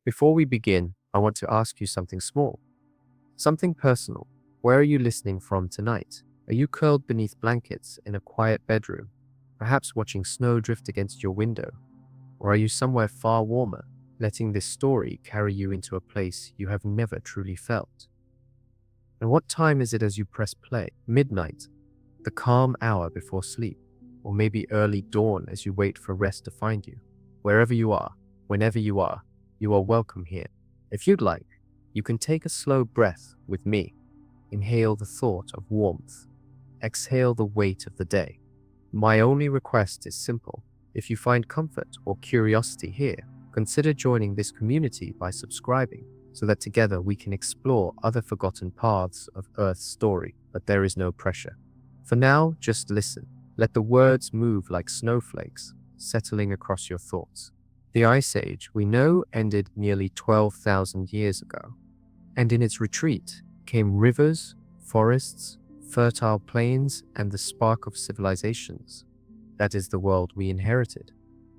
Before we begin, I want to ask you something small, something personal. Where are you listening from tonight? Are you curled beneath blankets in a quiet bedroom, perhaps watching snow drift against your window? Or are you somewhere far warmer, letting this story carry you into a place you have never truly felt? And what time is it as you press play? Midnight, the calm hour before sleep, or maybe early dawn as you wait for rest to find you? Wherever you are, whenever you are welcome here. If you'd like, you can take a slow breath with me. Inhale the thought of warmth. Exhale the weight of the day. My only request is simple. If you find comfort or curiosity here, consider joining this community by subscribing so that together we can explore other forgotten paths of Earth's story, but there is no pressure. For now, just listen. Let the words move like snowflakes, settling across your thoughts. The Ice Age, we know, ended nearly 12,000 years ago, and in its retreat came rivers, forests, fertile plains, and the spark of civilizations. That is the world we inherited,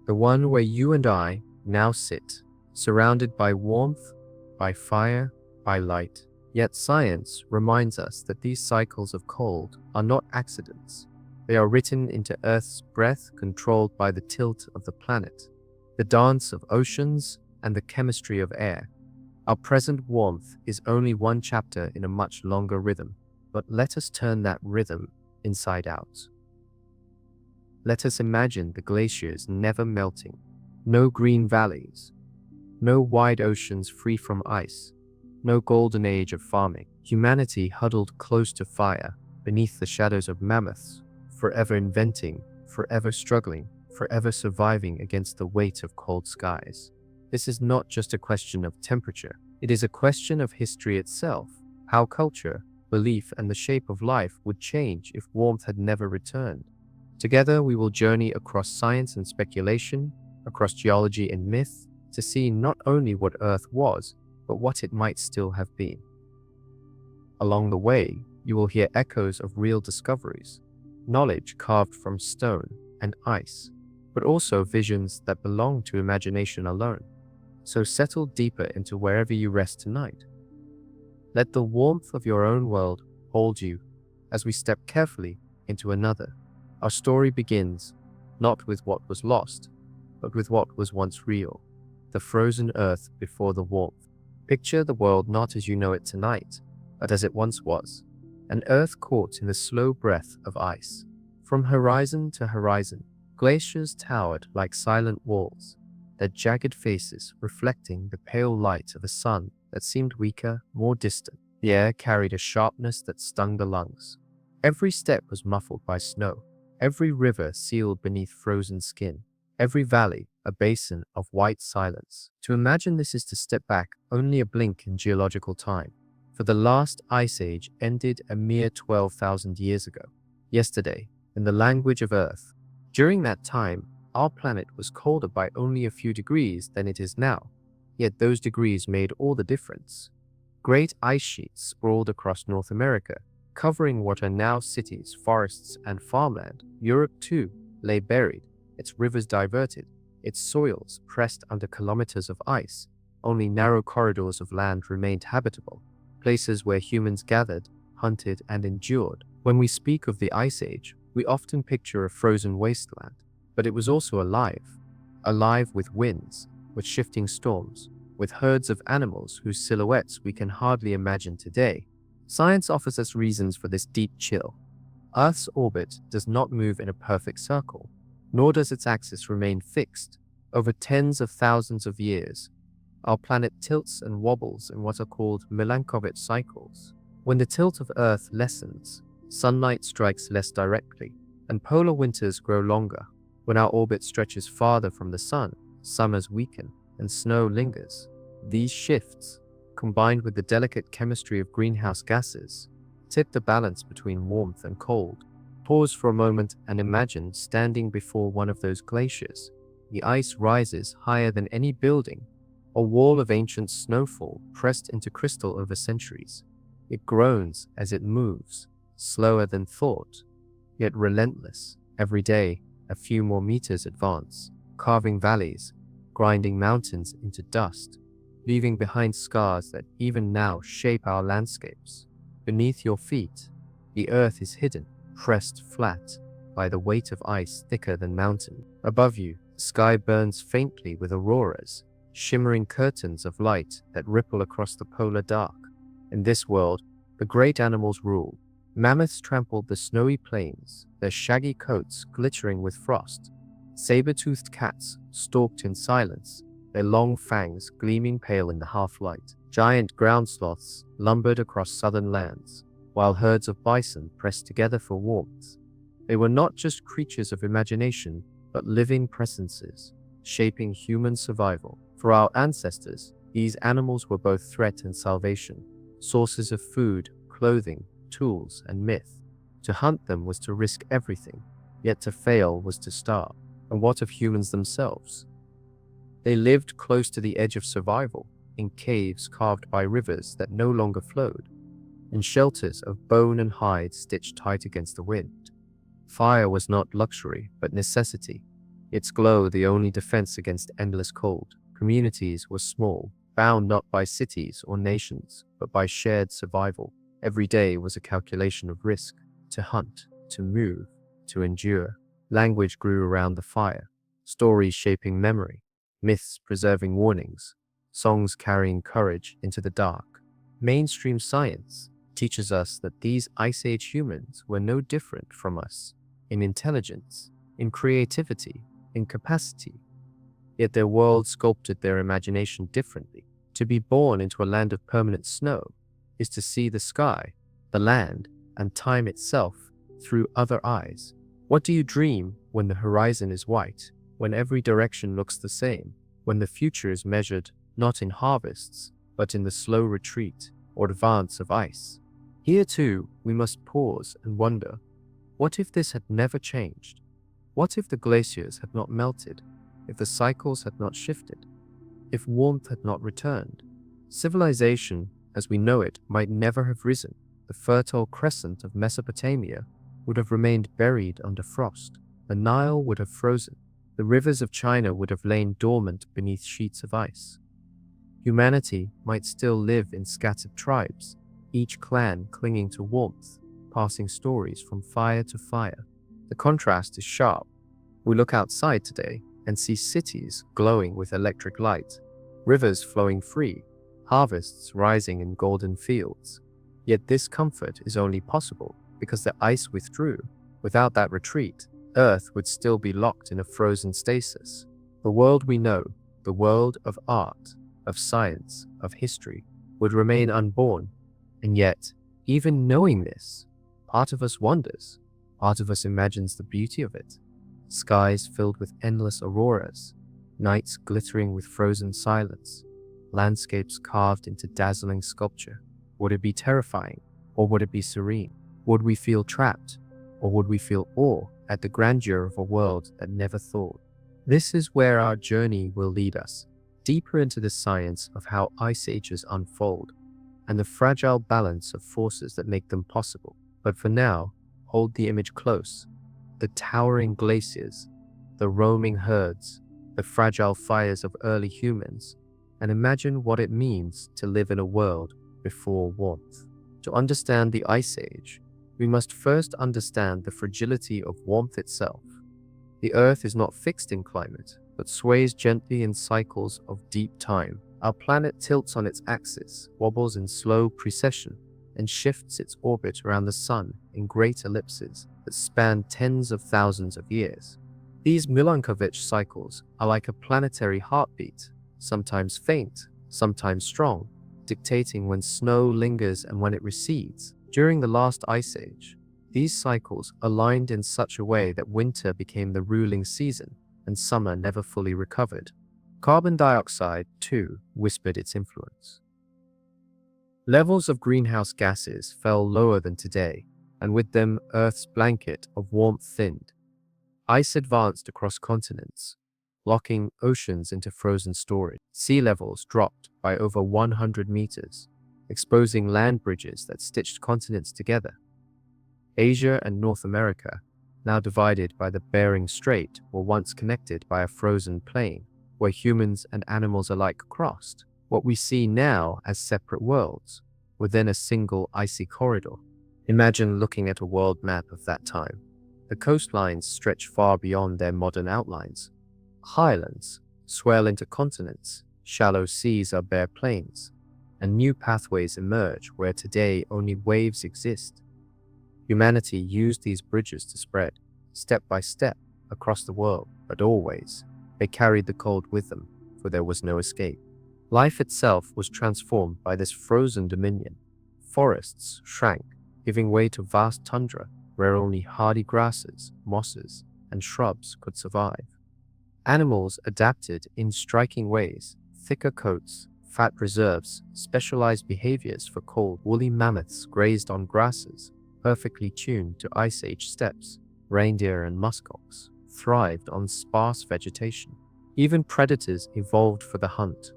the one where you and I now sit, surrounded by warmth, by fire, by light. Yet science reminds us that these cycles of cold are not accidents. They are written into Earth's breath, controlled by the tilt of the planet, the dance of oceans, and the chemistry of air. Our present warmth is only one chapter in a much longer rhythm, but let us turn that rhythm inside out. Let us imagine the glaciers never melting, no green valleys, no wide oceans free from ice, no golden age of farming. Humanity huddled close to fire, beneath the shadows of mammoths, forever inventing, forever struggling, forever surviving against the weight of cold skies. This is not just a question of temperature. It is a question of history itself, how culture, belief, and the shape of life would change if warmth had never returned. Together, we will journey across science and speculation, across geology and myth, to see not only what Earth was, but what it might still have been. Along the way, you will hear echoes of real discoveries, knowledge carved from stone and ice, but also visions that belong to imagination alone. So settle deeper into wherever you rest tonight. Let the warmth of your own world hold you as we step carefully into another. Our story begins not with what was lost, but with what was once real, the frozen earth before the warmth. Picture the world not as you know it tonight, but as it once was, an earth caught in the slow breath of ice. From horizon to horizon, glaciers towered like silent walls, their jagged faces reflecting the pale light of a sun that seemed weaker, more distant. The air carried a sharpness that stung the lungs. Every step was muffled by snow, every river sealed beneath frozen skin, every valley a basin of white silence. To imagine this is to step back only a blink in geological time, for the last ice age ended a mere 12,000 years ago. Yesterday, in the language of Earth. During that time, our planet was colder by only a few degrees than it is now, yet those degrees made all the difference. Great ice sheets sprawled across North America, covering what are now cities, forests, and farmland. Europe, too, lay buried, its rivers diverted, its soils pressed under kilometers of ice. Only narrow corridors of land remained habitable, places where humans gathered, hunted, and endured. When we speak of the Ice Age, we often picture a frozen wasteland, but it was also alive with winds, with shifting storms, with herds of animals whose silhouettes we can hardly imagine today. Science offers us reasons for this deep chill. Earth's orbit does not move in a perfect circle, nor does its axis remain fixed. Over tens of thousands of years, our planet tilts and wobbles in what are called Milankovitch cycles. When the tilt of Earth lessens, sunlight strikes less directly, and polar winters grow longer. When our orbit stretches farther from the sun, summers weaken, and snow lingers. These shifts, combined with the delicate chemistry of greenhouse gases, tip the balance between warmth and cold. Pause for a moment and imagine standing before one of those glaciers. The ice rises higher than any building, a wall of ancient snowfall pressed into crystal over centuries. It groans as it moves, slower than thought, yet relentless. Every day, a few more meters advance, carving valleys, grinding mountains into dust. leaving behind scars that even now shape our landscapes. Beneath your feet, the earth is hidden, pressed flat by the weight of ice thicker than mountain. Above you, the sky burns faintly with auroras, shimmering curtains of light that ripple across the polar dark. In this world, the great animals rule. Mammoths trampled the snowy plains, their shaggy coats glittering with frost. Saber-toothed cats stalked in silence, their long fangs gleaming pale in the half-light. Giant ground sloths lumbered across southern lands, while herds of bison pressed together for warmth. They were not just creatures of imagination, but living presences, shaping human survival. For our ancestors, these animals were both threat and salvation, sources of food, clothing, tools, and myth. To hunt them was to risk everything, yet to fail was to starve. And what of humans themselves? They lived close to the edge of survival, in caves carved by rivers that no longer flowed, in shelters of bone and hide stitched tight against the wind. Fire was not luxury, but necessity, its glow the only defense against endless cold. Communities were small, bound not by cities or nations, but by shared survival. Every day was a calculation of risk, to hunt, to move, to endure. Language grew around the fire, stories shaping memory, myths preserving warnings, songs carrying courage into the dark. Mainstream science teaches us that these Ice Age humans were no different from us in intelligence, in creativity, in capacity. Yet their world sculpted their imagination differently. To be born into a land of permanent snow is to see the sky, the land, and time itself through other eyes. What do you dream when the horizon is white, when every direction looks the same, when the future is measured not in harvests, but in the slow retreat or advance of ice? Here too, we must pause and wonder, what if this had never changed? What if the glaciers had not melted, if the cycles had not shifted, if warmth had not returned? Civilization, as we know it, might never have risen. The fertile crescent of Mesopotamia would have remained buried under frost. The Nile would have frozen. The rivers of China would have lain dormant beneath sheets of ice. Humanity might still live in scattered tribes, each clan clinging to warmth, passing stories from fire to fire. The contrast is sharp. We look outside today and see cities glowing with electric light, rivers flowing free, harvests rising in golden fields. Yet this comfort is only possible because the ice withdrew. Without that retreat, Earth would still be locked in a frozen stasis. The world we know, the world of art, of science, of history, would remain unborn. And yet, even knowing this, part of us wonders, part of us imagines the beauty of it. Skies filled with endless auroras, nights glittering with frozen silence, landscapes carved into dazzling sculpture. Would it be terrifying, or would it be serene? Would we feel trapped, or would we feel awe at the grandeur of a world that never thawed? This is where our journey will lead us, deeper into the science of how ice ages unfold, and the fragile balance of forces that make them possible. But for now, hold the image close. The towering glaciers, the roaming herds, the fragile fires of early humans, and imagine what it means to live in a world before warmth. To understand the Ice Age, we must first understand the fragility of warmth itself. The Earth is not fixed in climate, but sways gently in cycles of deep time. Our planet tilts on its axis, wobbles in slow precession, and shifts its orbit around the Sun in great ellipses that span tens of thousands of years. These Milankovitch cycles are like a planetary heartbeat, sometimes faint, sometimes strong, dictating when snow lingers and when it recedes. During the last Ice Age, these cycles aligned in such a way that winter became the ruling season and summer never fully recovered. Carbon dioxide, too, whispered its influence. Levels of greenhouse gases fell lower than today, and with them Earth's blanket of warmth thinned. Ice advanced across continents, locking oceans into frozen storage. Sea levels dropped by over 100 meters, exposing land bridges that stitched continents together. Asia and North America, now divided by the Bering Strait, were once connected by a frozen plain, where humans and animals alike crossed. what we see now as separate worlds within a single icy corridor. Imagine looking at a world map of that time. The coastlines stretch far beyond their modern outlines. Highlands swell into continents, shallow seas are bare plains, and new pathways emerge where today only waves exist. Humanity used these bridges to spread, step by step, across the world, but always, they carried the cold with them, for there was no escape. Life itself was transformed by this frozen dominion. Forests shrank, giving way to vast tundra where only hardy grasses, mosses, and shrubs could survive. Animals adapted in striking ways: thicker coats, fat reserves, specialized behaviors for cold. Woolly mammoths grazed on grasses, perfectly tuned to Ice Age steppes. Reindeer and muskox thrived on sparse vegetation. Even predators evolved for the hunt.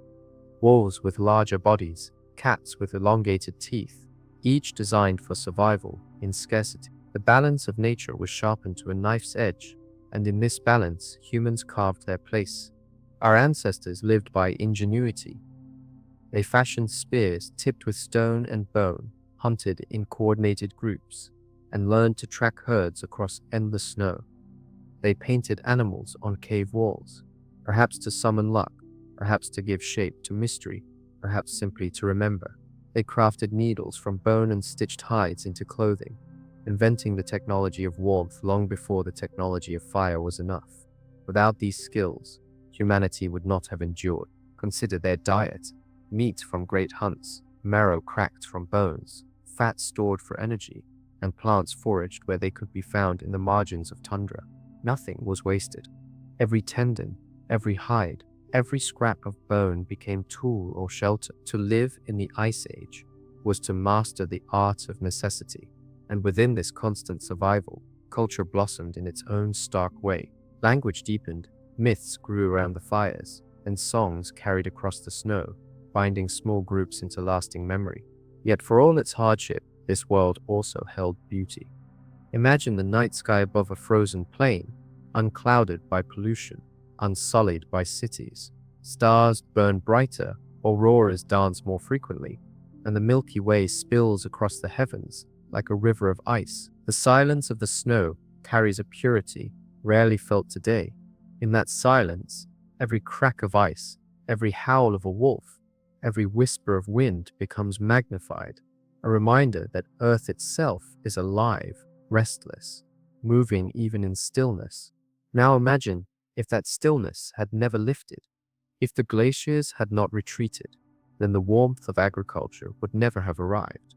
Wolves with larger bodies, cats with elongated teeth, each designed for survival in scarcity. The balance of nature was sharpened to a knife's edge, and in this balance, humans carved their place. Our ancestors lived by ingenuity. They fashioned spears tipped with stone and bone, hunted in coordinated groups, and learned to track herds across endless snow. They painted animals on cave walls, perhaps to summon luck, perhaps to give shape to mystery, perhaps simply to remember. They crafted needles from bone and stitched hides into clothing, inventing the technology of warmth long before the technology of fire was enough. Without these skills, humanity would not have endured. Consider their diet: meat from great hunts, marrow cracked from bones, fat stored for energy, and plants foraged where they could be found in the margins of tundra. Nothing was wasted. Every tendon, every hide, every scrap of bone became tool or shelter. To live in the Ice Age was to master the art of necessity, and within this constant survival, culture blossomed in its own stark way. Language deepened, myths grew around the fires, and songs carried across the snow, binding small groups into lasting memory. Yet for all its hardship, this world also held beauty. Imagine the night sky above a frozen plain, unclouded by pollution, unsullied by cities. Stars burn brighter, auroras dance more frequently, and the Milky Way spills across the heavens like a river of ice. The silence of the snow carries a purity rarely felt today. In that silence, every crack of ice, every howl of a wolf, every whisper of wind becomes magnified, a reminder that Earth itself is alive, restless, moving even in stillness. Now imagine if that stillness had never lifted. If the glaciers had not retreated, then the warmth of agriculture would never have arrived.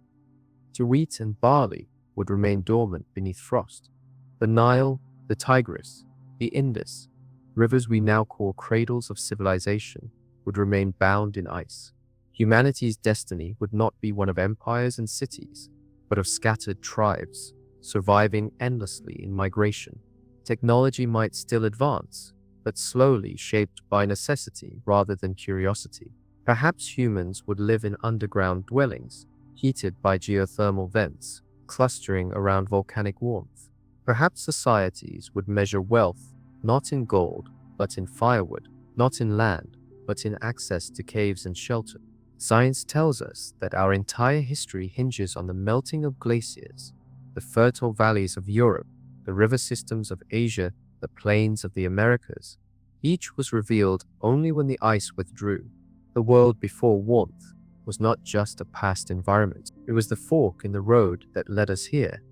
To wheat and barley would remain dormant beneath frost. The Nile, the Tigris, the Indus, rivers we now call cradles of civilization, would remain bound in ice. Humanity's destiny would not be one of empires and cities, but of scattered tribes, surviving endlessly in migration. Technology might still advance, but slowly shaped by necessity rather than curiosity. Perhaps humans would live in underground dwellings, heated by geothermal vents, clustering around volcanic warmth. Perhaps societies would measure wealth not in gold, but in firewood, not in land, but in access to caves and shelter. Science tells us that our entire history hinges on the melting of glaciers, the fertile valleys of Europe, the river systems of Asia, the plains of the Americas. Each was revealed only when the ice withdrew. The world before warmth was not just a past environment. It was the fork in the road that led us here.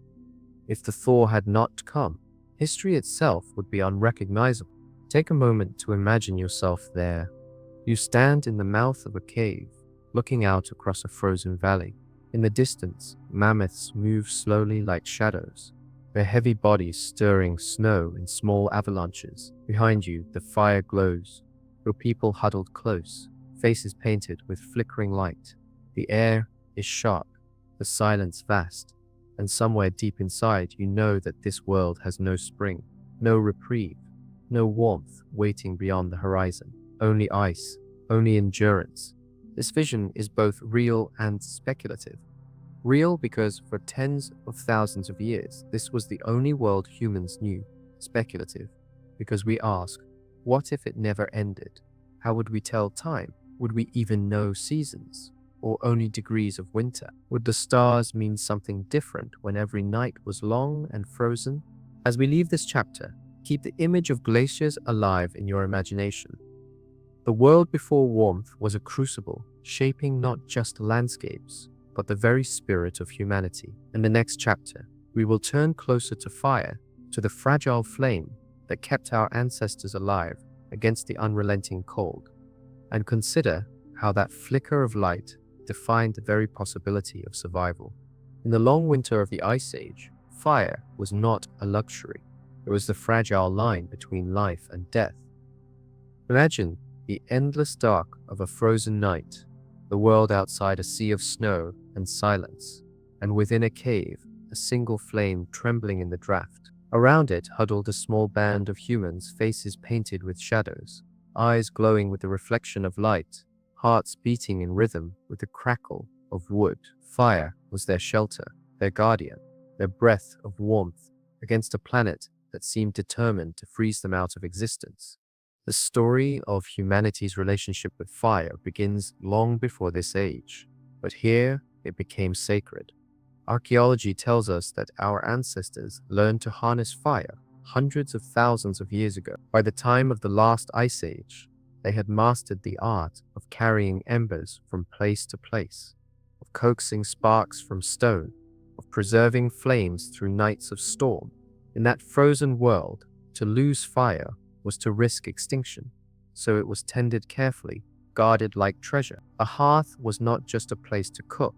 If the thaw had not come, history itself would be unrecognizable. Take a moment to imagine yourself there. You stand in the mouth of a cave, looking out across a frozen valley. In the distance, mammoths move slowly like shadows, their heavy bodies stirring snow in small avalanches. Behind you, the fire glows, your people huddled close, faces painted with flickering light. The air is sharp, the silence vast, and somewhere deep inside you know that this world has no spring, no reprieve, no warmth waiting beyond the horizon, only ice, only endurance. This vision is both real and speculative. Real because for tens of thousands of years, this was the only world humans knew. Speculative because we ask, what if it never ended? How would we tell time? Would we even know seasons, or only degrees of winter? Would the stars mean something different when every night was long and frozen? As we leave this chapter, keep the image of glaciers alive in your imagination. The world before warmth was a crucible, shaping not just landscapes, but the very spirit of humanity. In the next chapter, we will turn closer to fire, to the fragile flame that kept our ancestors alive against the unrelenting cold, and consider how that flicker of light defined the very possibility of survival. In the long winter of the Ice Age, fire was not a luxury. It was the fragile line between life and death. Imagine the endless dark of a frozen night, the world outside a sea of snow and silence, and within a cave, a single flame trembling in the draught. Around it huddled a small band of humans, faces painted with shadows, eyes glowing with the reflection of light, hearts beating in rhythm with the crackle of wood. Fire was their shelter, their guardian, their breath of warmth against a planet that seemed determined to freeze them out of existence. The story of humanity's relationship with fire begins long before this age, but here it became sacred. Archaeology tells us that our ancestors learned to harness fire hundreds of thousands of years ago. By the time of the last ice age, they had mastered the art of carrying embers from place to place, of coaxing sparks from stone, of preserving flames through nights of storm. In that frozen world, to lose fire was to risk extinction, so it was tended carefully, guarded like treasure. A hearth was not just a place to cook,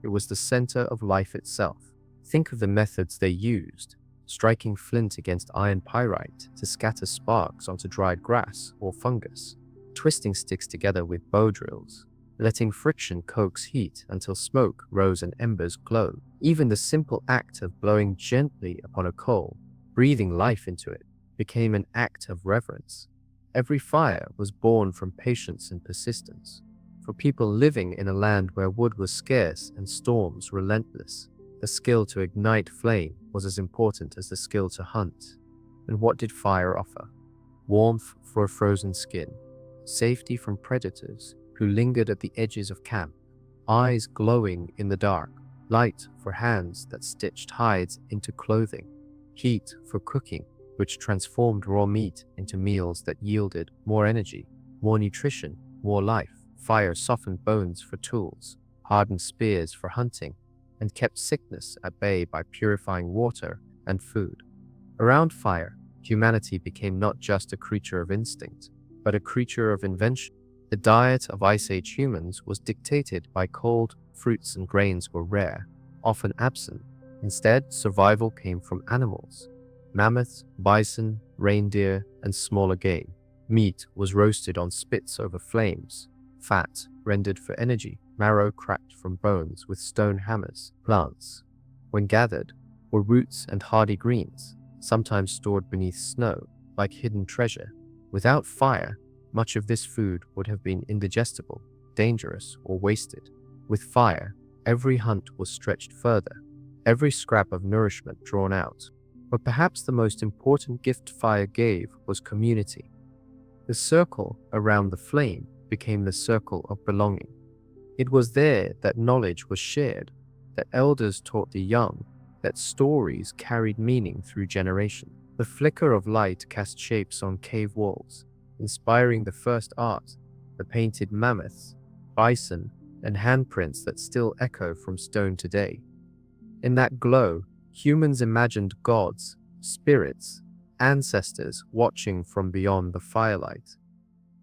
it was the center of life itself. Think of the methods they used, striking flint against iron pyrite to scatter sparks onto dried grass or fungus, twisting sticks together with bow drills, letting friction coax heat until smoke rose and embers glowed. Even the simple act of blowing gently upon a coal, breathing life into it, became an act of reverence. Every fire was born from patience and persistence. For people living in a land where wood was scarce and storms relentless, the skill to ignite flame was as important as the skill to hunt. And what did fire offer? Warmth for a frozen skin, safety from predators who lingered at the edges of camp, eyes glowing in the dark, light for hands that stitched hides into clothing, heat for cooking, which transformed raw meat into meals that yielded more energy, more nutrition, more life. Fire softened bones for tools, hardened spears for hunting, and kept sickness at bay by purifying water and food. Around fire, humanity became not just a creature of instinct, but a creature of invention. The diet of Ice Age humans was dictated by cold. Fruits and grains were rare, often absent. Instead, survival came from animals: mammoths, bison, reindeer, and smaller game. Meat was roasted on spits over flames, fat rendered for energy, marrow cracked from bones with stone hammers. Plants, when gathered, were roots and hardy greens, sometimes stored beneath snow, like hidden treasure. Without fire, much of this food would have been indigestible, dangerous, or wasted. With fire, every hunt was stretched further, every scrap of nourishment drawn out. But perhaps the most important gift fire gave was community. The circle around the flame became the circle of belonging. It was there that knowledge was shared, that elders taught the young, that stories carried meaning through generations. The flicker of light cast shapes on cave walls, inspiring the first art, the painted mammoths, bison, and handprints that still echo from stone today. In that glow, humans imagined gods, spirits, ancestors watching from beyond the firelight.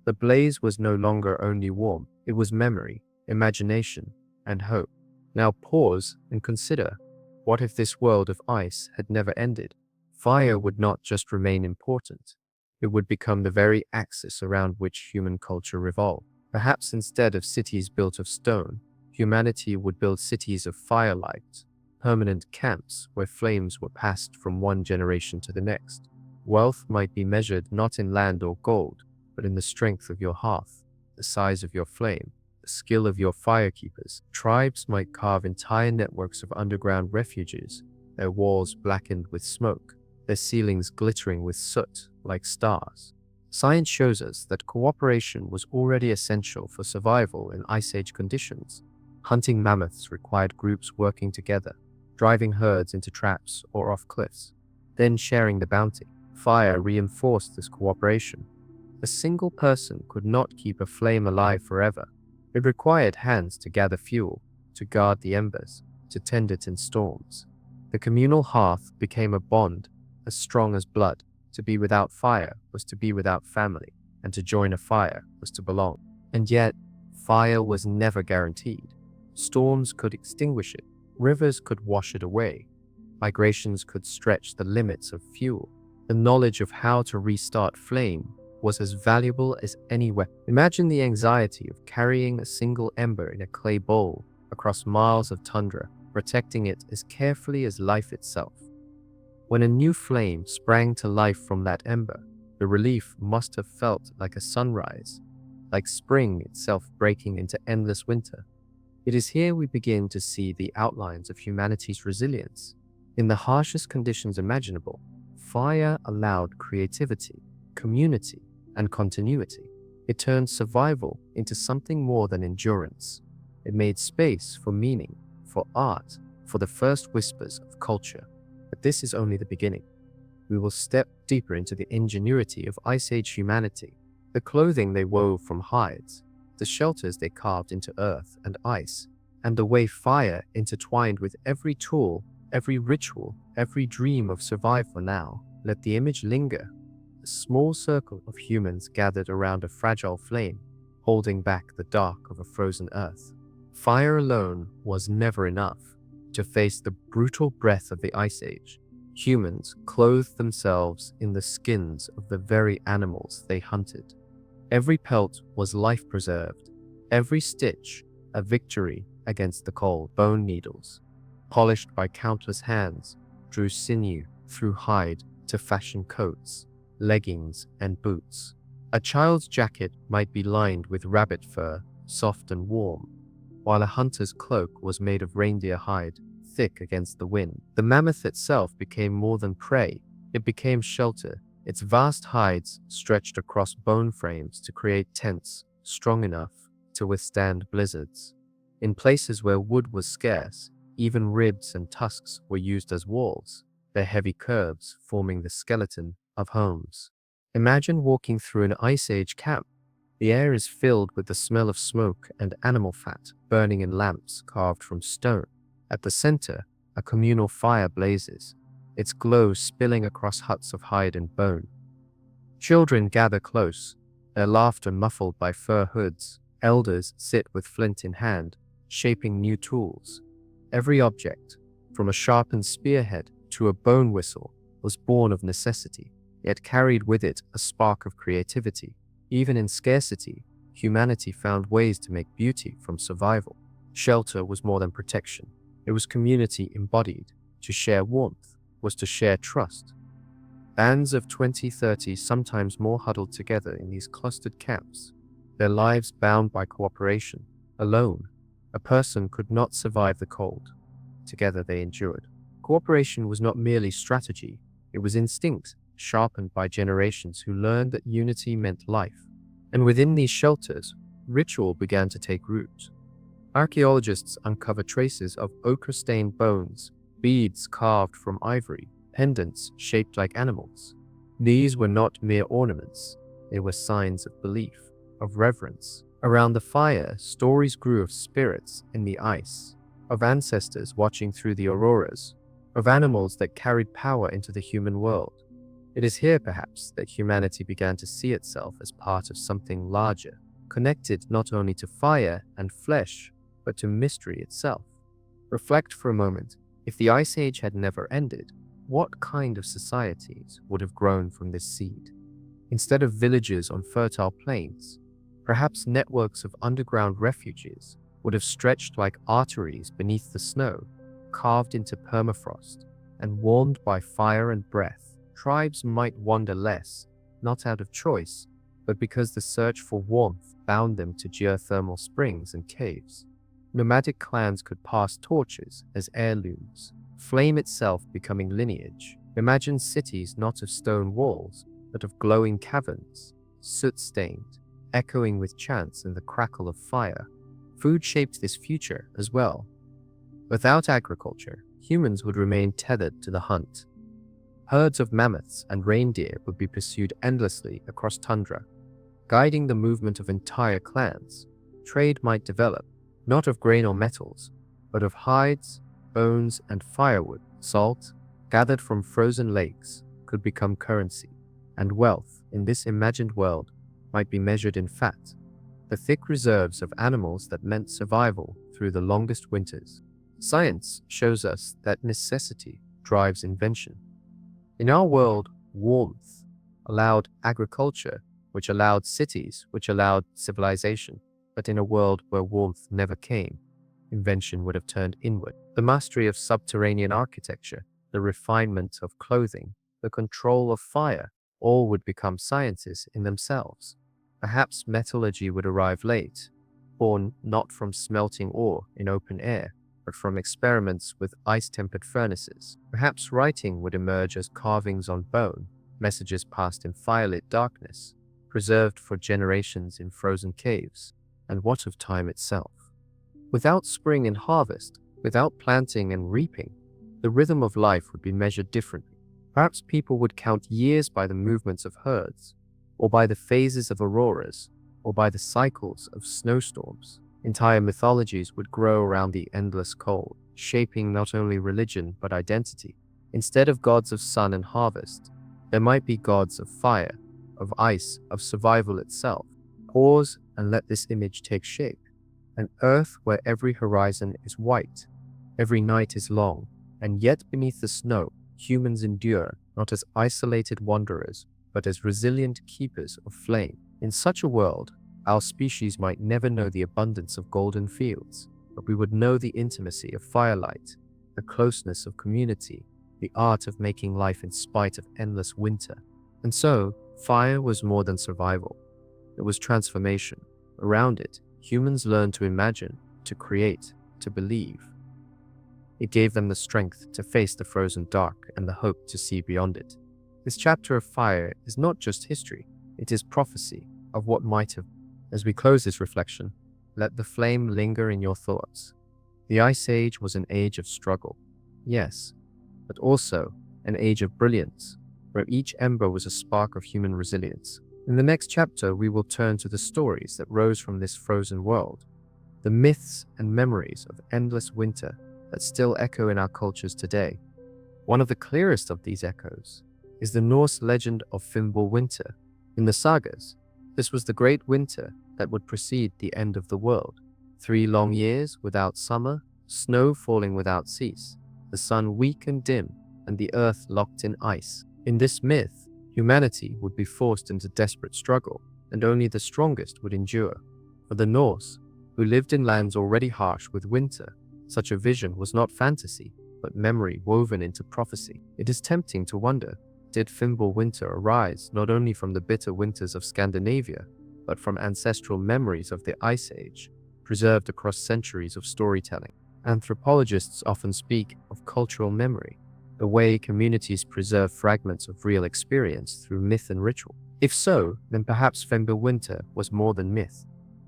The blaze was no longer only warmth, it was memory, imagination, and hope. Now pause and consider, what if this world of ice had never ended? Fire would not just remain important, it would become the very axis around which human culture revolved. Perhaps instead of cities built of stone, humanity would build cities of firelight, permanent camps where flames were passed from one generation to the next. Wealth might be measured not in land or gold, but in the strength of your hearth, the size of your flame, the skill of your firekeepers. Tribes might carve entire networks of underground refuges, their walls blackened with smoke, their ceilings glittering with soot like stars. Science shows us that cooperation was already essential for survival in Ice Age conditions. Hunting mammoths required groups working together, driving herds into traps or off cliffs, then sharing the bounty. Fire reinforced this cooperation. A single person could not keep a flame alive forever. It required hands to gather fuel, to guard the embers, to tend it in storms. The communal hearth became a bond as strong as blood. To be without fire was to be without family, and to join a fire was to belong. And yet, fire was never guaranteed. Storms could extinguish it, rivers could wash it away, migrations could stretch the limits of fuel. The knowledge of how to restart flame was as valuable as any weapon. Imagine the anxiety of carrying a single ember in a clay bowl across miles of tundra, protecting it as carefully as life itself. When a new flame sprang to life from that ember, the relief must have felt like a sunrise, like spring itself breaking into endless winter. It is here we begin to see the outlines of humanity's resilience. In the harshest conditions imaginable, fire allowed creativity, community, and continuity. It turned survival into something more than endurance. It made space for meaning, for art, for the first whispers of culture. But this is only the beginning. We will step deeper into the ingenuity of Ice Age humanity, the clothing they wove from hides, the shelters they carved into earth and ice, and the way fire intertwined with every tool, every ritual, every dream of survival. Now, let the image linger. A small circle of humans gathered around a fragile flame, holding back the dark of a frozen earth. Fire alone was never enough to face the brutal breath of the Ice Age. Humans clothed themselves in the skins of the very animals they hunted. Every pelt was life-preserved, every stitch a victory against the cold. Bone needles, polished by countless hands, drew sinew through hide to fashion coats, leggings, and boots. A child's jacket might be lined with rabbit fur, soft and warm, while a hunter's cloak was made of reindeer hide, thick against the wind. The mammoth itself became more than prey. It became shelter. Its vast hides stretched across bone frames to create tents strong enough to withstand blizzards. In places where wood was scarce, even ribs and tusks were used as walls, their heavy curves forming the skeleton of homes. Imagine walking through an Ice Age camp. The air is filled with the smell of smoke and animal fat burning in lamps carved from stone. At the center, a communal fire blazes, its glow spilling across huts of hide and bone. Children gather close, their laughter muffled by fur hoods. Elders sit with flint in hand, shaping new tools. Every object, from a sharpened spearhead to a bone whistle, was born of necessity, yet carried with it a spark of creativity. Even in scarcity, humanity found ways to make beauty from survival. Shelter was more than protection. It was community embodied. To share warmth was to share trust. Bands of 20, 30, sometimes more huddled together in these clustered camps, their lives bound by cooperation. Alone, a person could not survive the cold. Together they endured. Cooperation was not merely strategy, it was instinct, sharpened by generations who learned that unity meant life. And within these shelters, ritual began to take root. Archaeologists uncover traces of ochre-stained bones, beads carved from ivory, pendants shaped like animals. These were not mere ornaments, they were signs of belief, of reverence. Around the fire, stories grew of spirits in the ice, of ancestors watching through the auroras, of animals that carried power into the human world. It is here, perhaps, that humanity began to see itself as part of something larger, connected not only to fire and flesh, but to mystery itself. Reflect for a moment. If the Ice Age had never ended, what kind of societies would have grown from this seed? Instead of villages on fertile plains, perhaps networks of underground refuges would have stretched like arteries beneath the snow, carved into permafrost, and warmed by fire and breath. Tribes might wander less, not out of choice, but because the search for warmth bound them to geothermal springs and caves. Nomadic clans could pass torches as heirlooms, flame itself becoming lineage. Imagine cities not of stone walls, but of glowing caverns, soot-stained, echoing with chants and the crackle of fire. Food shaped this future as well. Without agriculture, humans would remain tethered to the hunt. Herds of mammoths and reindeer would be pursued endlessly across tundra, guiding the movement of entire clans. Trade might develop, not of grain or metals, but of hides, bones, and firewood. Salt, gathered from frozen lakes, could become currency, and wealth in this imagined world might be measured in fat, the thick reserves of animals that meant survival through the longest winters. Science shows us that necessity drives invention. In our world, warmth allowed agriculture, which allowed cities, which allowed civilization. But in a world where warmth never came, invention would have turned inward. The mastery of subterranean architecture, the refinement of clothing, the control of fire, all would become sciences in themselves. Perhaps metallurgy would arrive late, born not from smelting ore in open air, but from experiments with ice-tempered furnaces. Perhaps writing would emerge as carvings on bone, messages passed in firelit darkness, preserved for generations in frozen caves. And what of time itself? Without spring and harvest, without planting and reaping, the rhythm of life would be measured differently. Perhaps people would count years by the movements of herds, or by the phases of auroras, or by the cycles of snowstorms. Entire mythologies would grow around the endless cold, shaping not only religion but identity. Instead of gods of sun and harvest, there might be gods of fire, of ice, of survival itself. Pause and let this image take shape. An earth where every horizon is white, every night is long, and yet beneath the snow, humans endure, not as isolated wanderers, but as resilient keepers of flame. In such a world, our species might never know the abundance of golden fields, but we would know the intimacy of firelight, the closeness of community, the art of making life in spite of endless winter. And so, fire was more than survival. It was transformation. Around it, humans learned to imagine, to create, to believe. It gave them the strength to face the frozen dark and the hope to see beyond it. This chapter of fire is not just history, it is prophecy of what might have. As we close this reflection, let the flame linger in your thoughts. The Ice Age was an age of struggle, yes, but also an age of brilliance, where each ember was a spark of human resilience. In the next chapter, we will turn to the stories that rose from this frozen world, the myths and memories of endless winter that still echo in our cultures today. One of the clearest of these echoes is the Norse legend of Fimbulwinter. In the sagas, this was the great winter that would precede the end of the world. 3 long years without summer, snow falling without cease, the sun weak and dim, and the earth locked in ice. In this myth, humanity would be forced into desperate struggle, and only the strongest would endure. For the Norse, who lived in lands already harsh with winter, such a vision was not fantasy, but memory woven into prophecy. It is tempting to wonder, did Fimbulwinter arise not only from the bitter winters of Scandinavia, but from ancestral memories of the Ice Age, preserved across centuries of storytelling? Anthropologists often speak of cultural memory, the way communities preserve fragments of real experience through myth and ritual. If so, then perhaps Fimbulwinter was more than myth.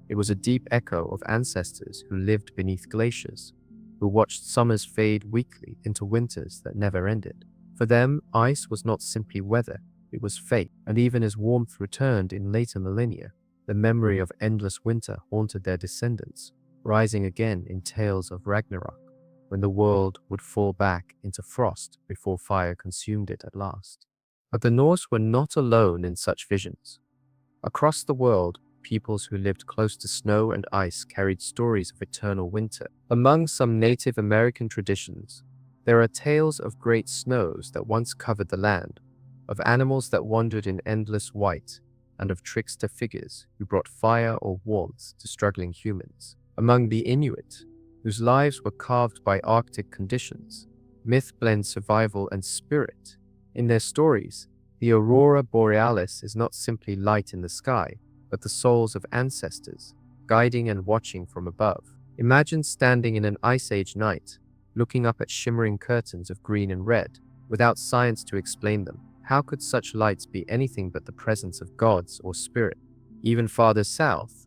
It was a deep echo of ancestors who lived beneath glaciers, who watched summers fade weekly into winters that never ended. For them, ice was not simply weather, it was fate, and even as warmth returned in later millennia, the memory of endless winter haunted their descendants, rising again in tales of Ragnarok, when the world would fall back into frost before fire consumed it at last. But the Norse were not alone in such visions. Across the world, peoples who lived close to snow and ice carried stories of eternal winter. Among some Native American traditions, there are tales of great snows that once covered the land, of animals that wandered in endless white, and of trickster figures who brought fire or warmth to struggling humans. Among the Inuit, whose lives were carved by Arctic conditions, myth blends survival and spirit. In their stories, the aurora borealis is not simply light in the sky, but the souls of ancestors, guiding and watching from above. Imagine standing in an Ice Age night, looking up at shimmering curtains of green and red, without science to explain them, How could such lights be anything but the presence of gods or spirit? Even farther south,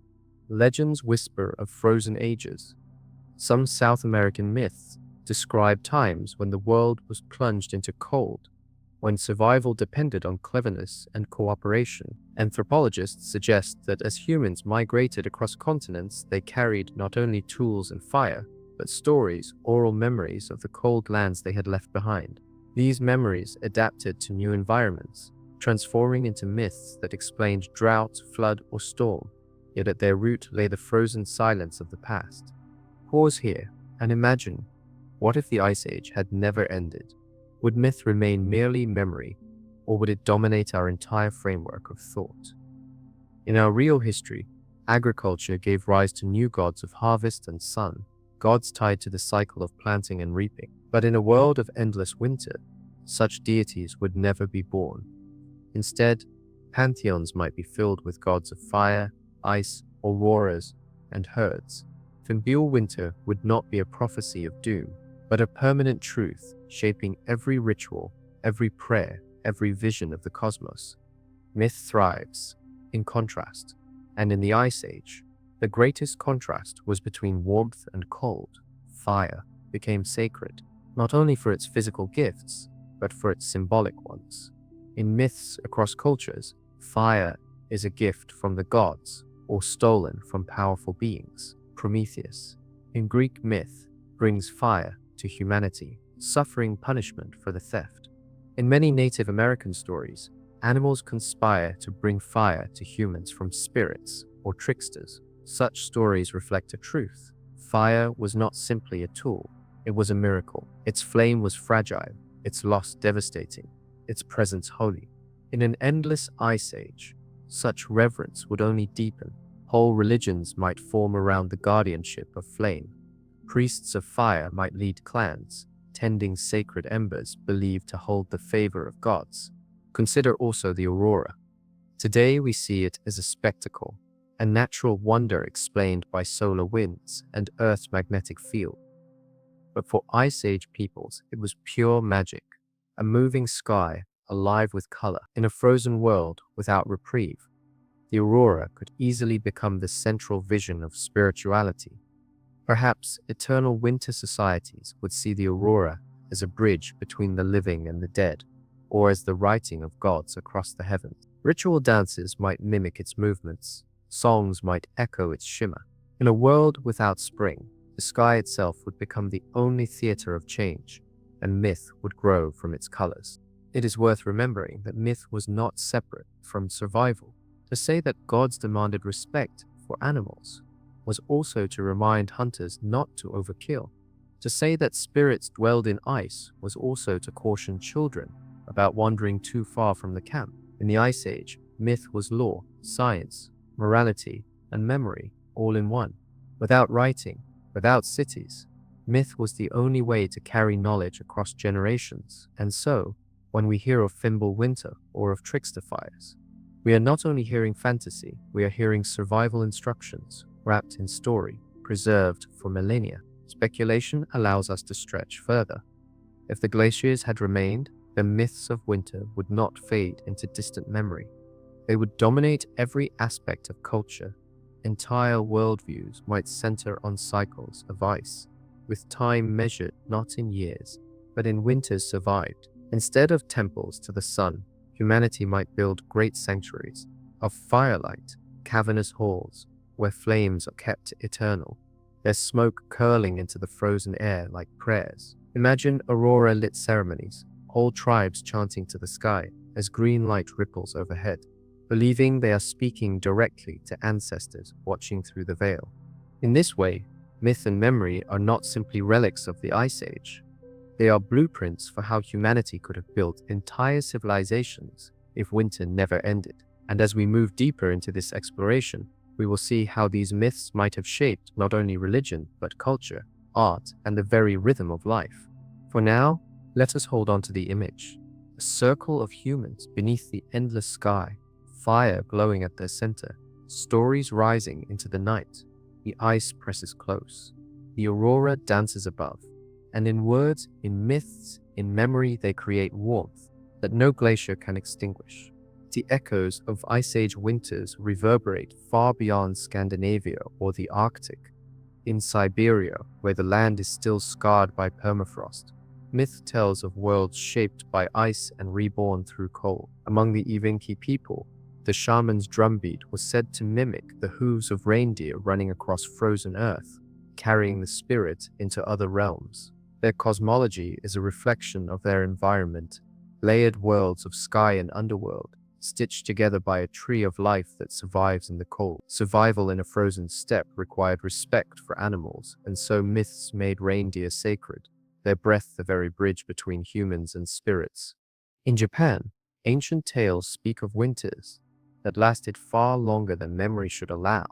legends whisper of frozen ages. Some South American myths describe times when the world was plunged into cold, when survival depended on cleverness and cooperation. Anthropologists suggest that as humans migrated across continents, they carried not only tools and fire, but stories, oral memories of the cold lands they had left behind. These memories adapted to new environments, transforming into myths that explained drought, flood, or storm, yet at their root lay the frozen silence of the past. Pause here and imagine, what if the Ice Age had never ended? Would myth remain merely memory, or would it dominate our entire framework of thought? In our real history, agriculture gave rise to new gods of harvest and sun, gods tied to the cycle of planting and reaping. But in a world of endless winter, such deities would never be born. Instead, pantheons might be filled with gods of fire, ice, auroras, and herds. Fimbule winter would not be a prophecy of doom, but a permanent truth shaping every ritual, every prayer, every vision of the cosmos. Myth thrives in contrast, and in the Ice Age, the greatest contrast was between warmth and cold. Fire became sacred, not only for its physical gifts, but for its symbolic ones. In myths across cultures, fire is a gift from the gods or stolen from powerful beings. Prometheus, in Greek myth, brings fire to humanity, suffering punishment for the theft. In many Native American stories, animals conspire to bring fire to humans from spirits or tricksters. Such stories reflect a truth. Fire was not simply a tool, it was a miracle. Its flame was fragile, its loss devastating, its presence holy. In an endless ice age, such reverence would only deepen. Whole religions might form around the guardianship of flame. Priests of fire might lead clans, tending sacred embers believed to hold the favor of gods. Consider also the aurora. Today we see it as a spectacle, a natural wonder explained by solar winds and Earth's magnetic field. But for Ice Age peoples, it was pure magic, a moving sky alive with color. In a frozen world without reprieve, the aurora could easily become the central vision of spirituality. Perhaps eternal winter societies would see the aurora as a bridge between the living and the dead, or as the writing of gods across the heavens. Ritual dances might mimic its movements, songs might echo its shimmer. In a world without spring, the sky itself would become the only theater of change, and myth would grow from its colors. It is worth remembering that myth was not separate from survival. To say that gods demanded respect for animals was also to remind hunters not to overkill. To say that spirits dwelled in ice was also to caution children about wandering too far from the camp. In the Ice Age, myth was law, science, morality, and memory all in one. Without writing, without cities, myth was the only way to carry knowledge across generations. And so, when we hear of Fimbul Winter or of trickster fires, we are not only hearing fantasy, we are hearing survival instructions wrapped in story, preserved for millennia. Speculation allows us to stretch further. If the glaciers had remained, the myths of winter would not fade into distant memory. They would dominate every aspect of culture. Entire worldviews might center on cycles of ice, with time measured not in years, but in winters survived. Instead of temples to the sun, humanity might build great sanctuaries of firelight, cavernous halls, where flames are kept eternal, their smoke curling into the frozen air like prayers. Imagine aurora-lit ceremonies, whole tribes chanting to the sky as green light ripples overhead, believing they are speaking directly to ancestors watching through the veil. In this way, myth and memory are not simply relics of the Ice Age. They are blueprints for how humanity could have built entire civilizations if winter never ended. And as we move deeper into this exploration, we will see how these myths might have shaped not only religion, but culture, art, and the very rhythm of life. For now, let us hold on to the image. A circle of humans beneath the endless sky, fire glowing at their center, stories rising into the night. The ice presses close. The aurora dances above. And in words, in myths, in memory, they create warmth, that no glacier can extinguish. The echoes of Ice Age winters reverberate far beyond Scandinavia or the Arctic. In Siberia, where the land is still scarred by permafrost, myth tells of worlds shaped by ice and reborn through cold. Among the Evenki people, the shaman's drumbeat was said to mimic the hooves of reindeer running across frozen earth, carrying the spirit into other realms. Their cosmology is a reflection of their environment, layered worlds of sky and underworld, stitched together by a tree of life that survives in the cold. Survival in a frozen steppe required respect for animals, and so myths made reindeer sacred, their breath the very bridge between humans and spirits. In Japan, ancient tales speak of winters that lasted far longer than memory should allow,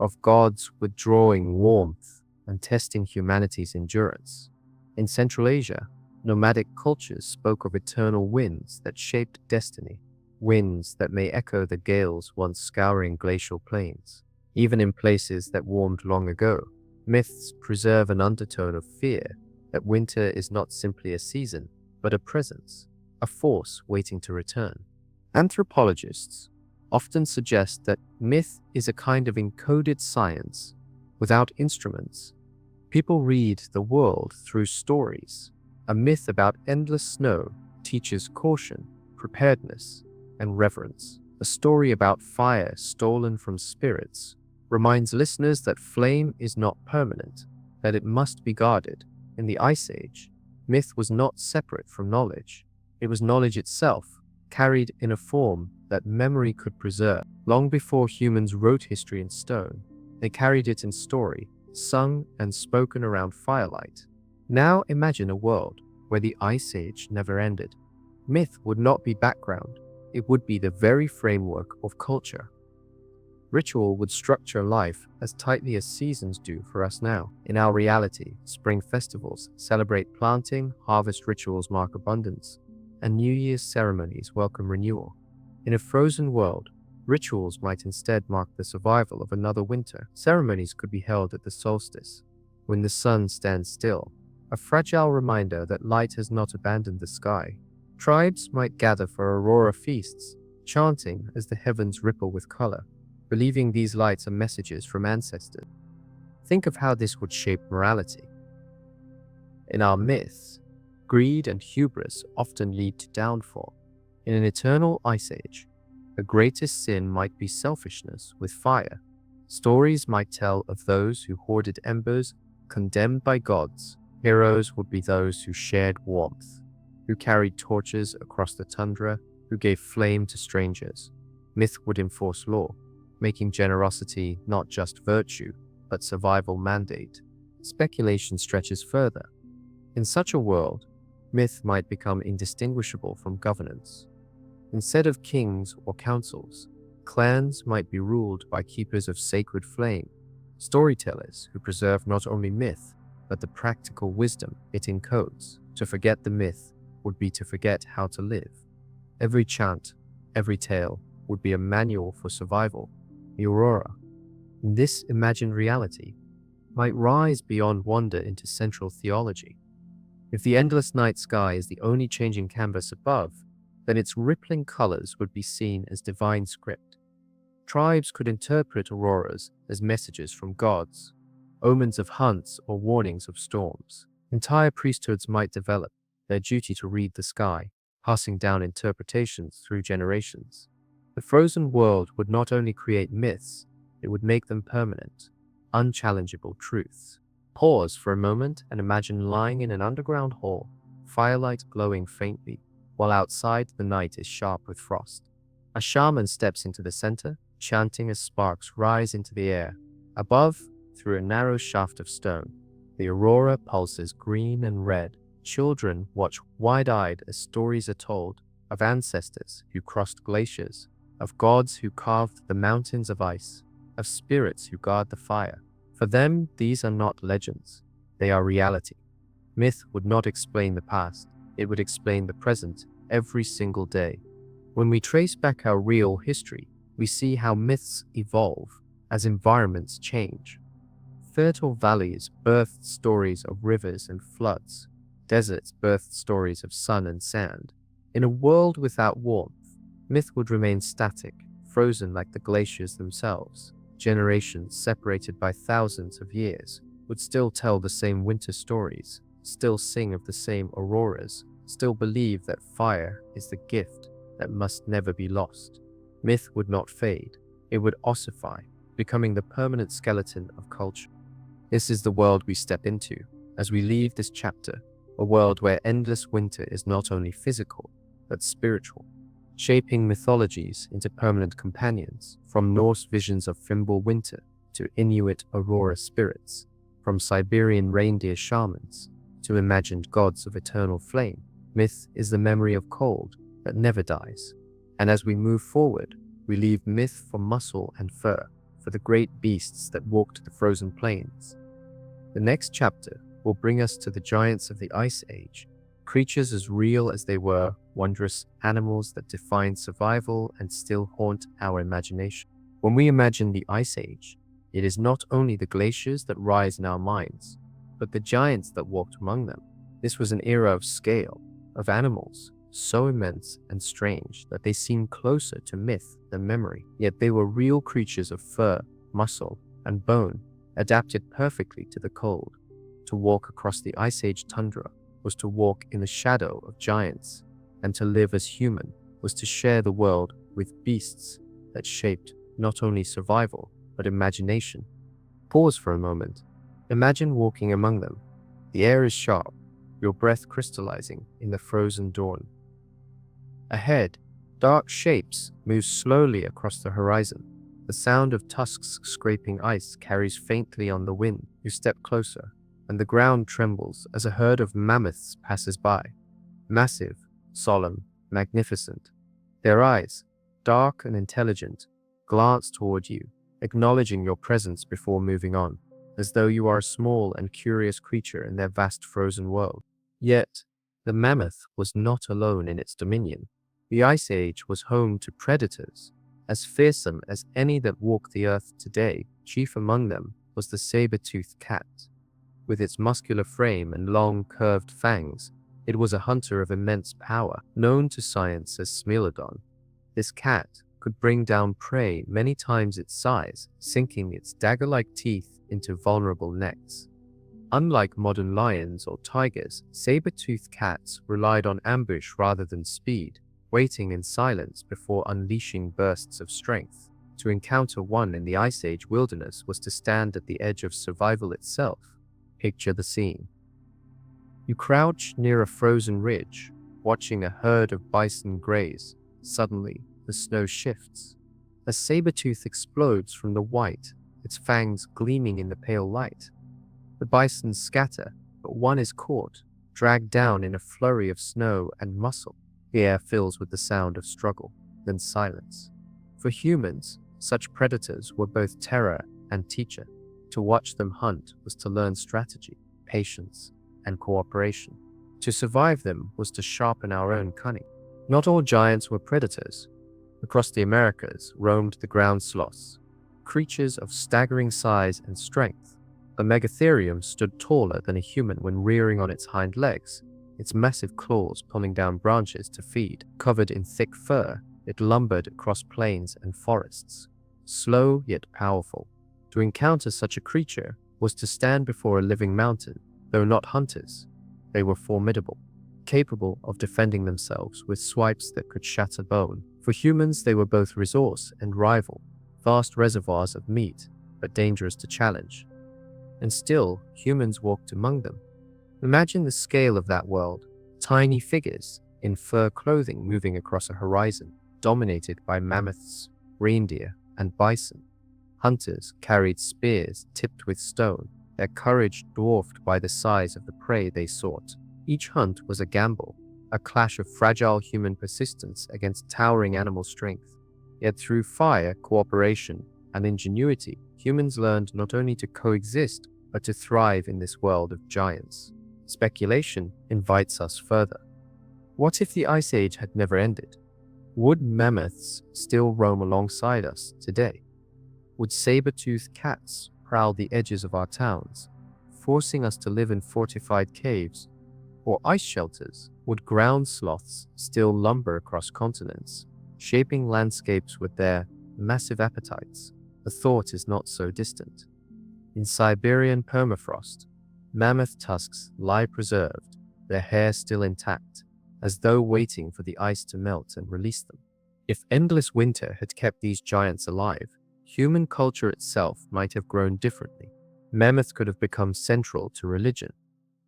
of gods withdrawing warmth and testing humanity's endurance. In Central Asia, nomadic cultures spoke of eternal winds that shaped destiny, winds that may echo the gales once scouring glacial plains. Even in places that warmed long ago, myths preserve an undertone of fear that winter is not simply a season, but a presence, a force waiting to return. Anthropologists often suggest that myth is a kind of encoded science without instruments. People read the world through stories. A myth about endless snow teaches caution, preparedness, and reverence. A story about fire stolen from spirits reminds listeners that flame is not permanent, that it must be guarded. In the Ice Age, myth was not separate from knowledge. It was knowledge itself, carried in a form that memory could preserve. Long before humans wrote history in stone, they carried it in story, sung and spoken around firelight. Now imagine a world where the Ice Age never ended. Myth would not be background, it would be the very framework of culture. Ritual would structure life as tightly as seasons do for us now. In our reality, spring festivals celebrate planting, harvest rituals mark abundance, and New Year's ceremonies welcome renewal. In a frozen world, rituals might instead mark the survival of another winter. Ceremonies could be held at the solstice, when the sun stands still, a fragile reminder that light has not abandoned the sky. Tribes might gather for aurora feasts, chanting as the heavens ripple with color, believing these lights are messages from ancestors. Think of how this would shape morality. In our myths, greed and hubris often lead to downfall. In an eternal ice age, the greatest sin might be selfishness with fire. Stories might tell of those who hoarded embers, condemned by gods. Heroes would be those who shared warmth, who carried torches across the tundra, who gave flame to strangers. Myth would enforce law, making generosity not just virtue, but survival mandate. Speculation stretches further. In such a world, myth might become indistinguishable from governance. Instead of kings or councils, clans might be ruled by keepers of sacred flame, storytellers who preserve not only myth, but the practical wisdom it encodes. To forget the myth would be to forget how to live. Every chant, every tale would be a manual for survival. The aurora, in this imagined reality, might rise beyond wonder into central theology. If the endless night sky is the only changing canvas above, then its rippling colors would be seen as divine script. Tribes could interpret auroras as messages from gods, omens of hunts or warnings of storms. Entire priesthoods might develop their duty to read the sky, passing down interpretations through generations. The frozen world would not only create myths, it would make them permanent, unchallengeable truths. Pause for a moment and imagine lying in an underground hall, firelight glowing faintly, while outside the night is sharp with frost. A shaman steps into the center, chanting as sparks rise into the air. Above, through a narrow shaft of stone, the aurora pulses green and red. Children watch wide-eyed as stories are told of ancestors who crossed glaciers, of gods who carved the mountains of ice, of spirits who guard the fire. For them, these are not legends, they are reality. Myth would not explain the past, it would explain the present every single day. When we trace back our real history, we see how myths evolve as environments change. Fertile valleys birthed stories of rivers and floods. Deserts birthed stories of sun and sand. In a world without warmth, myth would remain static, frozen like the glaciers themselves. Generations separated by thousands of years would still tell the same winter stories, still sing of the same auroras, still believe that fire is the gift that must never be lost. Myth would not fade, it would ossify, becoming the permanent skeleton of culture. This is the world we step into as we leave this chapter, a world where endless winter is not only physical, but spiritual, shaping mythologies into permanent companions, from Norse visions of Fimbul winter to Inuit aurora spirits, from Siberian reindeer shamans to imagined gods of eternal flame. Myth is the memory of cold that never dies. And as we move forward, we leave myth for muscle and fur, for the great beasts that walked the frozen plains. The next chapter will bring us to the giants of the Ice Age, creatures as real as they were wondrous animals that defined survival and still haunt our imagination. When we imagine the Ice Age, it is not only the glaciers that rise in our minds, but the giants that walked among them. This was an era of scale, of animals, so immense and strange that they seemed closer to myth than memory. Yet they were real creatures of fur, muscle, and bone, adapted perfectly to the cold. To walk across the Ice Age tundra was to walk in the shadow of giants, and to live as human was to share the world with beasts that shaped not only survival, but imagination. Pause for a moment. Imagine walking among them. The air is sharp, your breath crystallizing in the frozen dawn. Ahead, dark shapes move slowly across the horizon. The sound of tusks scraping ice carries faintly on the wind. You step closer, and the ground trembles as a herd of mammoths passes by. Massive, solemn, magnificent. Their eyes, dark and intelligent, glance toward you, acknowledging your presence before moving on, as though you are a small and curious creature in their vast frozen world. Yet, the mammoth was not alone in its dominion. The Ice Age was home to predators, as fearsome as any that walk the earth today. Chief among them was the saber-toothed cat. With its muscular frame and long, curved fangs, it was a hunter of immense power, known to science as Smilodon. This cat could bring down prey many times its size, sinking its dagger-like teeth into vulnerable necks. Unlike modern lions or tigers, saber-toothed cats relied on ambush rather than speed, waiting in silence before unleashing bursts of strength. To encounter one in the Ice Age wilderness was to stand at the edge of survival itself. Picture the scene. You crouch near a frozen ridge, watching a herd of bison graze. Suddenly, the snow shifts. A saber-tooth explodes from the white, its fangs gleaming in the pale light. The bison scatter, but one is caught, dragged down in a flurry of snow and muscle. The air fills with the sound of struggle, then silence. For humans, such predators were both terror and teacher. To watch them hunt was to learn strategy, patience, and cooperation. To survive them was to sharpen our own cunning. Not all giants were predators. Across the Americas roamed the ground sloths, creatures of staggering size and strength. The megatherium stood taller than a human when rearing on its hind legs, its massive claws pulling down branches to feed. Covered in thick fur, it lumbered across plains and forests, slow yet powerful. To encounter such a creature was to stand before a living mountain. Though not hunters, they were formidable, capable of defending themselves with swipes that could shatter bone. For humans, they were both resource and rival, vast reservoirs of meat, but dangerous to challenge. And still, humans walked among them. Imagine the scale of that world, tiny figures in fur clothing moving across a horizon, dominated by mammoths, reindeer, and bison. Hunters carried spears tipped with stone, their courage dwarfed by the size of the prey they sought. Each hunt was a gamble, a clash of fragile human persistence against towering animal strength. Yet through fire, cooperation, and ingenuity, humans learned not only to coexist, but to thrive in this world of giants. Speculation invites us further. What if the Ice Age had never ended? Would mammoths still roam alongside us today? Would saber-toothed cats prowl the edges of our towns, forcing us to live in fortified caves or ice shelters Would ground sloths still lumber across continents, shaping landscapes with their massive appetites? The thought is not so distant. In Siberian permafrost, mammoth tusks lie preserved, their hair still intact, as though waiting for the ice to melt and release them. If endless winter had kept these giants alive, human culture itself might have grown differently. Mammoths could have become central to religion,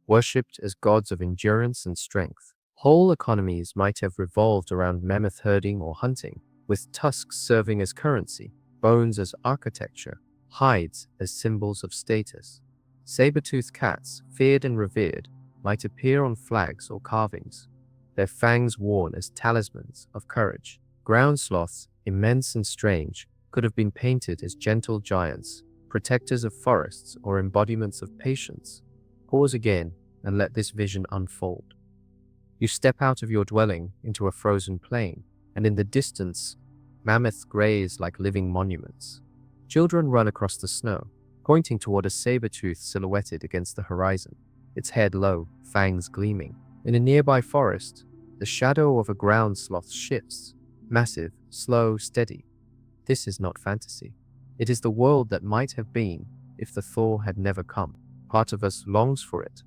worshipped as gods of endurance and strength. Whole economies might have revolved around mammoth herding or hunting, with tusks serving as currency, bones as architecture, hides as symbols of status. Saber-toothed cats, feared and revered, might appear on flags or carvings, their fangs worn as talismans of courage. Ground sloths, immense and strange, could have been painted as gentle giants, protectors of forests or embodiments of patience. Pause again and let this vision unfold. You step out of your dwelling into a frozen plain, and in the distance, mammoths graze like living monuments. Children run across the snow, pointing toward a saber-tooth silhouetted against the horizon, its head low, fangs gleaming. In a nearby forest, the shadow of a ground sloth shifts, massive, slow, steady. This is not fantasy. It is the world that might have been if the thaw had never come. Part of us longs for it.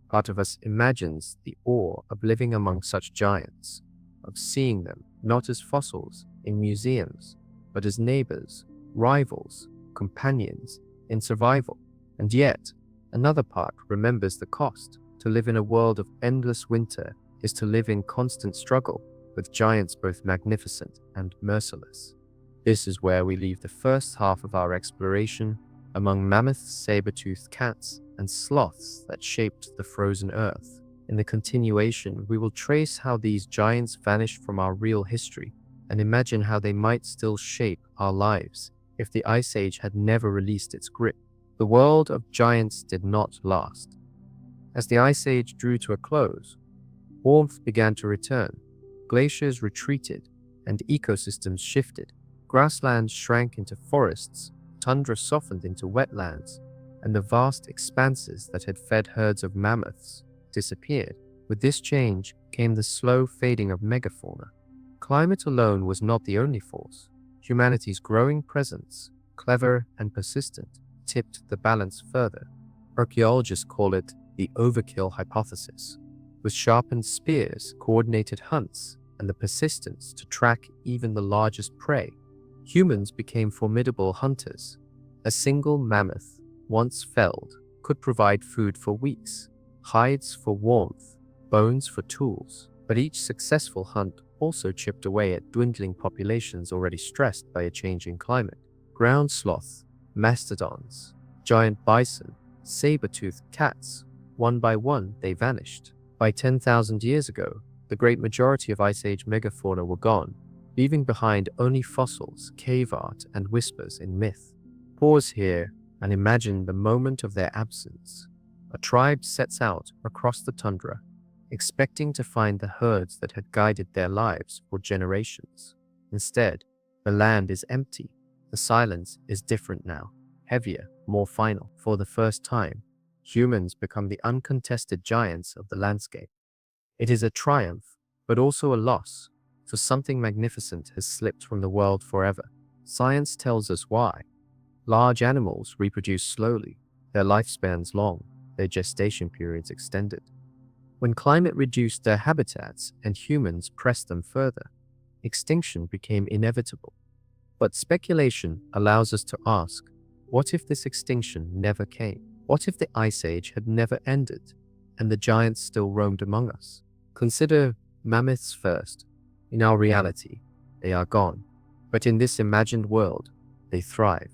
Part of us imagines the awe of living among such giants, of seeing them not as fossils in museums, but as neighbors, rivals, companions in survival. And yet, another part remembers the cost. To live in a world of endless winter is to live in constant struggle with giants both magnificent and merciless. This is where we leave the first half of our exploration among mammoths, saber-toothed cats, and sloths that shaped the frozen earth. In the continuation, we will trace how these giants vanished from our real history and imagine how they might still shape our lives if the Ice Age had never released its grip. The world of giants did not last. As the Ice Age drew to a close, warmth began to return, glaciers retreated, and ecosystems shifted. Grasslands shrank into forests, tundra softened into wetlands, and the vast expanses that had fed herds of mammoths disappeared. With this change came the slow fading of megafauna. Climate alone was not the only force. Humanity's growing presence, clever and persistent, tipped the balance further. Archaeologists call it the overkill hypothesis. With sharpened spears, coordinated hunts, and the persistence to track even the largest prey, humans became formidable hunters. A single mammoth, once felled, could provide food for weeks, hides for warmth, bones for tools. But each successful hunt also chipped away at dwindling populations already stressed by a changing climate. Ground sloth, mastodons, giant bison, saber-toothed cats, one by one they vanished. By 10,000 years ago, the great majority of Ice Age megafauna were gone, leaving behind only fossils, cave art, and whispers in myth. Pause here and imagine the moment of their absence. A tribe sets out across the tundra, expecting to find the herds that had guided their lives for generations. Instead, the land is empty. The silence is different now, heavier, more final. For the first time, humans become the uncontested giants of the landscape. It is a triumph, but also a loss, for something magnificent has slipped from the world forever. Science tells us why. Large animals reproduce slowly, their lifespans long, their gestation periods extended. When climate reduced their habitats and humans pressed them further, extinction became inevitable. But speculation allows us to ask, what if this extinction never came? What if the Ice Age had never ended, and the giants still roamed among us? Consider mammoths first. In our reality, they are gone, but in this imagined world, they thrive.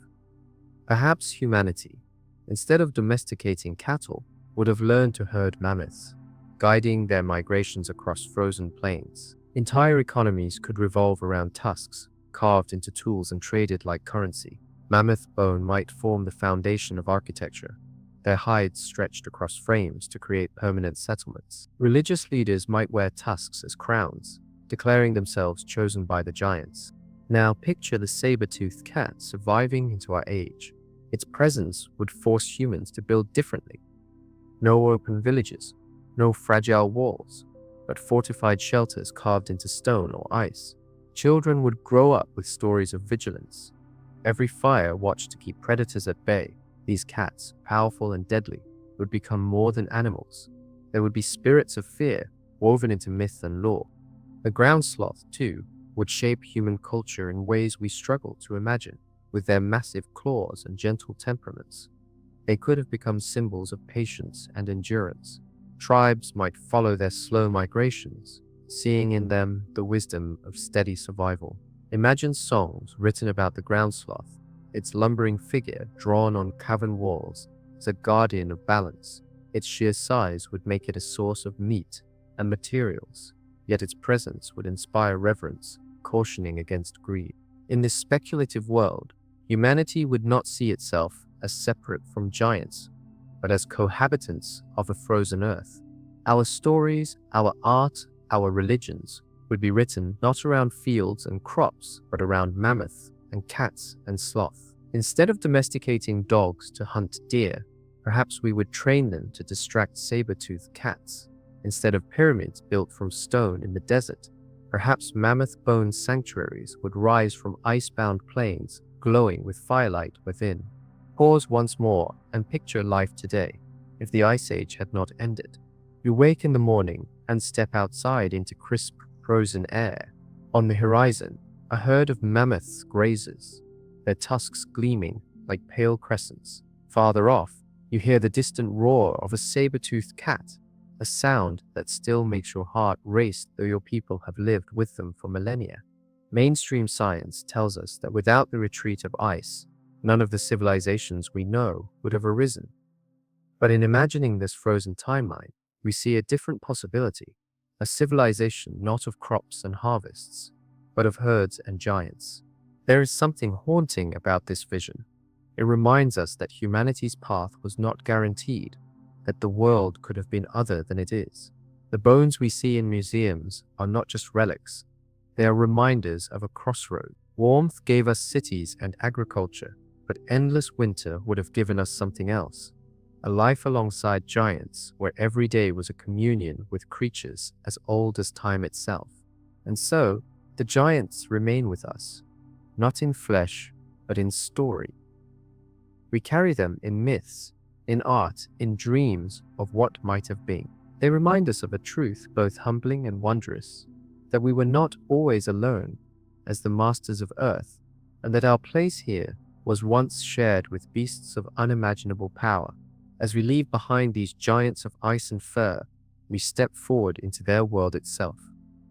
Perhaps humanity, instead of domesticating cattle, would have learned to herd mammoths, guiding their migrations across frozen plains. Entire economies could revolve around tusks, carved into tools and traded like currency. Mammoth bone might form the foundation of architecture, their hides stretched across frames to create permanent settlements. Religious leaders might wear tusks as crowns, declaring themselves chosen by the giants. Now picture the saber-toothed cat surviving into our age. Its presence would force humans to build differently. No open villages, no fragile walls, but fortified shelters carved into stone or ice. Children would grow up with stories of vigilance. Every fire watched to keep predators at bay. These cats, powerful and deadly, would become more than animals. There would be spirits of fear woven into myth and lore. The ground sloth, too, would shape human culture in ways we struggle to imagine. With their massive claws and gentle temperaments, they could have become symbols of patience and endurance. Tribes might follow their slow migrations, seeing in them the wisdom of steady survival. Imagine songs written about the ground sloth, its lumbering figure drawn on cavern walls as a guardian of balance. Its sheer size would make it a source of meat and materials, yet its presence would inspire reverence, cautioning against greed. In this speculative world, humanity would not see itself as separate from giants, but as cohabitants of a frozen earth. Our stories, our art, our religions would be written not around fields and crops, but around mammoth and cats and sloth. Instead of domesticating dogs to hunt deer, perhaps we would train them to distract saber-toothed cats. Instead of pyramids built from stone in the desert, perhaps mammoth bone sanctuaries would rise from ice-bound plains, glowing with firelight within. Pause once more and picture life today, if the Ice Age had not ended. You wake in the morning and step outside into crisp, frozen air. On the horizon, a herd of mammoths grazes, their tusks gleaming like pale crescents. Farther off, you hear the distant roar of a saber-toothed cat, a sound that still makes your heart race though your people have lived with them for millennia. Mainstream science tells us that without the retreat of ice, none of the civilizations we know would have arisen. But in imagining this frozen timeline, we see a different possibility, a civilization not of crops and harvests, but of herds and giants. There is something haunting about this vision. It reminds us that humanity's path was not guaranteed, that the world could have been other than it is. The bones we see in museums are not just relics, they are reminders of a crossroad. Warmth gave us cities and agriculture, but endless winter would have given us something else. A life alongside giants where every day was a communion with creatures as old as time itself. And so, the giants remain with us, not in flesh, but in story. We carry them in myths, in art, in dreams of what might have been. They remind us of a truth both humbling and wondrous, that we were not always alone as the masters of Earth, and that our place here was once shared with beasts of unimaginable power. As we leave behind these giants of ice and fur, we step forward into their world itself.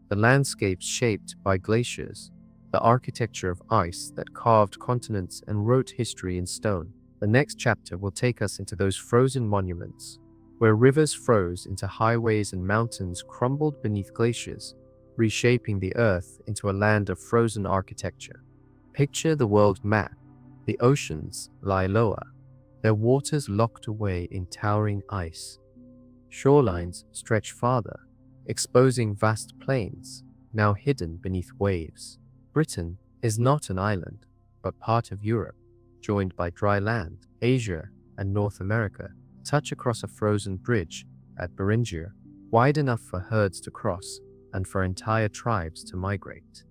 The landscapes shaped by glaciers, the architecture of ice that carved continents and wrote history in stone. The next chapter will take us into those frozen monuments, where rivers froze into highways and mountains crumbled beneath glaciers, reshaping the earth into a land of frozen architecture. Picture the world map. The oceans lie lower, their waters locked away in towering ice. Shorelines stretch farther, exposing vast plains, now hidden beneath waves. Britain is not an island, but part of Europe, joined by dry land. Asia and North America touch across a frozen bridge at Beringia, wide enough for herds to cross and for entire tribes to migrate.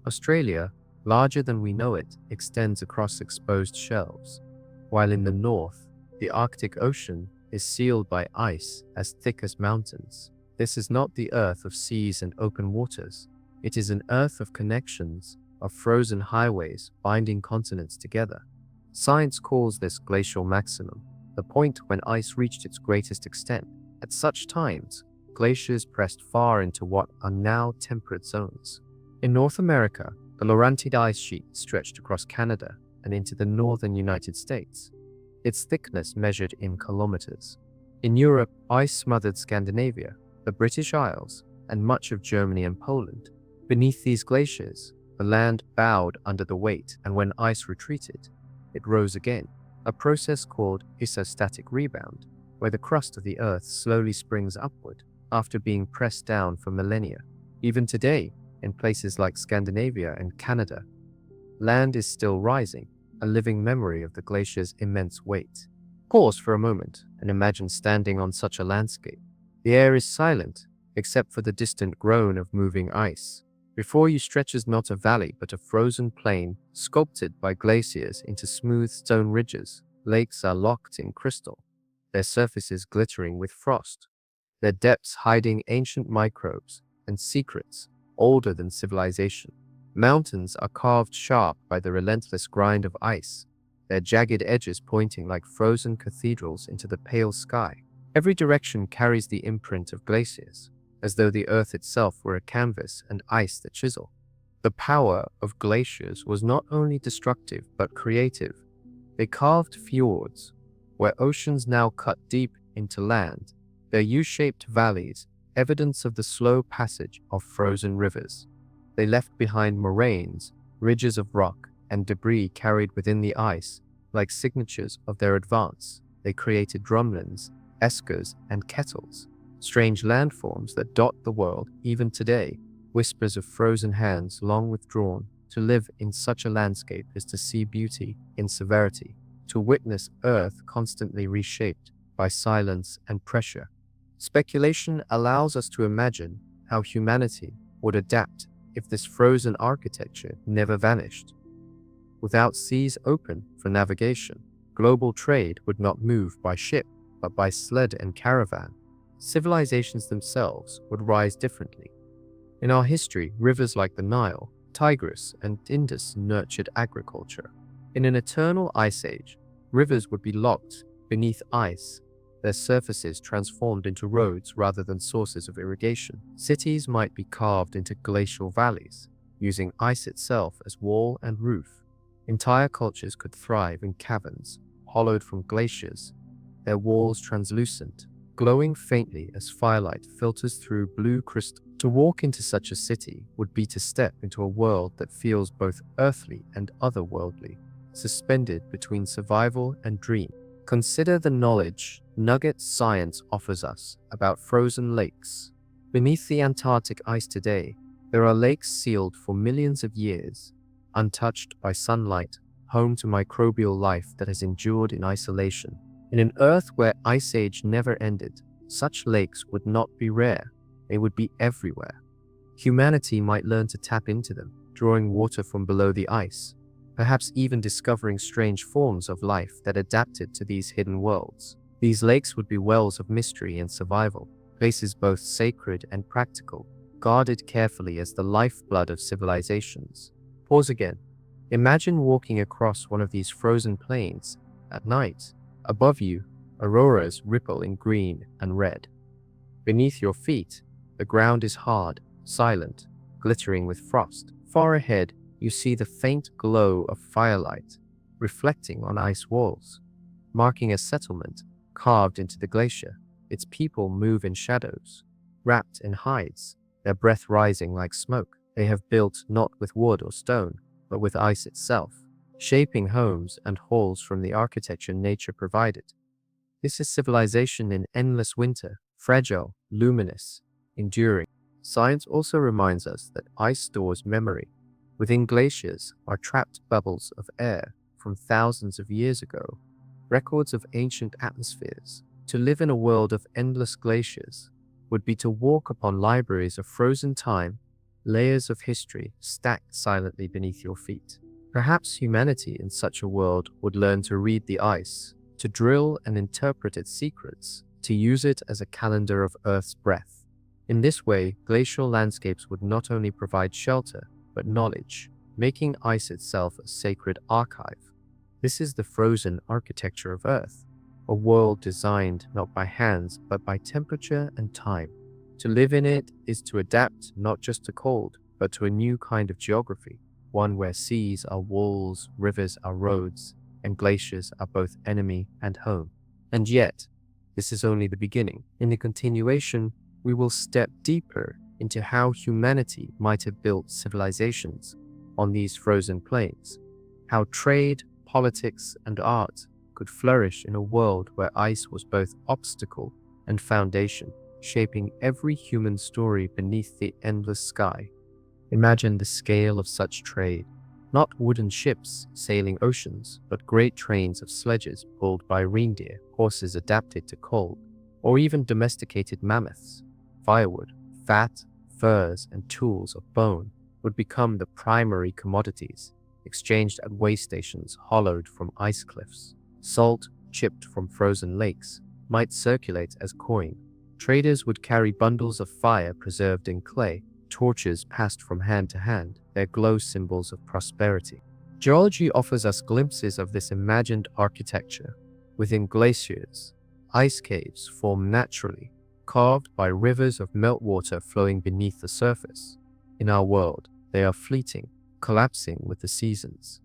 Australia, larger than we know it, extends across exposed shelves, while in the north, the Arctic Ocean is sealed by ice as thick as mountains. This is not the Earth of seas and open waters. It is an Earth of connections, of frozen highways binding continents together. Science calls this glacial maximum, the point when ice reached its greatest extent. At such times, glaciers pressed far into what are now temperate zones. In North America, the Laurentide ice sheet stretched across Canada and into the northern United States, its thickness measured in kilometers. In Europe, ice smothered Scandinavia, the British Isles, and much of Germany and Poland. Beneath these glaciers, the land bowed under the weight, and when ice retreated, it rose again, a process called isostatic rebound, where the crust of the Earth slowly springs upward after being pressed down for millennia. Even today, in places like Scandinavia and Canada, land is still rising, a living memory of the glacier's immense weight. Pause for a moment and imagine standing on such a landscape. The air is silent, except for the distant groan of moving ice. Before you stretches not a valley but a frozen plain, sculpted by glaciers into smooth stone ridges. Lakes are locked in crystal, their surfaces glittering with frost, their depths hiding ancient microbes and secrets older than civilization. Mountains are carved sharp by the relentless grind of ice, their jagged edges pointing like frozen cathedrals into the pale sky. Every direction carries the imprint of glaciers, as though the earth itself were a canvas and ice the chisel. The power of glaciers was not only destructive but creative. They carved fjords, where oceans now cut deep into land, their U-shaped valleys, evidence of the slow passage of frozen rivers. They left behind moraines, ridges of rock, and debris carried within the ice, like signatures of their advance. They created drumlins, eskers, and kettles, strange landforms that dot the world even today, whispers of frozen hands long withdrawn. To live in such a landscape is to see beauty in severity, to witness Earth constantly reshaped by silence and pressure. Speculation allows us to imagine how humanity would adapt if this frozen architecture never vanished. Without seas open for navigation, global trade would not move by ship, but by sled and caravan. Civilizations themselves would rise differently. In our history, rivers like the Nile, Tigris, and Indus nurtured agriculture. In an eternal ice age, rivers would be locked beneath ice, their surfaces transformed into roads rather than sources of irrigation. Cities might be carved into glacial valleys, using ice itself as wall and roof. Entire cultures could thrive in caverns, hollowed from glaciers, their walls translucent, glowing faintly as firelight filters through blue crystal. To walk into such a city would be to step into a world that feels both earthly and otherworldly, suspended between survival and dream. Consider the knowledge nugget science offers us about frozen lakes. Beneath the Antarctic ice today, there are lakes sealed for millions of years, untouched by sunlight, home to microbial life that has endured in isolation. In an Earth where Ice Age never ended, such lakes would not be rare, they would be everywhere. Humanity might learn to tap into them, drawing water from below the ice, perhaps even discovering strange forms of life that adapted to these hidden worlds. These lakes would be wells of mystery and survival, places both sacred and practical, guarded carefully as the lifeblood of civilizations. Pause again. Imagine walking across one of these frozen plains at night. Above you, auroras ripple in green and red. Beneath your feet, the ground is hard, silent, glittering with frost. Far ahead, you see the faint glow of firelight reflecting on ice walls, marking a settlement carved into the glacier. Its people move in shadows, wrapped in hides, their breath rising like smoke. They have built not with wood or stone, but with ice itself, shaping homes and halls from the architecture nature provided. This is civilization in endless winter, fragile, luminous, enduring. Science also reminds us that ice stores memory. Within glaciers are trapped bubbles of air from thousands of years ago, records of ancient atmospheres. To live in a world of endless glaciers would be to walk upon libraries of frozen time, layers of history stacked silently beneath your feet. Perhaps humanity in such a world would learn to read the ice, to drill and interpret its secrets, to use it as a calendar of Earth's breath. In this way, glacial landscapes would not only provide shelter, but knowledge, making ice itself a sacred archive. This is the frozen architecture of Earth, a world designed not by hands, but by temperature and time. To live in it is to adapt not just to cold, but to a new kind of geography, one where seas are walls, rivers are roads, and glaciers are both enemy and home. And yet, this is only the beginning. In the continuation, we will step deeper into how humanity might have built civilizations on these frozen plains, how trade, politics, and art could flourish in a world where ice was both obstacle and foundation, shaping every human story beneath the endless sky. Imagine the scale of such trade, not wooden ships sailing oceans, but great trains of sledges pulled by reindeer, horses adapted to cold, or even domesticated mammoths, firewood Fat, furs, and tools of bone would become the primary commodities, exchanged at way stations hollowed from ice cliffs. Salt, chipped from frozen lakes, might circulate as coin. Traders would carry bundles of fire preserved in clay, torches passed from hand to hand, their glow symbols of prosperity. Geology offers us glimpses of this imagined architecture. Within glaciers, ice caves form naturally, carved by rivers of meltwater flowing beneath the surface. In our world, they are fleeting, collapsing with the seasons.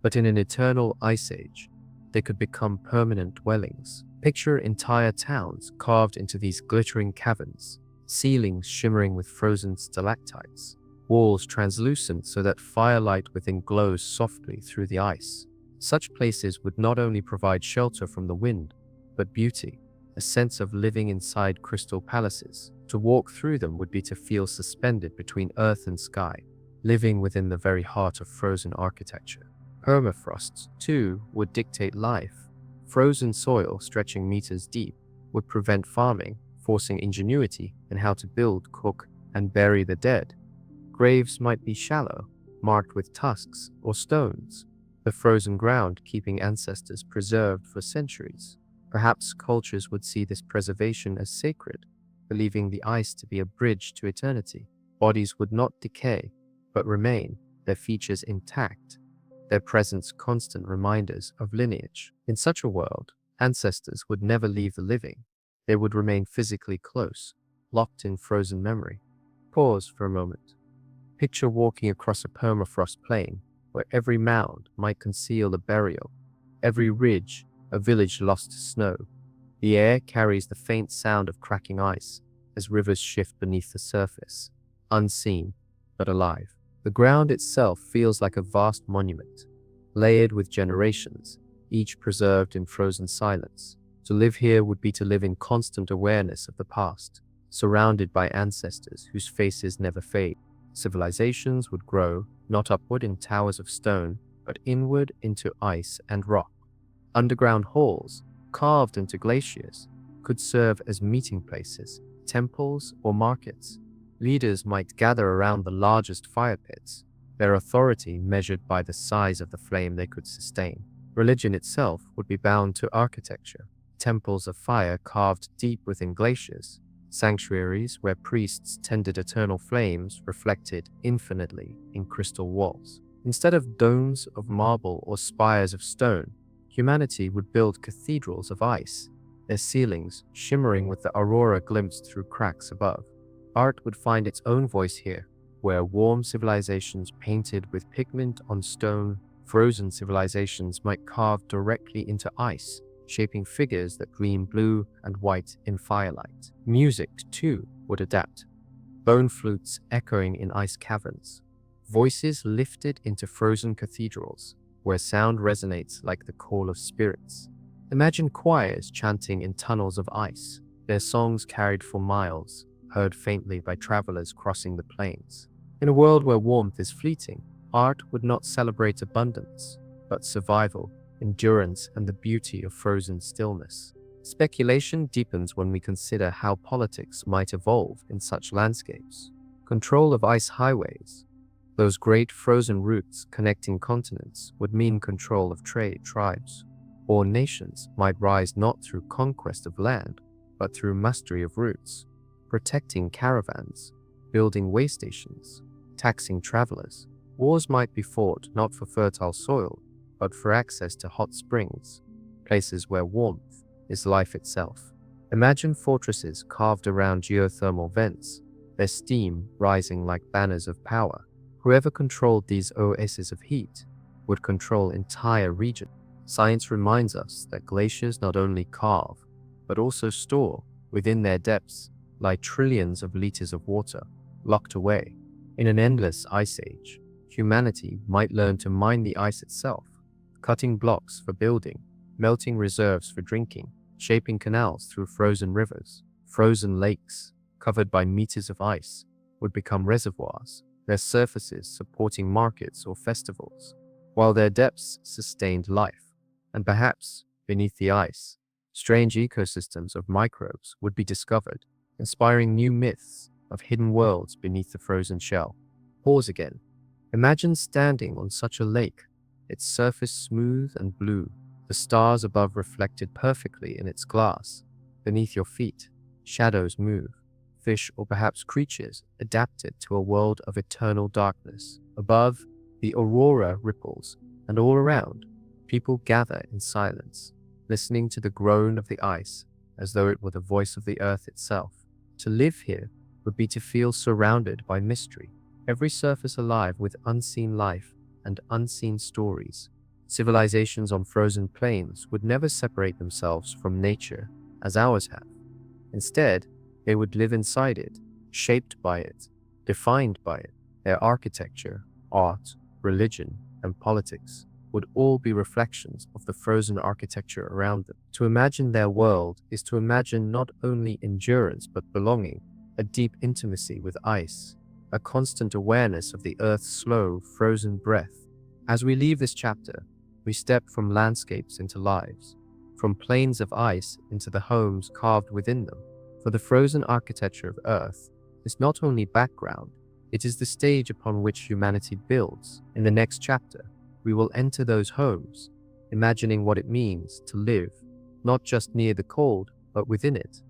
But in an eternal ice age, they could become permanent dwellings. Picture entire towns carved into these glittering caverns, ceilings shimmering with frozen stalactites, walls translucent so that firelight within glows softly through the ice. Such places would not only provide shelter from the wind, but beauty, a sense of living inside crystal palaces. To walk through them would be to feel suspended between earth and sky, living within the very heart of frozen architecture. Permafrost, too, would dictate life. Frozen soil stretching meters deep would prevent farming, forcing ingenuity in how to build, cook, and bury the dead. Graves might be shallow, marked with tusks or stones, the frozen ground keeping ancestors preserved for centuries. Perhaps cultures would see this preservation as sacred, believing the ice to be a bridge to eternity. Bodies would not decay, but remain, their features intact, their presence constant reminders of lineage. In such a world, ancestors would never leave the living. They would remain physically close, locked in frozen memory. Pause for a moment. Picture walking across a permafrost plain, where every mound might conceal a burial, every ridge a village lost to snow. The air carries the faint sound of cracking ice as rivers shift beneath the surface, unseen but alive. The ground itself feels like a vast monument, layered with generations, each preserved in frozen silence. To live here would be to live in constant awareness of the past, surrounded by ancestors whose faces never fade. Civilizations would grow, not upward in towers of stone, but inward into ice and rock. Underground halls, carved into glaciers, could serve as meeting places, temples, or markets. Leaders might gather around the largest fire pits, their authority measured by the size of the flame they could sustain. Religion itself would be bound to architecture, temples of fire carved deep within glaciers, sanctuaries where priests tended eternal flames reflected infinitely in crystal walls. Instead of domes of marble or spires of stone, humanity would build cathedrals of ice, their ceilings shimmering with the aurora glimpsed through cracks above. Art would find its own voice here, where warm civilizations painted with pigment on stone, frozen civilizations might carve directly into ice, shaping figures that gleam blue and white in firelight. Music, too, would adapt. Bone flutes echoing in ice caverns, voices lifted into frozen cathedrals, where sound resonates like the call of spirits. Imagine choirs chanting in tunnels of ice, their songs carried for miles, heard faintly by travelers crossing the plains. In a world where warmth is fleeting, art would not celebrate abundance, but survival, endurance, and the beauty of frozen stillness. Speculation deepens when we consider how politics might evolve in such landscapes. Control of ice highways, those great frozen routes connecting continents, would mean control of trade. Tribes or nations might rise not through conquest of land, but through mastery of routes, protecting caravans, building way stations, taxing travelers. Wars might be fought not for fertile soil, but for access to hot springs, places where warmth is life itself. Imagine fortresses carved around geothermal vents, their steam rising like banners of power. Whoever controlled these oases of heat would control entire regions. Science reminds us that glaciers not only carve, but also store, within their depths, lie trillions of liters of water, locked away. In an endless ice age, humanity might learn to mine the ice itself, cutting blocks for building, melting reserves for drinking, shaping canals through frozen rivers. Frozen lakes, covered by meters of ice, would become reservoirs, their surfaces supporting markets or festivals, while their depths sustained life. And perhaps, beneath the ice, strange ecosystems of microbes would be discovered, inspiring new myths of hidden worlds beneath the frozen shell. Pause again. Imagine standing on such a lake, its surface smooth and blue, the stars above reflected perfectly in its glass. Beneath your feet, shadows move, fish or perhaps creatures adapted to a world of eternal darkness. Above, the aurora ripples, and all around, people gather in silence, listening to the groan of the ice as though it were the voice of the earth itself. To live here would be to feel surrounded by mystery, every surface alive with unseen life and unseen stories. Civilizations on frozen plains would never separate themselves from nature as ours have. Instead, they would live inside it, shaped by it, defined by it. Their architecture, art, religion, and politics would all be reflections of the frozen architecture around them. To imagine their world is to imagine not only endurance but belonging, a deep intimacy with ice, a constant awareness of the Earth's slow, frozen breath. As we leave this chapter, we step from landscapes into lives, from plains of ice into the homes carved within them. For the frozen architecture of Earth is not only background, it is the stage upon which humanity builds. In the next chapter, we will enter those homes, imagining what it means to live, not just near the cold, but within it.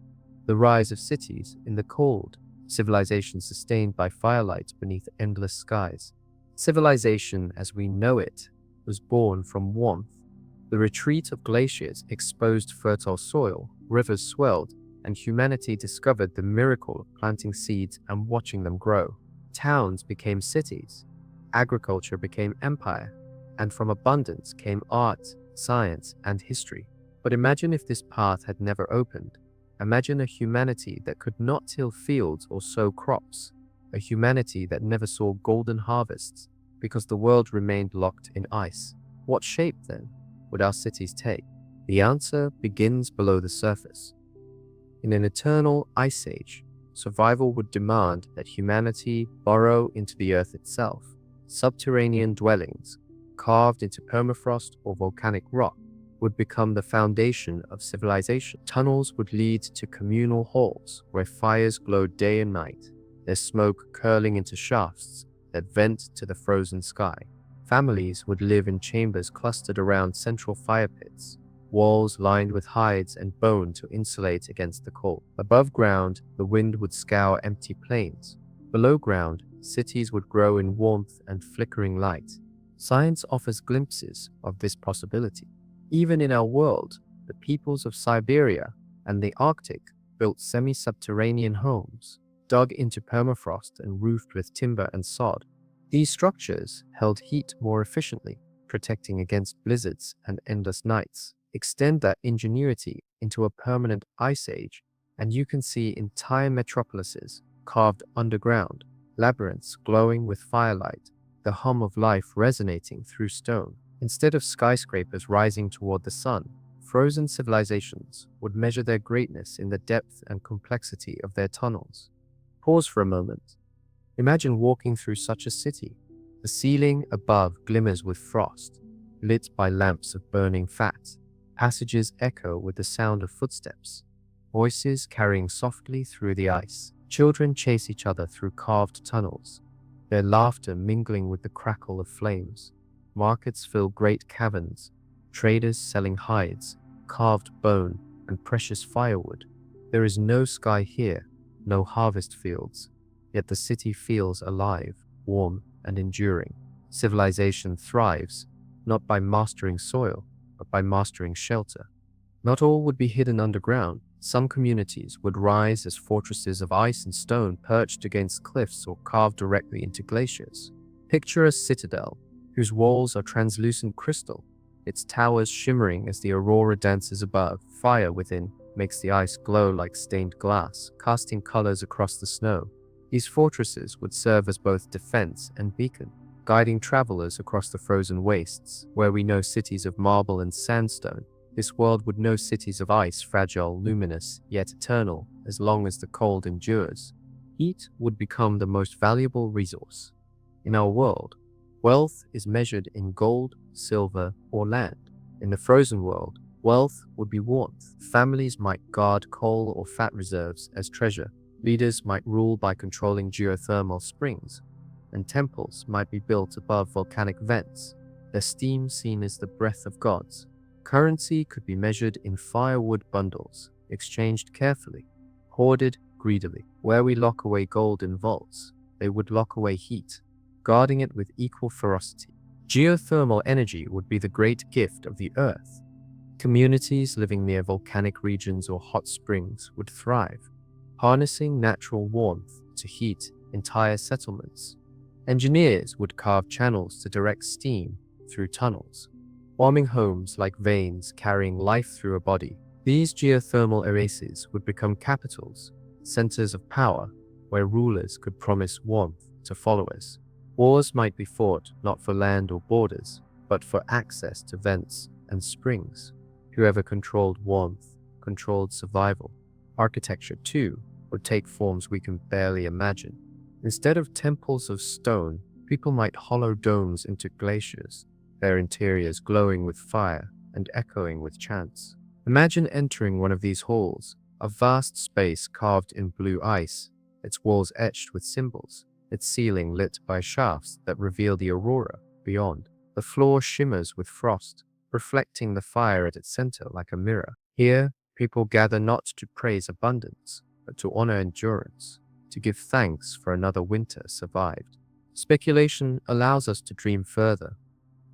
The rise of cities in the cold, civilization sustained by firelight beneath endless skies. Civilization as we know it was born from warmth. The retreat of glaciers exposed fertile soil, rivers swelled, and humanity discovered the miracle of planting seeds and watching them grow. Towns became cities, agriculture became empire, and from abundance came art, science, and history. But imagine if this path had never opened. Imagine a humanity that could not till fields or sow crops, a humanity that never saw golden harvests because the world remained locked in ice. What shape, then, would our cities take? The answer begins below the surface. In an eternal ice age, survival would demand that humanity burrow into the earth itself. Subterranean dwellings, carved into permafrost or volcanic rock, would become the foundation of civilization. Tunnels would lead to communal halls where fires glowed day and night, their smoke curling into shafts that vent to the frozen sky. Families would live in chambers clustered around central fire pits, walls lined with hides and bone to insulate against the cold. Above ground, the wind would scour empty plains. Below ground, cities would grow in warmth and flickering light. Science offers glimpses of this possibility. Even in our world, the peoples of Siberia and the Arctic built semi-subterranean homes, dug into permafrost and roofed with timber and sod. These structures held heat more efficiently, protecting against blizzards and endless nights. Extend that ingenuity into a permanent ice age, and you can see entire metropolises carved underground, labyrinths glowing with firelight, the hum of life resonating through stone. Instead of skyscrapers rising toward the sun, frozen civilizations would measure their greatness in the depth and complexity of their tunnels. Pause for a moment. Imagine walking through such a city. The ceiling above glimmers with frost, lit by lamps of burning fat. Passages echo with the sound of footsteps, voices carrying softly through the ice. Children chase each other through carved tunnels, their laughter mingling with the crackle of flames. Markets fill great caverns, traders selling hides, carved bone, and precious firewood. There is no sky here, no harvest fields, yet the city feels alive, warm, and enduring. Civilization thrives, not by mastering soil, but by mastering shelter. Not all would be hidden underground. Some communities would rise as fortresses of ice and stone perched against cliffs or carved directly into glaciers. Picture a citadel whose walls are translucent crystal, its towers shimmering as the aurora dances above. Fire within makes the ice glow like stained glass, casting colors across the snow. These fortresses would serve as both defense and beacon, guiding travelers across the frozen wastes. Where we know cities of marble and sandstone, this world would know cities of ice, fragile, luminous, yet eternal, as long as the cold endures. Heat would become the most valuable resource. In our world, wealth is measured in gold, silver, or land. In the frozen world, wealth would be warmth. Families might guard coal or fat reserves as treasure, Leaders might rule by controlling geothermal springs, and temples might be built above volcanic vents, their steam seen as the breath of gods. Currency could be measured in firewood bundles, exchanged carefully, hoarded greedily. Where we lock away gold in vaults, they would lock away heat, guarding it with equal ferocity. Geothermal energy would be the great gift of the earth. Communities living near volcanic regions or hot springs would thrive, harnessing natural warmth to heat entire settlements. Engineers would carve channels to direct steam through tunnels, warming homes like veins carrying life through a body. These geothermal oases would become capitals, centers of power, where rulers could promise warmth to followers. Wars might be fought not for land or borders, but for access to vents and springs. Whoever controlled warmth controlled survival. Architecture, too, would take forms we can barely imagine. Instead of temples of stone, people might hollow domes into glaciers, their interiors glowing with fire and echoing with chants. Imagine entering one of these halls, a vast space carved in blue ice, its walls etched with symbols, its ceiling lit by shafts that reveal the aurora beyond. The floor shimmers with frost, reflecting the fire at its center like a mirror. Here, people gather not to praise abundance, but to honor endurance, to give thanks for another winter survived. Speculation allows us to dream further.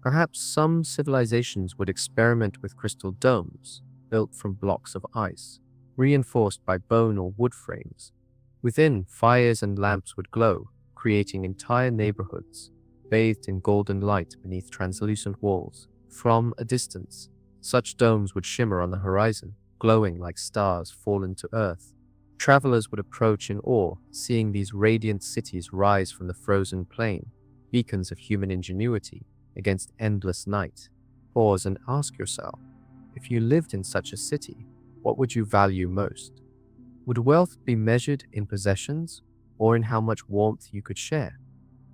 Perhaps some civilizations would experiment with crystal domes, built from blocks of ice, reinforced by bone or wood frames. Within, fires and lamps would glow, creating entire neighborhoods, bathed in golden light beneath translucent walls. From a distance, such domes would shimmer on the horizon, glowing like stars fallen to earth. Travelers would approach in awe, seeing these radiant cities rise from the frozen plain, beacons of human ingenuity against endless night. Pause and ask yourself, if you lived in such a city, what would you value most? Would wealth be measured in possessions or in how much warmth you could share?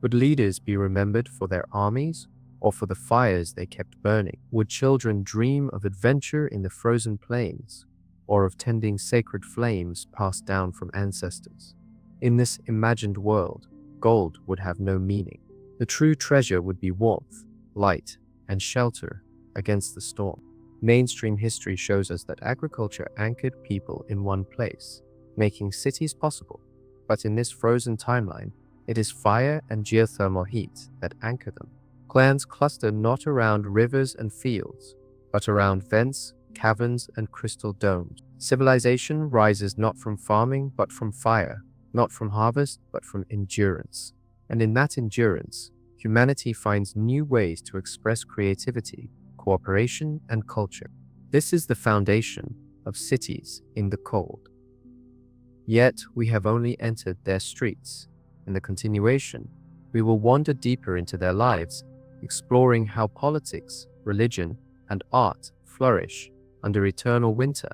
Would leaders be remembered for their armies or for the fires they kept burning? Would children dream of adventure in the frozen plains or of tending sacred flames passed down from ancestors? In this imagined world, gold would have no meaning. The true treasure would be warmth, light, and shelter against the storm. Mainstream history shows us that agriculture anchored people in one place, making cities possible. But in this frozen timeline, it is fire and geothermal heat that anchor them. Clans cluster not around rivers and fields, but around vents, caverns, and crystal domes. Civilization rises not from farming, but from fire, not from harvest, but from endurance. And in that endurance, humanity finds new ways to express creativity, cooperation, and culture. This is the foundation of cities in the cold. Yet we have only entered their streets. In the continuation, we will wander deeper into their lives, exploring how politics, religion, and art flourish under eternal winter,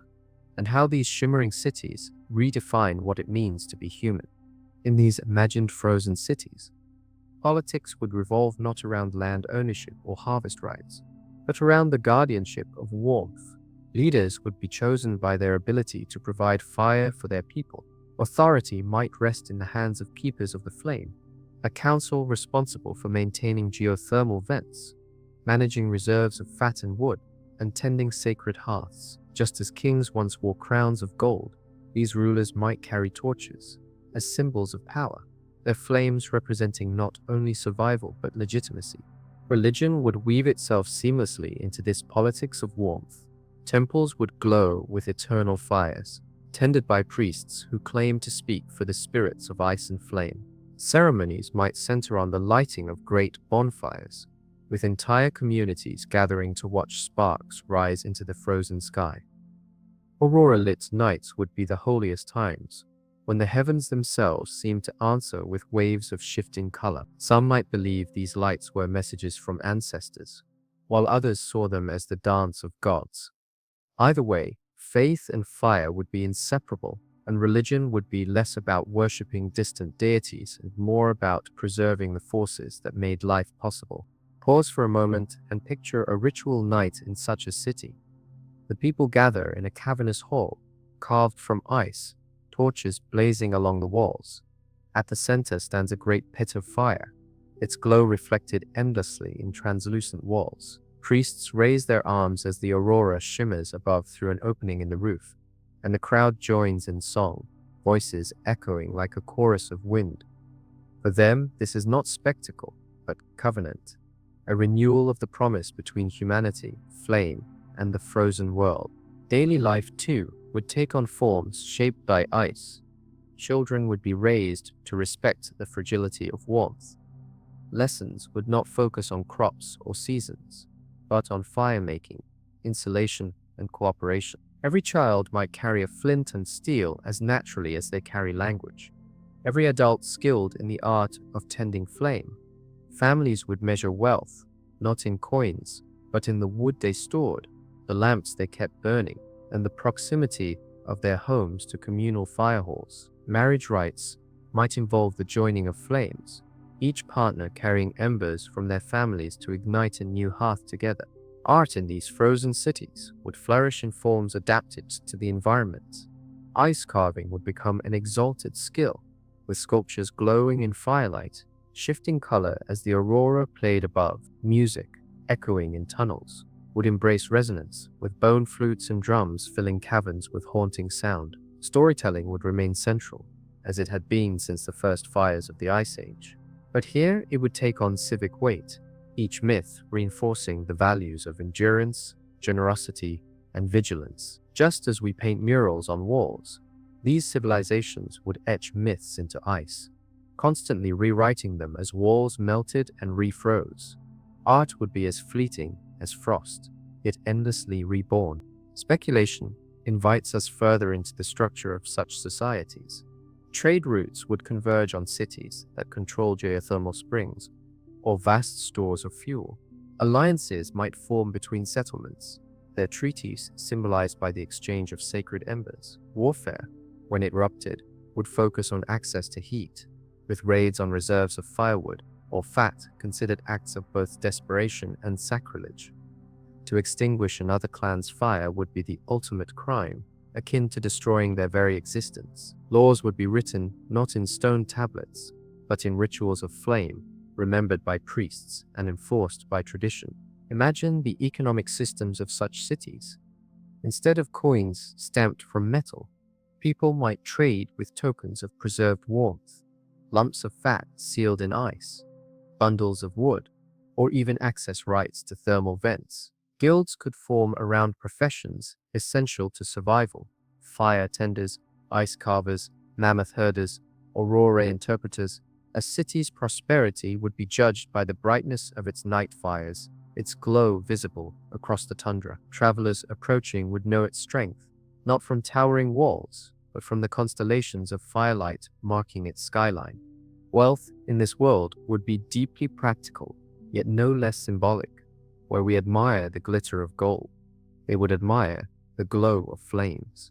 and how these shimmering cities redefine what it means to be human. In these imagined frozen cities, politics would revolve not around land ownership or harvest rights, but around the guardianship of warmth. Leaders would be chosen by their ability to provide fire for their people. Authority might rest in the hands of keepers of the flame, a council responsible for maintaining geothermal vents, managing reserves of fat and wood, and tending sacred hearths. Just as kings once wore crowns of gold, these rulers might carry torches as symbols of power, their flames representing not only survival but legitimacy. Religion would weave itself seamlessly into this politics of warmth. Temples would glow with eternal fires, tended by priests who claimed to speak for the spirits of ice and flame. Ceremonies might center on the lighting of great bonfires, with entire communities gathering to watch sparks rise into the frozen sky. Aurora-lit nights would be the holiest times, when the heavens themselves seemed to answer with waves of shifting color. Some might believe these lights were messages from ancestors, while others saw them as the dance of gods. Either way, faith and fire would be inseparable, and religion would be less about worshipping distant deities and more about preserving the forces that made life possible. Pause for a moment and picture a ritual night in such a city. The people gather in a cavernous hall, carved from ice, torches blazing along the walls. At the center stands a great pit of fire, its glow reflected endlessly in translucent walls. Priests raise their arms as the aurora shimmers above through an opening in the roof, and the crowd joins in song, voices echoing like a chorus of wind. For them, this is not spectacle, but covenant, a renewal of the promise between humanity, flame, and the frozen world. Daily life, too, would take on forms shaped by ice. Children would be raised to respect the fragility of warmth. Lessons would not focus on crops or seasons, but on fire-making, insulation, and cooperation. Every child might carry a flint and steel as naturally as they carry language. Every adult skilled in the art of tending flame. Families would measure wealth, not in coins, but in the wood they stored, the lamps they kept burning, and the proximity of their homes to communal fire halls. Marriage rites might involve the joining of flames, each partner carrying embers from their families to ignite a new hearth together. Art in these frozen cities would flourish in forms adapted to the environment. Ice carving would become an exalted skill, with sculptures glowing in firelight, shifting color as the aurora played above. Music, echoing in tunnels, would embrace resonance, with bone flutes and drums filling caverns with haunting sound. Storytelling would remain central, as it had been since the first fires of the Ice Age. But here it would take on civic weight, each myth reinforcing the values of endurance, generosity, and vigilance. Just as we paint murals on walls, these civilizations would etch myths into ice, constantly rewriting them as walls melted and refroze. Art would be as fleeting as frost, yet endlessly reborn. Speculation invites us further into the structure of such societies. Trade routes would converge on cities that control geothermal springs, or vast stores of fuel. Alliances might form between settlements, their treaties symbolized by the exchange of sacred embers. Warfare, when it erupted, would focus on access to heat, with raids on reserves of firewood or fat considered acts of both desperation and sacrilege. To extinguish another clan's fire would be the ultimate crime, akin to destroying their very existence. Laws would be written not in stone tablets, but in rituals of flame, remembered by priests and enforced by tradition. Imagine the economic systems of such cities. Instead of coins stamped from metal, people might trade with tokens of preserved warmth, lumps of fat sealed in ice, bundles of wood, or even access rights to thermal vents. Guilds could form around professions essential to survival: fire tenders, ice carvers, mammoth herders, aurora interpreters. A city's prosperity would be judged by the brightness of its night fires, its glow visible across the tundra. Travelers approaching would know its strength, not from towering walls, but from the constellations of firelight marking its skyline. Wealth in this world would be deeply practical, yet no less symbolic. Where we admire the glitter of gold, they would admire the glow of flames.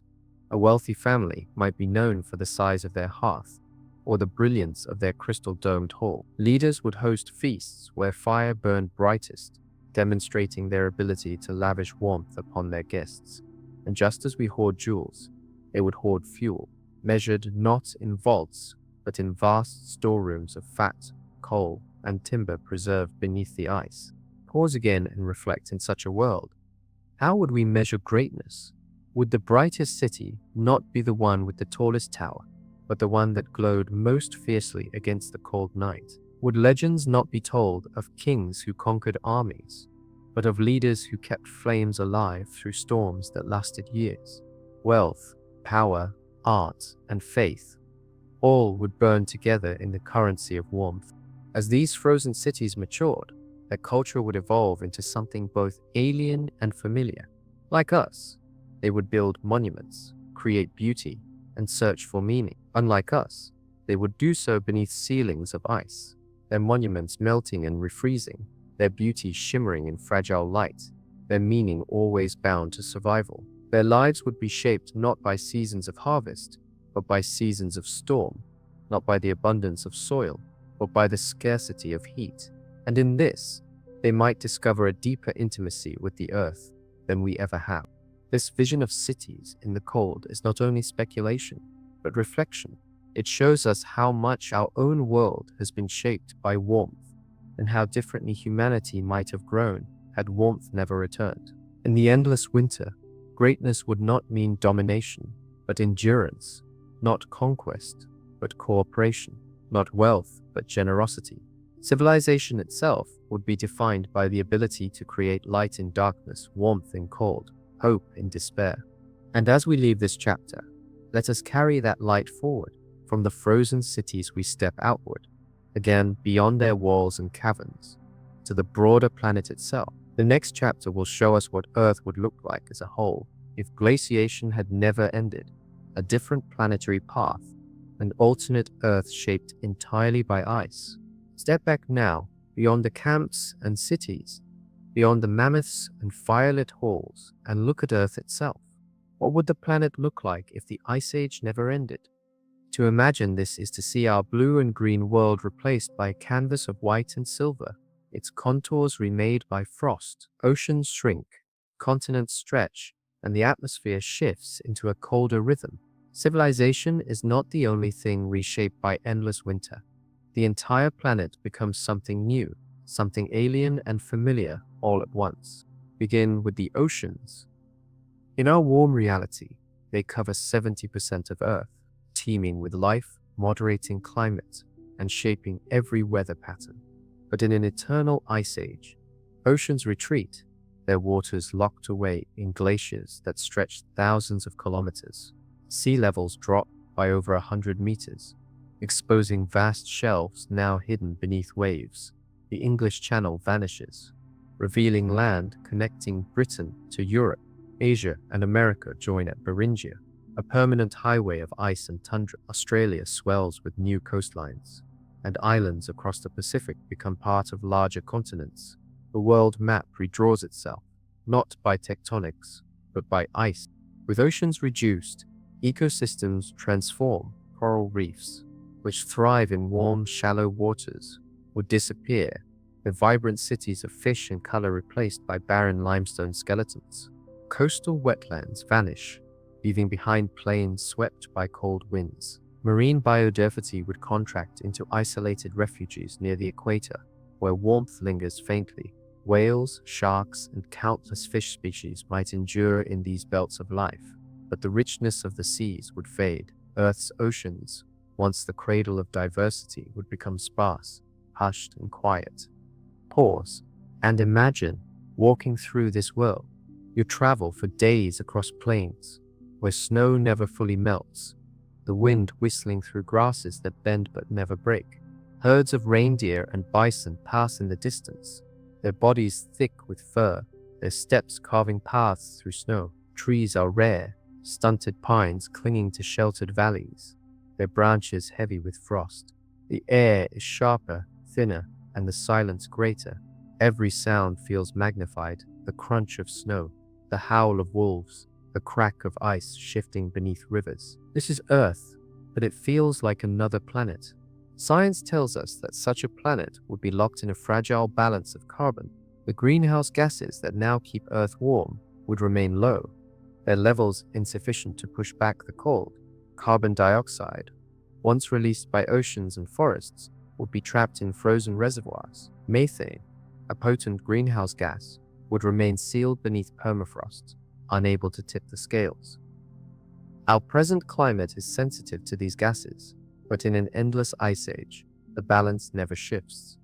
A wealthy family might be known for the size of their hearth, or the brilliance of their crystal-domed hall. Leaders would host feasts where fire burned brightest, demonstrating their ability to lavish warmth upon their guests. And just as we hoard jewels, they would hoard fuel, measured not in vaults, but in vast storerooms of fat, coal, and timber preserved beneath the ice. Pause again and reflect. In such a world, how would we measure greatness? Would the brightest city not be the one with the tallest tower, but the one that glowed most fiercely against the cold night? Would legends not be told of kings who conquered armies, but of leaders who kept flames alive through storms that lasted years? Wealth, power, art, and faith, all would burn together in the currency of warmth. As these frozen cities matured, their culture would evolve into something both alien and familiar. Like us, they would build monuments, create beauty, and search for meaning. Unlike us, they would do so beneath ceilings of ice, their monuments melting and refreezing, their beauty shimmering in fragile light, their meaning always bound to survival. Their lives would be shaped not by seasons of harvest, but by seasons of storm, not by the abundance of soil, but by the scarcity of heat. And in this, they might discover a deeper intimacy with the earth than we ever have. This vision of cities in the cold is not only speculation, but reflection. It shows us how much our own world has been shaped by warmth, and how differently humanity might have grown had warmth never returned. In the endless winter, greatness would not mean domination, but endurance, not conquest, but cooperation, not wealth, but generosity. Civilization itself would be defined by the ability to create light in darkness, warmth in cold, hope in despair. And as we leave this chapter, let us carry that light forward. From the frozen cities we step outward, again beyond their walls and caverns, to the broader planet itself. The next chapter will show us what Earth would look like as a whole if glaciation had never ended, a different planetary path, an alternate Earth shaped entirely by ice. Step back now, beyond the camps and cities, beyond the mammoths and firelit halls, and look at Earth itself. What would the planet look like if the Ice Age never ended? To imagine this is to see our blue and green world replaced by a canvas of white and silver, its contours remade by frost. Oceans shrink, continents stretch, and the atmosphere shifts into a colder rhythm. Civilization is not the only thing reshaped by endless winter. The entire planet becomes something new, something alien and familiar all at once. Begin with the oceans. In our warm reality, they cover 70% of Earth, teeming with life, moderating climate, and shaping every weather pattern. But in an eternal ice age, oceans retreat, their waters locked away in glaciers that stretch thousands of kilometers. Sea levels drop by over 100 meters, exposing vast shelves now hidden beneath waves. The English Channel vanishes, revealing land connecting Britain to Europe. Asia and America join at Beringia, a permanent highway of ice and tundra. Australia swells with new coastlines, and islands across the Pacific become part of larger continents. The world map redraws itself, not by tectonics, but by ice. With oceans reduced, ecosystems transform. Coral reefs, which thrive in warm, shallow waters, would disappear, their vibrant cities of fish and color replaced by barren limestone skeletons. Coastal wetlands vanish, leaving behind plains swept by cold winds. Marine biodiversity would contract into isolated refuges near the equator, where warmth lingers faintly. Whales, sharks, and countless fish species might endure in these belts of life, but the richness of the seas would fade. Earth's oceans, once the cradle of diversity, would become sparse, hushed, and quiet. Pause and imagine walking through this world. You travel for days across plains where snow never fully melts, the wind whistling through grasses that bend but never break. Herds of reindeer and bison pass in the distance, their bodies thick with fur, their steps carving paths through snow. Trees are rare, stunted pines clinging to sheltered valleys, their branches heavy with frost. The air is sharper, thinner, and the silence greater. Every sound feels magnified, the crunch of snow, the howl of wolves, the crack of ice shifting beneath rivers. This is Earth, but it feels like another planet. Science tells us that such a planet would be locked in a fragile balance of carbon. The greenhouse gases that now keep Earth warm would remain low, their levels insufficient to push back the cold. Carbon dioxide, once released by oceans and forests, would be trapped in frozen reservoirs. Methane, a potent greenhouse gas, would remain sealed beneath permafrost, unable to tip the scales. Our present climate is sensitive to these gases, but in an endless ice age, the balance never shifts.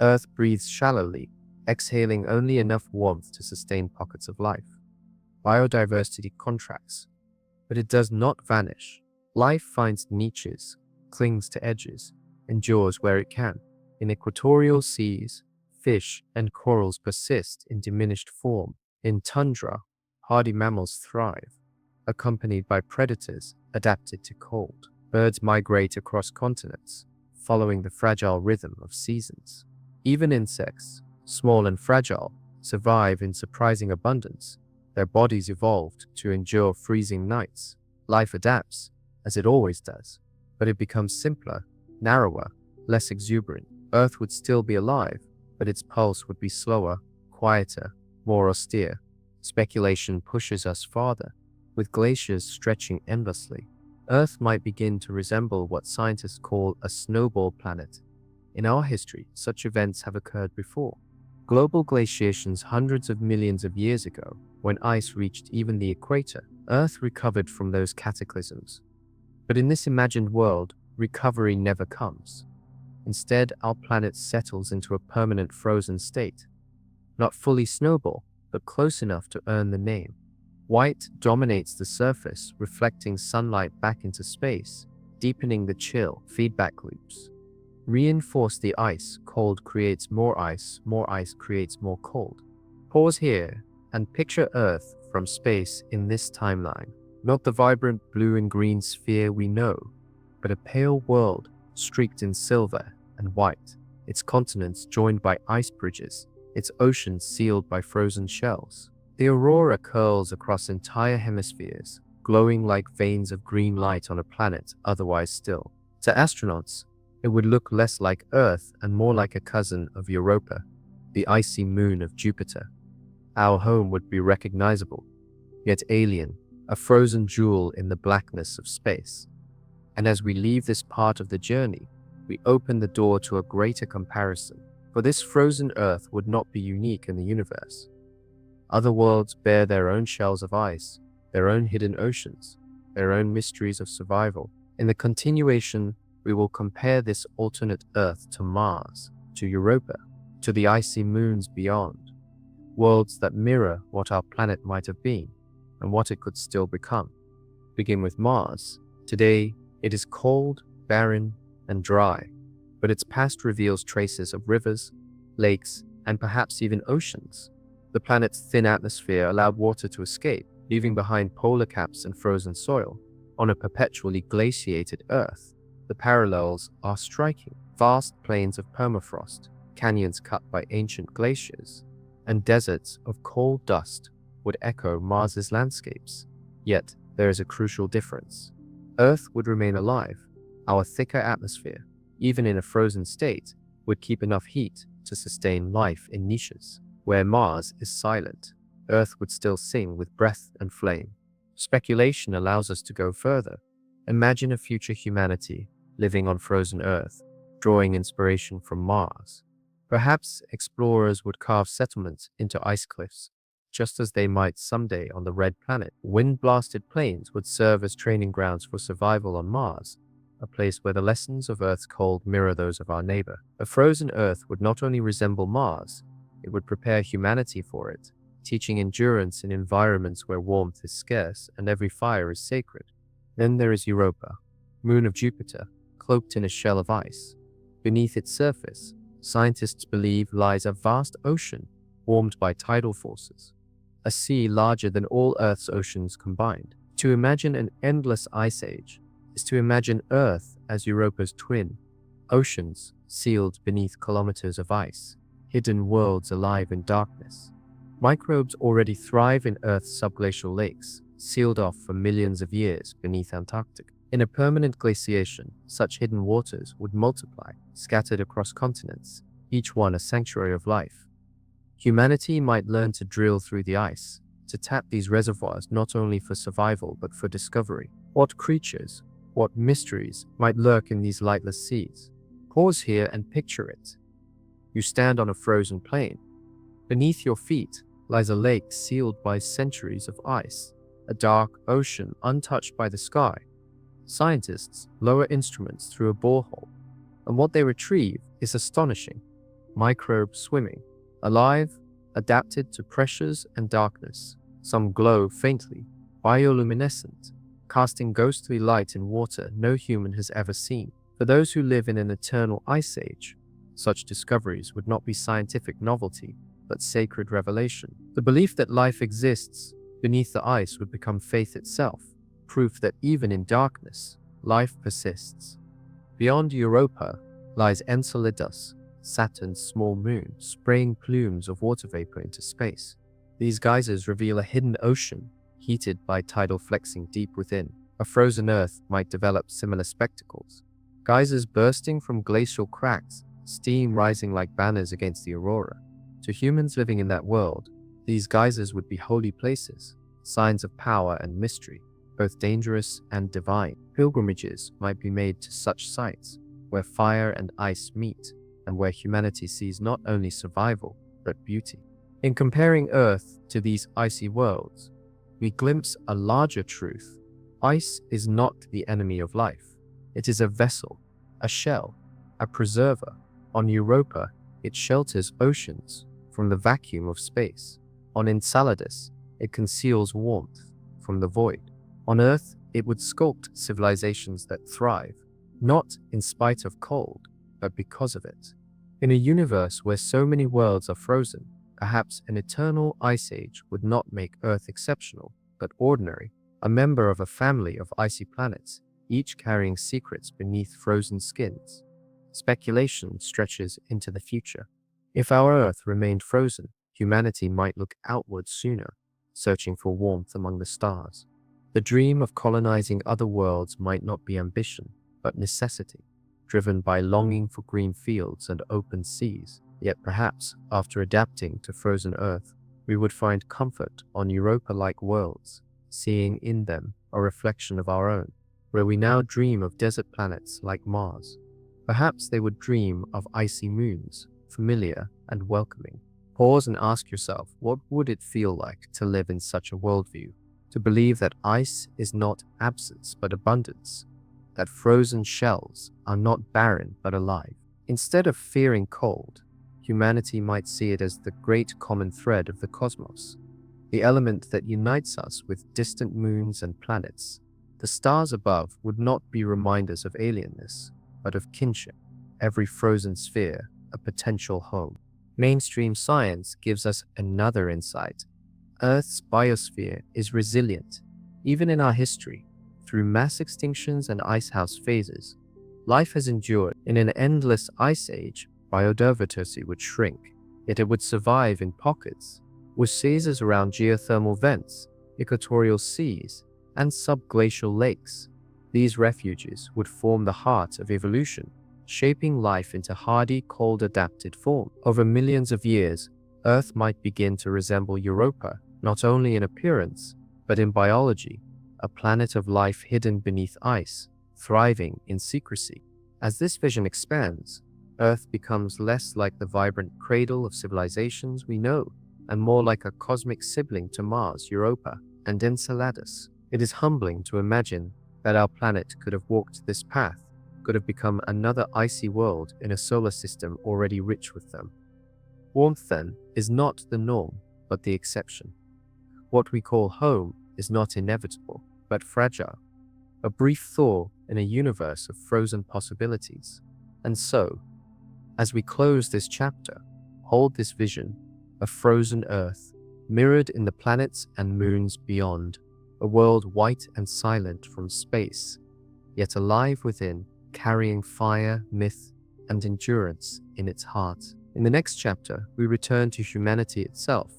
Earth breathes shallowly, exhaling only enough warmth to sustain pockets of life. Biodiversity contracts, but it does not vanish. Life finds niches, clings to edges, endures where it can. In equatorial seas, fish and corals persist in diminished form. In tundra, hardy mammals thrive, accompanied by predators adapted to cold. Birds migrate across continents, following the fragile rhythm of seasons. Even insects, small and fragile, survive in surprising abundance. Their bodies evolved to endure freezing nights. Life adapts, as it always does, but it becomes simpler, narrower, less exuberant. Earth would still be alive, but its pulse would be slower, quieter, more austere. Speculation pushes us farther, with glaciers stretching endlessly. Earth might begin to resemble what scientists call a snowball planet. In our history, such events have occurred before. Global glaciations hundreds of millions of years ago, when ice reached even the equator, Earth recovered from those cataclysms. But in this imagined world, recovery never comes. Instead, our planet settles into a permanent frozen state. Not fully snowball, but close enough to earn the name. White dominates the surface, reflecting sunlight back into space, deepening the chill feedback loops. Reinforce the ice, cold creates more ice creates more cold. Pause here and picture Earth from space in this timeline. Not the vibrant blue and green sphere we know, but a pale world streaked in silver and white, its continents joined by ice bridges, its oceans sealed by frozen shells. The aurora curls across entire hemispheres, glowing like veins of green light on a planet otherwise still. To astronauts, it would look less like Earth and more like a cousin of Europa, the icy moon of Jupiter. Our home would be recognizable, yet alien, a frozen jewel in the blackness of space. And as we leave this part of the journey, we open the door to a greater comparison, for this frozen Earth would not be unique in the universe. Other worlds bear their own shells of ice, their own hidden oceans, their own mysteries of survival. In the continuation, we will compare this alternate Earth to Mars, to Europa, to the icy moons beyond, worlds that mirror what our planet might have been and what it could still become. Begin with Mars. Today, it is cold, barren, and dry, but its past reveals traces of rivers, lakes, and perhaps even oceans. The planet's thin atmosphere allowed water to escape, leaving behind polar caps and frozen soil. On a perpetually glaciated Earth, the parallels are striking. Vast plains of permafrost, canyons cut by ancient glaciers, and deserts of coal dust would echo Mars's landscapes. Yet, there is a crucial difference. Earth would remain alive. Our thicker atmosphere, even in a frozen state, would keep enough heat to sustain life in niches. Where Mars is silent, Earth would still sing with breath and flame. Speculation allows us to go further. Imagine a future humanity living on frozen Earth, drawing inspiration from Mars. Perhaps explorers would carve settlements into ice cliffs, just as they might someday on the Red Planet. Wind-blasted plains would serve as training grounds for survival on Mars, a place where the lessons of Earth's cold mirror those of our neighbor. A frozen Earth would not only resemble Mars, it would prepare humanity for it, teaching endurance in environments where warmth is scarce and every fire is sacred. Then there is Europa, moon of Jupiter, cloaked in a shell of ice. Beneath its surface, scientists believe lies a vast ocean warmed by tidal forces, a sea larger than all Earth's oceans combined. To imagine an endless ice age is to imagine Earth as Europa's twin, oceans sealed beneath kilometers of ice, hidden worlds alive in darkness. Microbes already thrive in Earth's subglacial lakes, sealed off for millions of years beneath Antarctica. In a permanent glaciation, such hidden waters would multiply, scattered across continents, each one a sanctuary of life. Humanity might learn to drill through the ice, to tap these reservoirs not only for survival but for discovery. What creatures, what mysteries might lurk in these lightless seas? Pause here and picture it. You stand on a frozen plain. Beneath your feet lies a lake sealed by centuries of ice, a dark ocean untouched by the sky. Scientists lower instruments through a borehole, and what they retrieve is astonishing. Microbes swimming, alive, adapted to pressures and darkness. Some glow faintly, bioluminescent, casting ghostly light in water no human has ever seen. For those who live in an eternal ice age, such discoveries would not be scientific novelty, but sacred revelation. The belief that life exists beneath the ice would become faith itself, proof that even in darkness, life persists. Beyond Europa lies Enceladus, Saturn's small moon, spraying plumes of water vapor into space. These geysers reveal a hidden ocean, heated by tidal flexing deep within. A frozen Earth might develop similar spectacles. Geysers bursting from glacial cracks, steam rising like banners against the aurora. To humans living in that world, these geysers would be holy places, signs of power and mystery. both dangerous and divine. Pilgrimages might be made to such sites where fire and ice meet, and where humanity sees not only survival, but beauty. In comparing Earth to these icy worlds, we glimpse a larger truth. Ice is not the enemy of life. It is a vessel, a shell, a preserver. On Europa, it shelters oceans from the vacuum of space. On Enceladus, it conceals warmth from the void. On Earth, it would sculpt civilizations that thrive, not in spite of cold, but because of it. In a universe where so many worlds are frozen, perhaps an eternal ice age would not make Earth exceptional, but ordinary, a member of a family of icy planets, each carrying secrets beneath frozen skins. Speculation stretches into the future. If our Earth remained frozen, humanity might look outward sooner, searching for warmth among the stars. The dream of colonizing other worlds might not be ambition, but necessity, driven by longing for green fields and open seas. Yet perhaps, after adapting to frozen Earth, we would find comfort on Europa-like worlds, seeing in them a reflection of our own, where we now dream of desert planets like Mars. Perhaps they would dream of icy moons, familiar and welcoming. Pause and ask yourself, what would it feel like to live in such a worldview? To believe that ice is not absence but abundance, that frozen shells are not barren but alive. Instead of fearing cold, humanity might see it as the great common thread of the cosmos, the element that unites us with distant moons and planets. The stars above would not be reminders of alienness, but of kinship, every frozen sphere a potential home. Mainstream science gives us another insight. Earth's biosphere is resilient. Even in our history, through mass extinctions and icehouse phases, life has endured. In an endless ice age, biodiversity would shrink, yet it would survive in pockets, with seasons around geothermal vents, equatorial seas, and subglacial lakes. These refuges would form the heart of evolution, shaping life into hardy, cold-adapted form. Over millions of years, Earth might begin to resemble Europa, not only in appearance, but in biology, a planet of life hidden beneath ice, thriving in secrecy. As this vision expands, Earth becomes less like the vibrant cradle of civilizations we know, and more like a cosmic sibling to Mars, Europa, and Enceladus. It is humbling to imagine that our planet could have walked this path, could have become another icy world in a solar system already rich with them. Warmth, then, is not the norm, but the exception. What we call home is not inevitable, but fragile, a brief thaw in a universe of frozen possibilities. And so, as we close this chapter, hold this vision, a frozen Earth, mirrored in the planets and moons beyond, a world white and silent from space, yet alive within, carrying fire, myth, and endurance in its heart. In the next chapter, we return to humanity itself,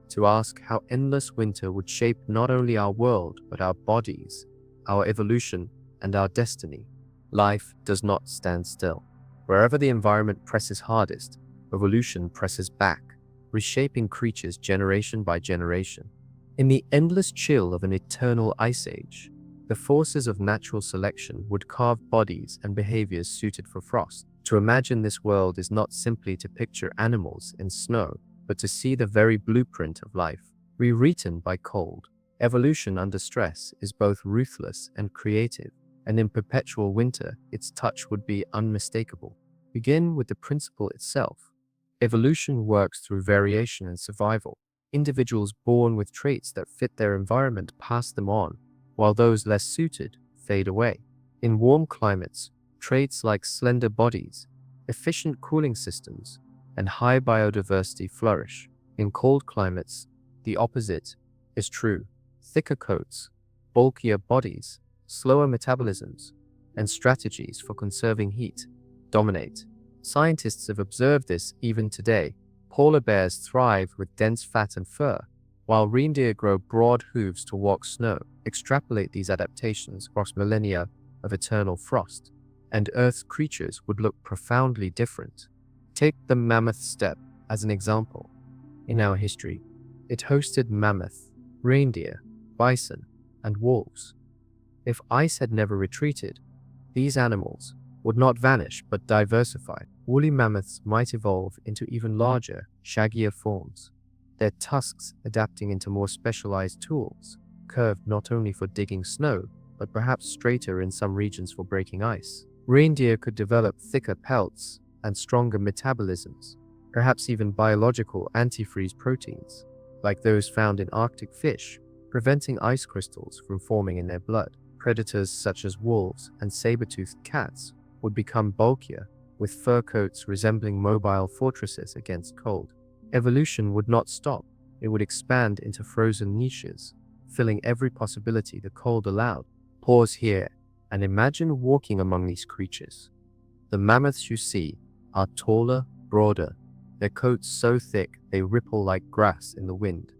to ask how endless winter would shape not only our world, but our bodies, our evolution, and our destiny. Life does not stand still. Wherever the environment presses hardest, evolution presses back, reshaping creatures generation by generation. In the endless chill of an eternal ice age, the forces of natural selection would carve bodies and behaviors suited for frost. To imagine this world is not simply to picture animals in snow, but to see the very blueprint of life, rewritten by cold. Evolution under stress is both ruthless and creative, and in perpetual winter, its touch would be unmistakable. Begin with the principle itself. Evolution works through variation and survival. Individuals born with traits that fit their environment pass them on, while those less suited fade away. In warm climates, traits like slender bodies, efficient cooling systems, and high biodiversity flourish. In cold climates, the opposite is true. Thicker coats, bulkier bodies, slower metabolisms, and strategies for conserving heat dominate. Scientists have observed this even today. Polar bears thrive with dense fat and fur, while reindeer grow broad hooves to walk snow. Extrapolate these adaptations across millennia of eternal frost, and Earth's creatures would look profoundly different. Take the mammoth steppe as an example. In our history, it hosted mammoth, reindeer, bison, and wolves. If ice had never retreated, these animals would not vanish but diversify. Woolly mammoths might evolve into even larger, shaggier forms, their tusks adapting into more specialized tools, curved not only for digging snow, but perhaps straighter in some regions for breaking ice. Reindeer could develop thicker pelts and stronger metabolisms, perhaps even biological antifreeze proteins, like those found in Arctic fish, preventing ice crystals from forming in their blood. Predators such as wolves and saber-toothed cats would become bulkier, with fur coats resembling mobile fortresses against cold. Evolution would not stop. It would expand into frozen niches, filling every possibility the cold allowed. Pause here and imagine walking among these creatures. The mammoths you see are taller, broader, their coats so thick they ripple like grass in the wind.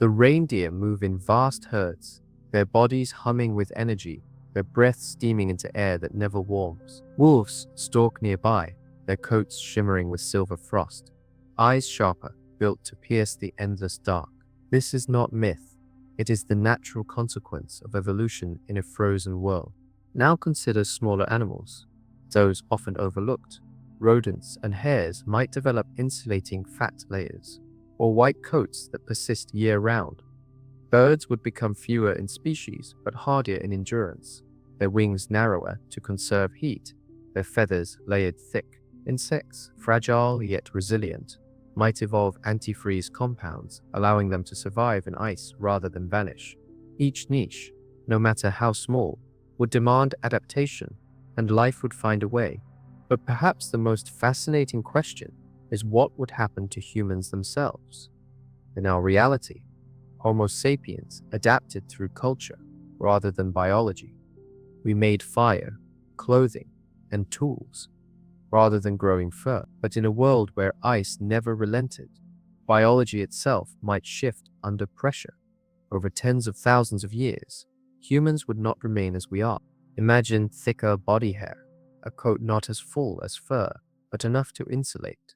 The reindeer move in vast herds, their bodies humming with energy, their breath steaming into air that never warms. Wolves stalk nearby, their coats shimmering with silver frost, eyes sharper, built to pierce the endless dark. This is not myth. It is the natural consequence of evolution in a frozen world. Now consider smaller animals, those often overlooked. Rodents and hares might develop insulating fat layers, or white coats that persist year-round. Birds would become fewer in species, but hardier in endurance, their wings narrower to conserve heat, their feathers layered thick. Insects, fragile yet resilient, might evolve antifreeze compounds, allowing them to survive in ice rather than vanish. Each niche, no matter how small, would demand adaptation, and life would find a way. But perhaps the most fascinating question is what would happen to humans themselves. In our reality, Homo sapiens adapted through culture rather than biology. We made fire, clothing, and tools rather than growing fur. But in a world where ice never relented, biology itself might shift under pressure. Over tens of thousands of years, humans would not remain as we are. Imagine thicker body hair, a coat not as full as fur, but enough to insulate.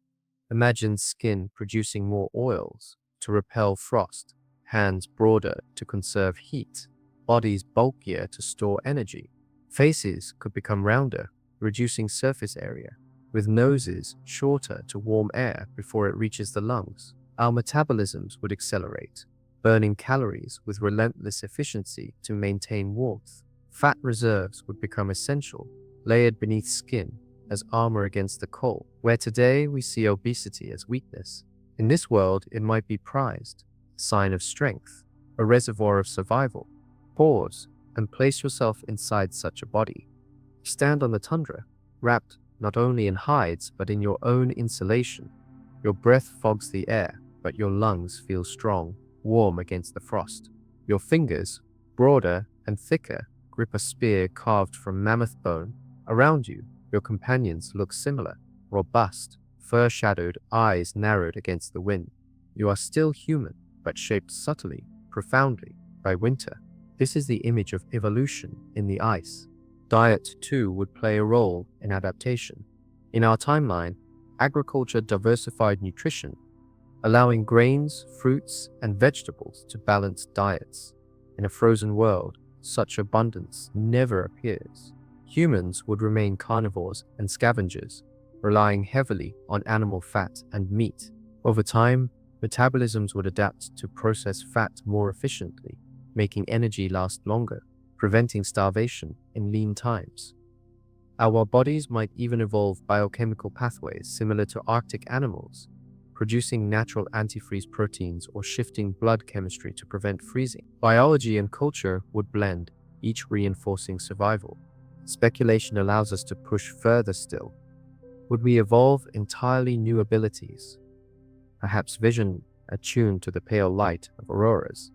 Imagine skin producing more oils to repel frost, hands broader to conserve heat, bodies bulkier to store energy. Faces could become rounder, reducing surface area, with noses shorter to warm air before it reaches the lungs. Our metabolisms would accelerate, burning calories with relentless efficiency to maintain warmth. Fat reserves would become essential, layered beneath skin as armor against the cold. Where today we see obesity as weakness, in this world it might be prized, a sign of strength, a reservoir of survival. Pause and place yourself inside such a body. Stand on the tundra, wrapped not only in hides but in your own insulation. Your breath fogs the air, but your lungs feel strong, warm against the frost. Your fingers, broader and thicker, grip a spear carved from mammoth bone. Around you, your companions look similar, robust, fur-shadowed, eyes narrowed against the wind. You are still human, but shaped subtly, profoundly, by winter. This is the image of evolution in the ice. Diet, too, would play a role in adaptation. In our timeline, agriculture diversified nutrition, allowing grains, fruits, and vegetables to balance diets. In a frozen world, such abundance never appears. Humans would remain carnivores and scavengers, relying heavily on animal fat and meat. Over time, metabolisms would adapt to process fat more efficiently, making energy last longer, preventing starvation in lean times. Our bodies might even evolve biochemical pathways similar to Arctic animals, producing natural antifreeze proteins or shifting blood chemistry to prevent freezing. Biology and culture would blend, each reinforcing survival. Speculation allows us to push further still. Would we evolve entirely new abilities? Perhaps vision attuned to the pale light of auroras,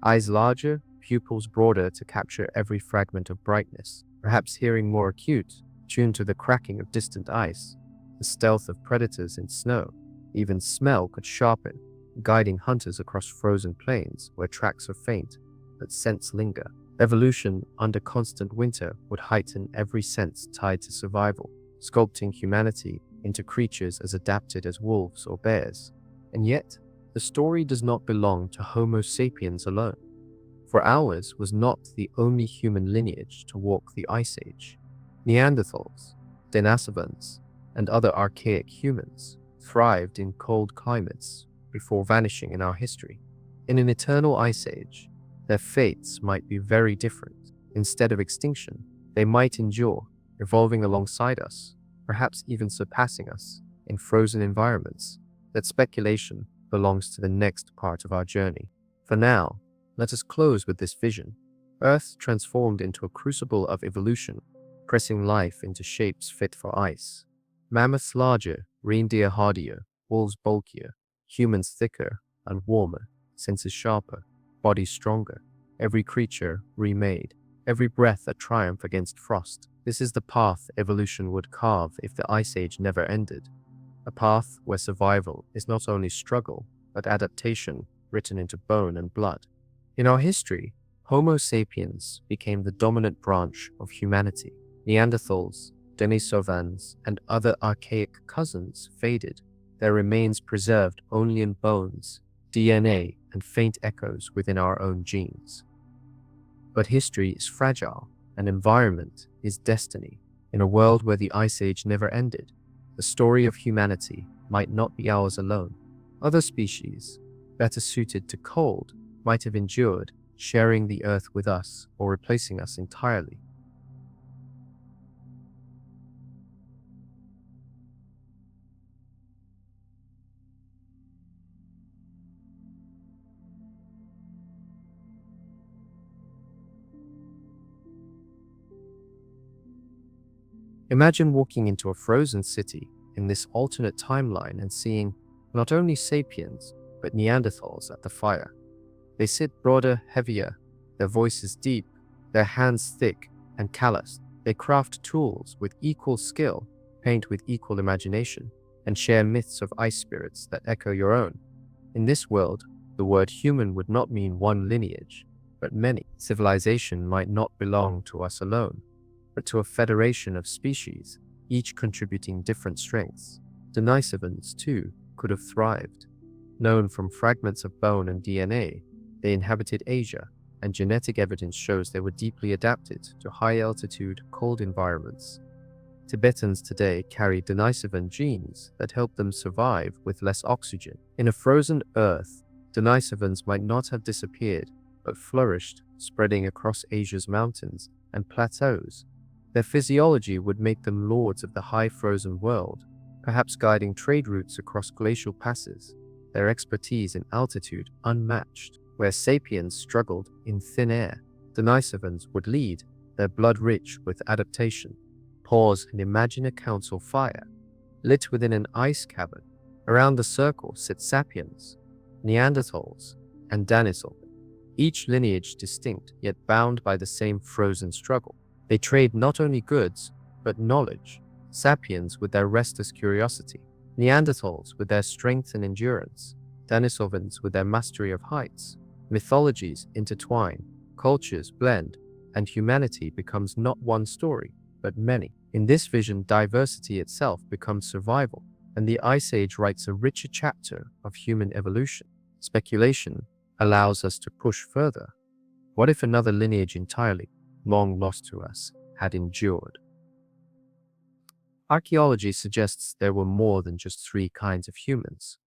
eyes larger, pupils broader to capture every fragment of brightness. Perhaps hearing more acute, tuned to the cracking of distant ice, the stealth of predators in snow. Even smell could sharpen, guiding hunters across frozen plains where tracks are faint, but scents linger. Evolution under constant winter would heighten every sense tied to survival, sculpting humanity into creatures as adapted as wolves or bears. And yet, the story does not belong to Homo sapiens alone. For ours was not the only human lineage to walk the Ice Age. Neanderthals, Denisovans, and other archaic humans thrived in cold climates before vanishing in our history. In an eternal Ice Age, their fates might be very different. Instead of extinction, they might endure, evolving alongside us, perhaps even surpassing us in frozen environments. That speculation belongs to the next part of our journey. For now, let us close with this vision. Earth transformed into a crucible of evolution, pressing life into shapes fit for ice. Mammoths larger, reindeer hardier, wolves bulkier, humans thicker and warmer, senses sharper, bodies stronger, every creature remade, every breath a triumph against frost. This is the path evolution would carve if the Ice Age never ended. A path where survival is not only struggle, but adaptation written into bone and blood. In our history, Homo sapiens became the dominant branch of humanity. Neanderthals, Denisovans, and other archaic cousins faded, their remains preserved only in bones, DNA, and faint echoes within our own genes. But history is fragile, and environment is destiny. In a world where the Ice Age never ended, the story of humanity might not be ours alone. Other species, better suited to cold, might have endured, sharing the earth with us or replacing us entirely. Imagine walking into a frozen city in this alternate timeline and seeing not only sapiens, but Neanderthals at the fire. They sit broader, heavier, their voices deep, their hands thick and calloused. They craft tools with equal skill, paint with equal imagination, and share myths of ice spirits that echo your own. In this world, the word human would not mean one lineage, but many. Civilization might not belong to us alone, but to a federation of species, each contributing different strengths. Denisovans, too, could have thrived. Known from fragments of bone and DNA, they inhabited Asia, and genetic evidence shows they were deeply adapted to high-altitude, cold environments. Tibetans today carry Denisovan genes that help them survive with less oxygen. In a frozen Earth, Denisovans might not have disappeared, but flourished, spreading across Asia's mountains and plateaus. Their physiology would make them lords of the high frozen world, perhaps guiding trade routes across glacial passes, their expertise in altitude unmatched. Where sapiens struggled in thin air, Denisovans would lead, their blood rich with adaptation. Pause and imagine a council fire, lit within an ice cavern. Around the circle sit sapiens, Neanderthals, and Denisovans, each lineage distinct yet bound by the same frozen struggle. They trade not only goods, but knowledge. Sapiens with their restless curiosity, Neanderthals with their strength and endurance, Denisovans with their mastery of heights. Mythologies intertwine, cultures blend, and humanity becomes not one story, but many. In this vision, diversity itself becomes survival, and the Ice Age writes a richer chapter of human evolution. Speculation allows us to push further. What if another lineage entirely, long lost to us, had endured? Archaeology suggests there were more than just three kinds of humans.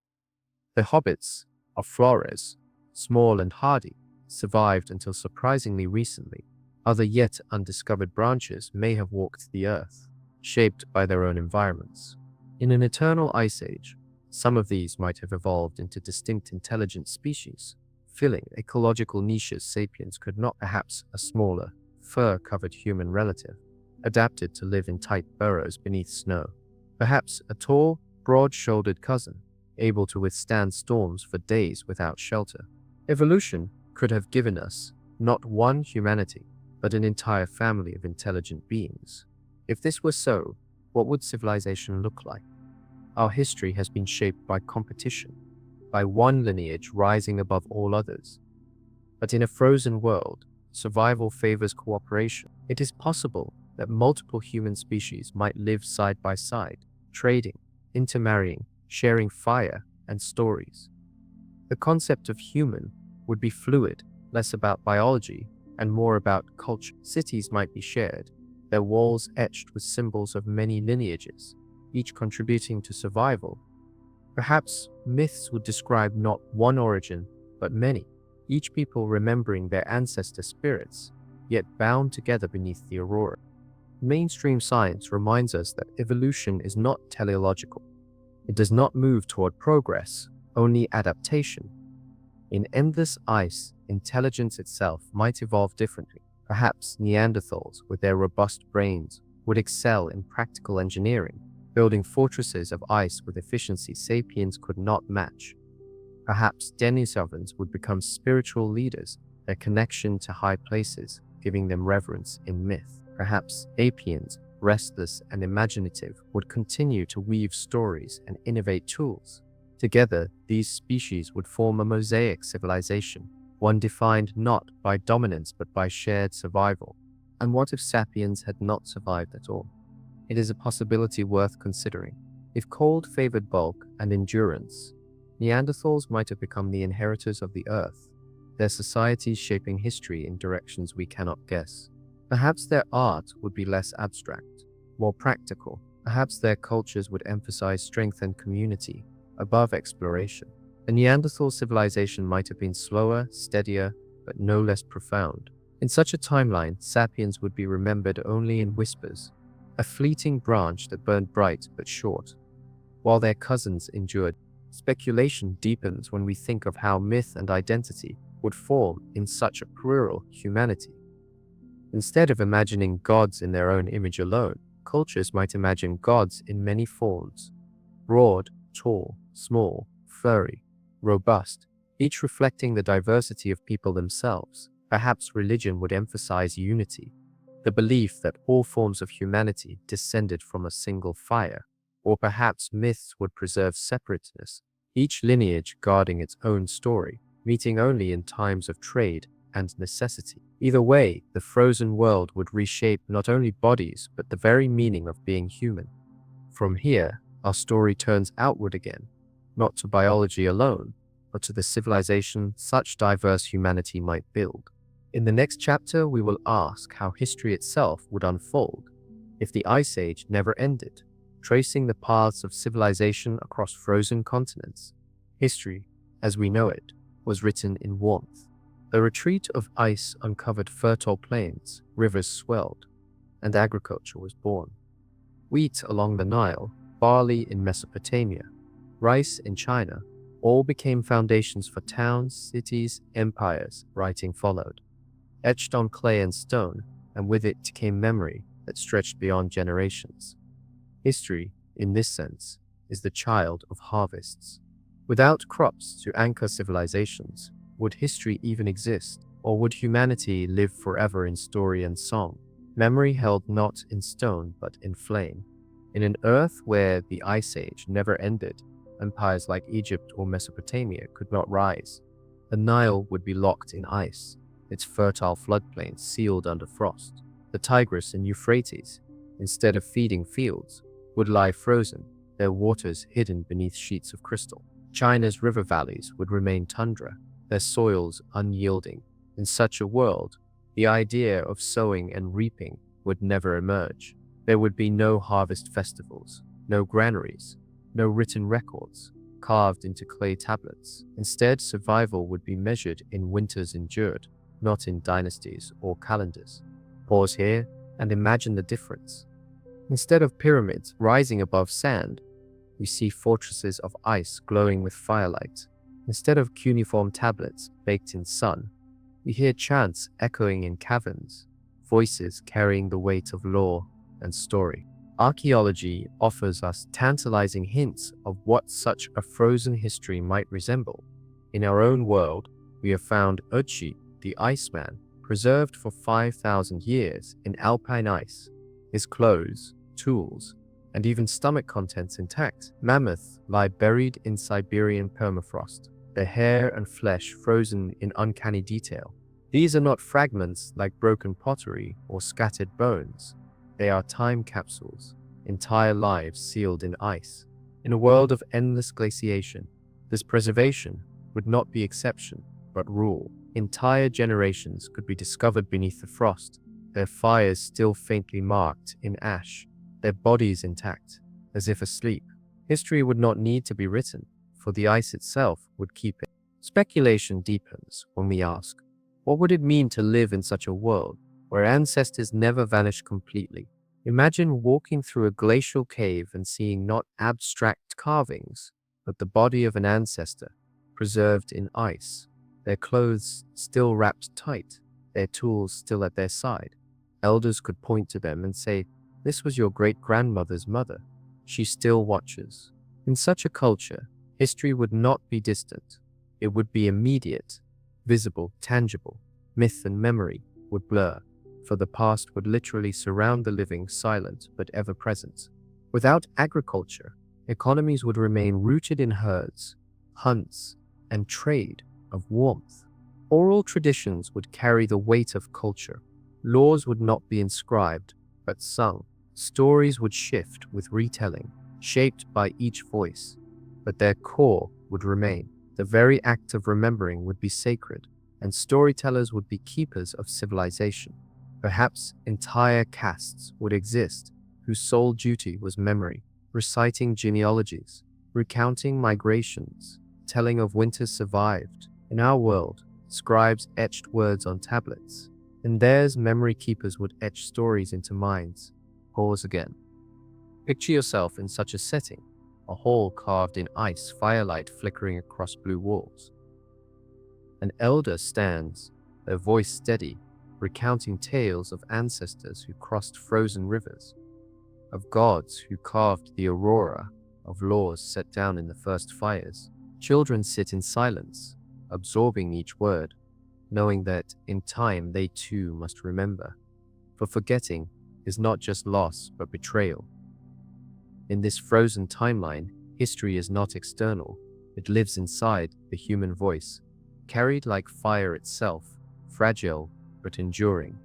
The hobbits of Flores, small and hardy, survived until surprisingly recently. Other yet undiscovered branches may have walked the earth, shaped by their own environments. In an eternal ice age, some of these might have evolved into distinct intelligent species, filling ecological niches sapiens could not. Perhaps a smaller, fur-covered human relative, adapted to live in tight burrows beneath snow. Perhaps a tall, broad-shouldered cousin, able to withstand storms for days without shelter. Evolution could have given us not one humanity, but an entire family of intelligent beings. If this were so, what would civilization look like? Our history has been shaped by competition, by one lineage rising above all others. But in a frozen world, survival favors cooperation. It is possible that multiple human species might live side by side, trading, intermarrying, sharing fire and stories. The concept of human would be fluid, less about biology and more about culture. Cities might be shared, their walls etched with symbols of many lineages, each contributing to survival. Perhaps myths would describe not one origin, but many, each people remembering their ancestor spirits, yet bound together beneath the aurora. Mainstream science reminds us that evolution is not teleological. It does not move toward progress, only adaptation. In endless ice, intelligence itself might evolve differently. Perhaps Neanderthals, with their robust brains, would excel in practical engineering, building fortresses of ice with efficiency sapiens could not match. Perhaps Denisovans would become spiritual leaders, their connection to high places giving them reverence in myth. Perhaps Apians, restless and imaginative, would continue to weave stories and innovate tools. Together, these species would form a mosaic civilization, one defined not by dominance but by shared survival. And what if sapiens had not survived at all? It is a possibility worth considering. If cold favored bulk and endurance, Neanderthals might have become the inheritors of the earth, their societies shaping history in directions we cannot guess. Perhaps their art would be less abstract, more practical. Perhaps their cultures would emphasize strength and community above exploration. The Neanderthal civilization might have been slower, steadier, but no less profound. In such a timeline, sapiens would be remembered only in whispers, a fleeting branch that burned bright but short, while their cousins endured. Speculation deepens when we think of how myth and identity would form in such a plural humanity. Instead of imagining gods in their own image alone, cultures might imagine gods in many forms: broad, tall, small, furry, robust, each reflecting the diversity of people themselves. Perhaps religion would emphasize unity, the belief that all forms of humanity descended from a single fire. Or perhaps myths would preserve separateness, each lineage guarding its own story, meeting only in times of trade and necessity. Either way, the frozen world would reshape not only bodies but the very meaning of being human. From here, our story turns outward again, not to biology alone, but to the civilization such diverse humanity might build. In the next chapter, we will ask how history itself would unfold if the Ice Age never ended, tracing the paths of civilization across frozen continents. History, as we know it, was written in warmth. The retreat of ice uncovered fertile plains, rivers swelled, and agriculture was born. Wheat along the Nile, barley in Mesopotamia, rice in China, all became foundations for towns, cities, empires. Writing followed, etched on clay and stone, and with it came memory that stretched beyond generations. History, in this sense, is the child of harvests. Without crops to anchor civilizations, would history even exist, or would humanity live forever in story and song, memory held not in stone but in flame? In an earth where the Ice Age never ended, empires like Egypt or Mesopotamia could not rise. The Nile would be locked in ice, its fertile floodplains sealed under frost. The Tigris and Euphrates, instead of feeding fields, would lie frozen, their waters hidden beneath sheets of crystal. China's river valleys would remain tundra, their soils unyielding. In such a world, the idea of sowing and reaping would never emerge. There would be no harvest festivals, no granaries, no written records carved into clay tablets. Instead, survival would be measured in winters endured, not in dynasties or calendars. Pause here and imagine the difference. Instead of pyramids rising above sand, we see fortresses of ice glowing with firelight. Instead of cuneiform tablets baked in sun, we hear chants echoing in caverns, voices carrying the weight of lore and story. Archaeology offers us tantalizing hints of what such a frozen history might resemble. In our own world, we have found Ötzi, the Iceman, preserved for 5,000 years in alpine ice, his clothes, tools, and even stomach contents intact. Mammoths lie buried in Siberian permafrost, their hair and flesh frozen in uncanny detail. These are not fragments like broken pottery or scattered bones. They are time capsules, entire lives sealed in ice. In a world of endless glaciation, this preservation would not be exception, but rule. Entire generations could be discovered beneath the frost, their fires still faintly marked in ash, their bodies intact, as if asleep. History would not need to be written, for the ice itself would keep it. Speculation deepens when we ask, what would it mean to live in such a world where ancestors never vanish completely? Imagine walking through a glacial cave and seeing not abstract carvings, but the body of an ancestor, preserved in ice, their clothes still wrapped tight, their tools still at their side. Elders could point to them and say, "This was your great-grandmother's mother. She still watches." In such a culture, history would not be distant. It would be immediate, visible, tangible. Myth and memory would blur, for the past would literally surround the living, silent but ever present. Without agriculture, economies would remain rooted in herds, hunts, and trade of warmth. Oral traditions would carry the weight of culture. Laws would not be inscribed, but sung. Stories would shift with retelling, shaped by each voice, but their core would remain. The very act of remembering would be sacred, and storytellers would be keepers of civilization. Perhaps entire castes would exist whose sole duty was memory, reciting genealogies, recounting migrations, telling of winters survived. In our world, scribes etched words on tablets. In theirs, memory keepers would etch stories into minds. Pause again. Picture yourself in such a setting, a hall carved in ice, firelight flickering across blue walls. An elder stands, their voice steady, recounting tales of ancestors who crossed frozen rivers, of gods who carved the aurora, of laws set down in the first fires. Children sit in silence, absorbing each word, knowing that in time they too must remember. For forgetting is not just loss but betrayal. In this frozen timeline, history is not external. It lives inside the human voice, carried like fire itself, fragile but enduring.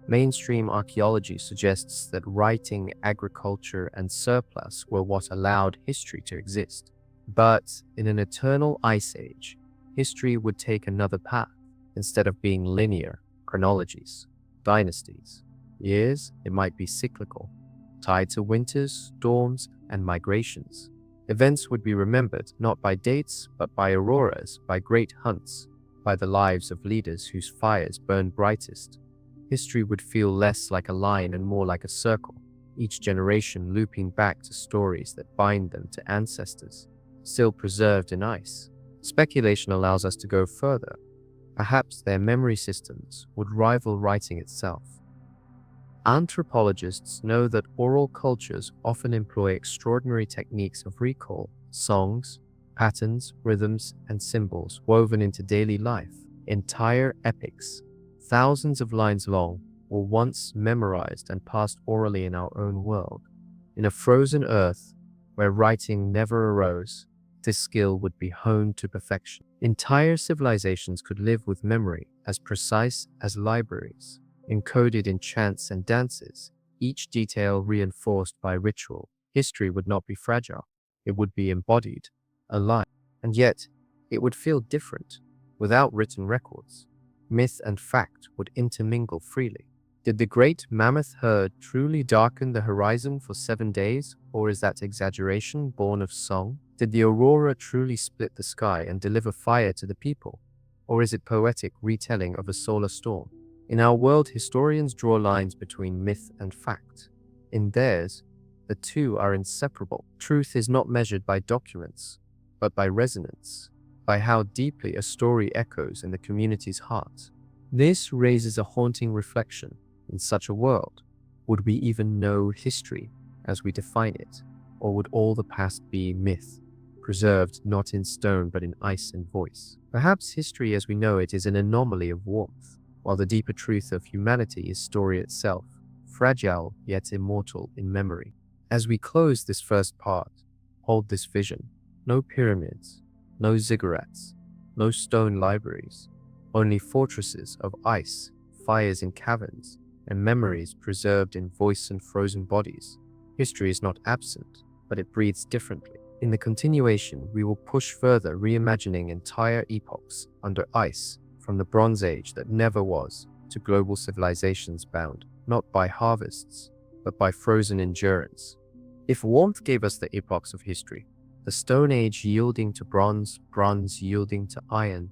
Mainstream archaeology suggests that writing, agriculture, and surplus were what allowed history to exist. But in an eternal ice age, history would take another path. Instead of being linear, chronologies, dynasties, years, it might be cyclical, tied to winters, storms, and migrations. Events would be remembered not by dates, but by auroras, by great hunts, by the lives of leaders whose fires burned brightest. History would feel less like a line and more like a circle, each generation looping back to stories that bind them to ancestors, still preserved in ice. Speculation allows us to go further. Perhaps their memory systems would rival writing itself. Anthropologists know that oral cultures often employ extraordinary techniques of recall, songs, patterns, rhythms, and symbols woven into daily life. Entire epics, thousands of lines long, were once memorized and passed orally in our own world. In a frozen earth where writing never arose, this skill would be honed to perfection. Entire civilizations could live with memory as precise as libraries, encoded in chants and dances, each detail reinforced by ritual. History would not be fragile. It would be embodied, alive. And yet, it would feel different. Without written records, myth and fact would intermingle freely. Did the great mammoth herd truly darken the horizon for 7 days, or is that exaggeration born of song? Did the aurora truly split the sky and deliver fire to the people, or is it poetic retelling of a solar storm? In our world, historians draw lines between myth and fact. In theirs, the two are inseparable. Truth is not measured by documents, but by resonance, by how deeply a story echoes in the community's heart. This raises a haunting reflection. In such a world, would we even know history as we define it, or would all the past be myth, preserved not in stone but in ice and voice? Perhaps history as we know it is an anomaly of warmth, while the deeper truth of humanity is story itself, fragile yet immortal in memory. As we close this first part, hold this vision. No pyramids, no ziggurats, no stone libraries, only fortresses of ice, fires in caverns, and memories preserved in voice and frozen bodies. History is not absent, but it breathes differently. In the continuation, we will push further, reimagining entire epochs under ice, from the Bronze Age that never was to global civilizations bound not by harvests, but by frozen endurance. If warmth gave us the epochs of history, the Stone Age yielding to bronze, bronze yielding to iron,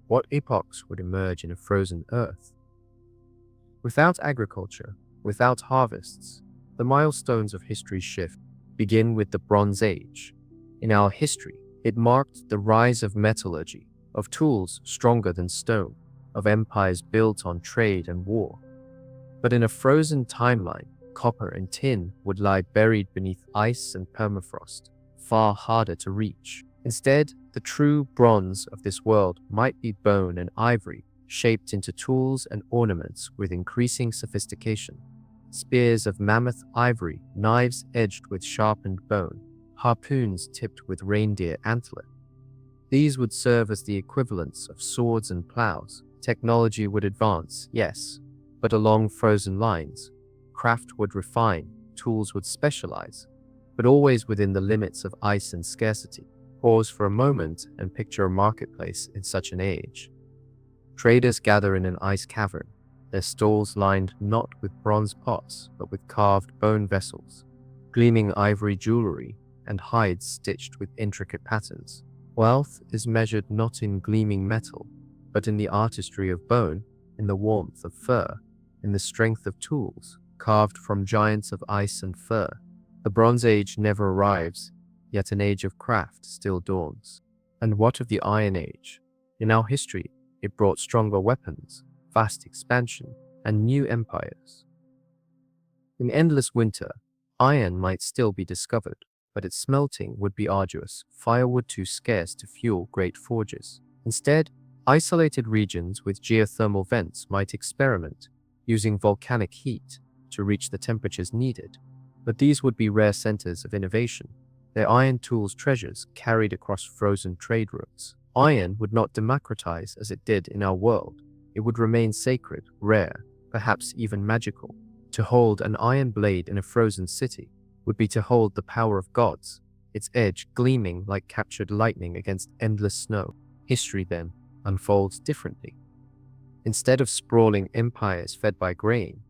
what epochs would emerge in a frozen earth? Without agriculture, without harvests, the milestones of history's shift begin with the Bronze Age. In our history, it marked the rise of metallurgy, of tools stronger than stone, of empires built on trade and war. But in a frozen timeline, copper and tin would lie buried beneath ice and permafrost, far harder to reach. Instead, the true bronze of this world might be bone and ivory, shaped into tools and ornaments with increasing sophistication. Spears of mammoth ivory, knives edged with sharpened bone, harpoons tipped with reindeer antler. These would serve as the equivalents of swords and plows. Technology would advance, yes, but along frozen lines. Craft would refine, tools would specialize, but always within the limits of ice and scarcity. Pause for a moment and picture a marketplace in such an age. Traders gather in an ice cavern, their stalls lined not with bronze pots, but with carved bone vessels, gleaming ivory jewelry, and hides stitched with intricate patterns. Wealth is measured not in gleaming metal, but in the artistry of bone, in the warmth of fur, in the strength of tools, carved from giants of ice and fur. The Bronze Age never arrives, yet an age of craft still dawns. And what of the Iron Age? In our history, it brought stronger weapons, vast expansion, and new empires. In endless winter, iron might still be discovered, but its smelting would be arduous, firewood too scarce to fuel great forges. Instead, isolated regions with geothermal vents might experiment, using volcanic heat to reach the temperatures needed. But these would be rare centers of innovation, their iron tools treasures carried across frozen trade routes. Iron would not democratize as it did in our world. It would remain sacred, rare, perhaps even magical. To hold an iron blade in a frozen city would be to hold the power of gods, its edge gleaming like captured lightning against endless snow. History, then, unfolds differently. Instead of sprawling empires fed by grain,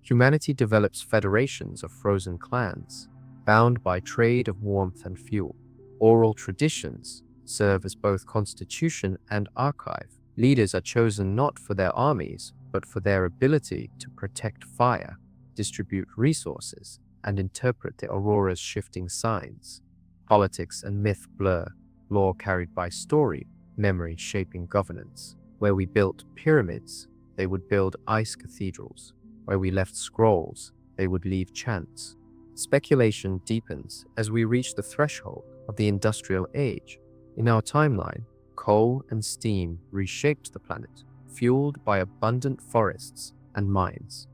humanity develops federations of frozen clans, bound by trade of warmth and fuel. Oral traditions serve as both constitution and archive. Leaders are chosen not for their armies, but for their ability to protect fire, distribute resources, and interpret the aurora's shifting signs. Politics and myth blur, law carried by story, memory shaping governance. Where we built pyramids, they would build ice cathedrals. Where we left scrolls, they would leave chants. Speculation deepens as we reach the threshold of the industrial age. In our timeline, coal and steam reshaped the planet, fueled by abundant forests and mines.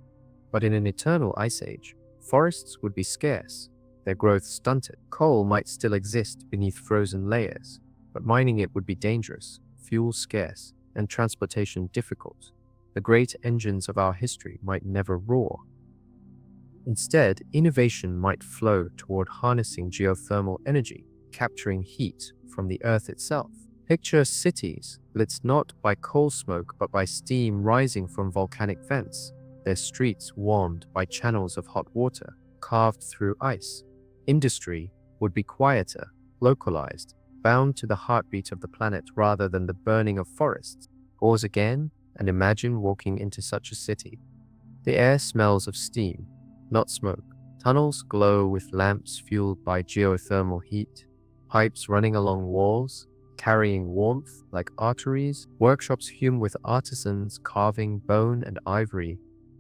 But in an eternal ice age, forests would be scarce, their growth stunted. Coal might still exist beneath frozen layers, but mining it would be dangerous, fuel scarce, and transportation difficult. The great engines of our history might never roar. Instead, innovation might flow toward harnessing geothermal energy, capturing heat from the earth itself. Picture cities lit not by coal smoke but by steam rising from volcanic vents, their streets warmed by channels of hot water carved through ice. Industry would be quieter, localized, bound to the heartbeat of the planet rather than the burning of forests. Pause again and imagine walking into such a city. The air smells of steam, not smoke. Tunnels glow with lamps fueled by geothermal heat, pipes running along walls, carrying warmth like arteries. Workshops hum with artisans carving bone and ivory,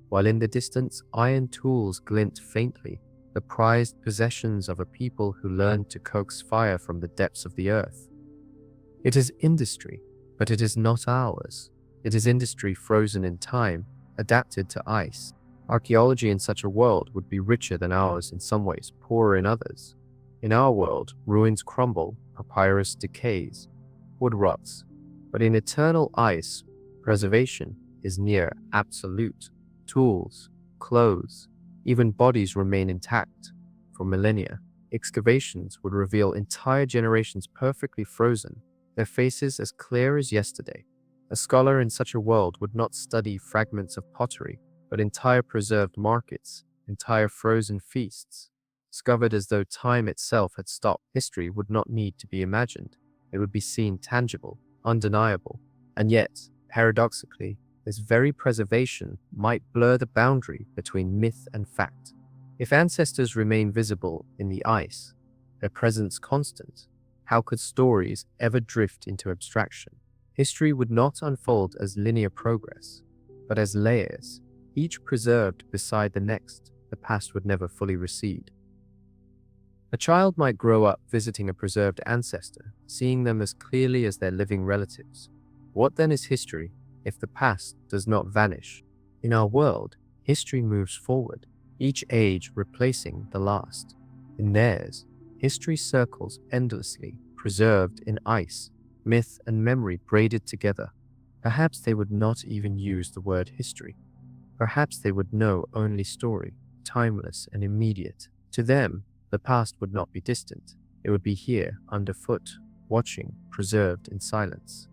while in the distance iron tools glint faintly, the prized possessions of a people who learned to coax fire from the depths of the earth. It is industry, but it is not ours. It is industry frozen in time, adapted to ice. Archaeology in such a world would be richer than ours in some ways, poorer in others. In our world, ruins crumble, papyrus decays, wood rots. But in eternal ice, preservation is near absolute. Tools, clothes, even bodies remain intact for millennia. Excavations would reveal entire generations perfectly frozen, their faces as clear as yesterday. A scholar in such a world would not study fragments of pottery, but entire preserved markets, entire frozen feasts. Discovered as though time itself had stopped, history would not need to be imagined. It would be seen tangible, undeniable. And yet, paradoxically, this very preservation might blur the boundary between myth and fact. If ancestors remain visible in the ice, their presence constant, how could stories ever drift into abstraction? History would not unfold as linear progress, but as layers, each preserved beside the next. The past would never fully recede. A child might grow up visiting a preserved ancestor, seeing them as clearly as their living relatives. What then is history if the past does not vanish? In our world, history moves forward, each age replacing the last. In theirs, history circles endlessly, preserved in ice, myth and memory braided together. Perhaps they would not even use the word history. Perhaps they would know only story, timeless and immediate. To them, the past would not be distant. It would be here, underfoot, watching, preserved in silence.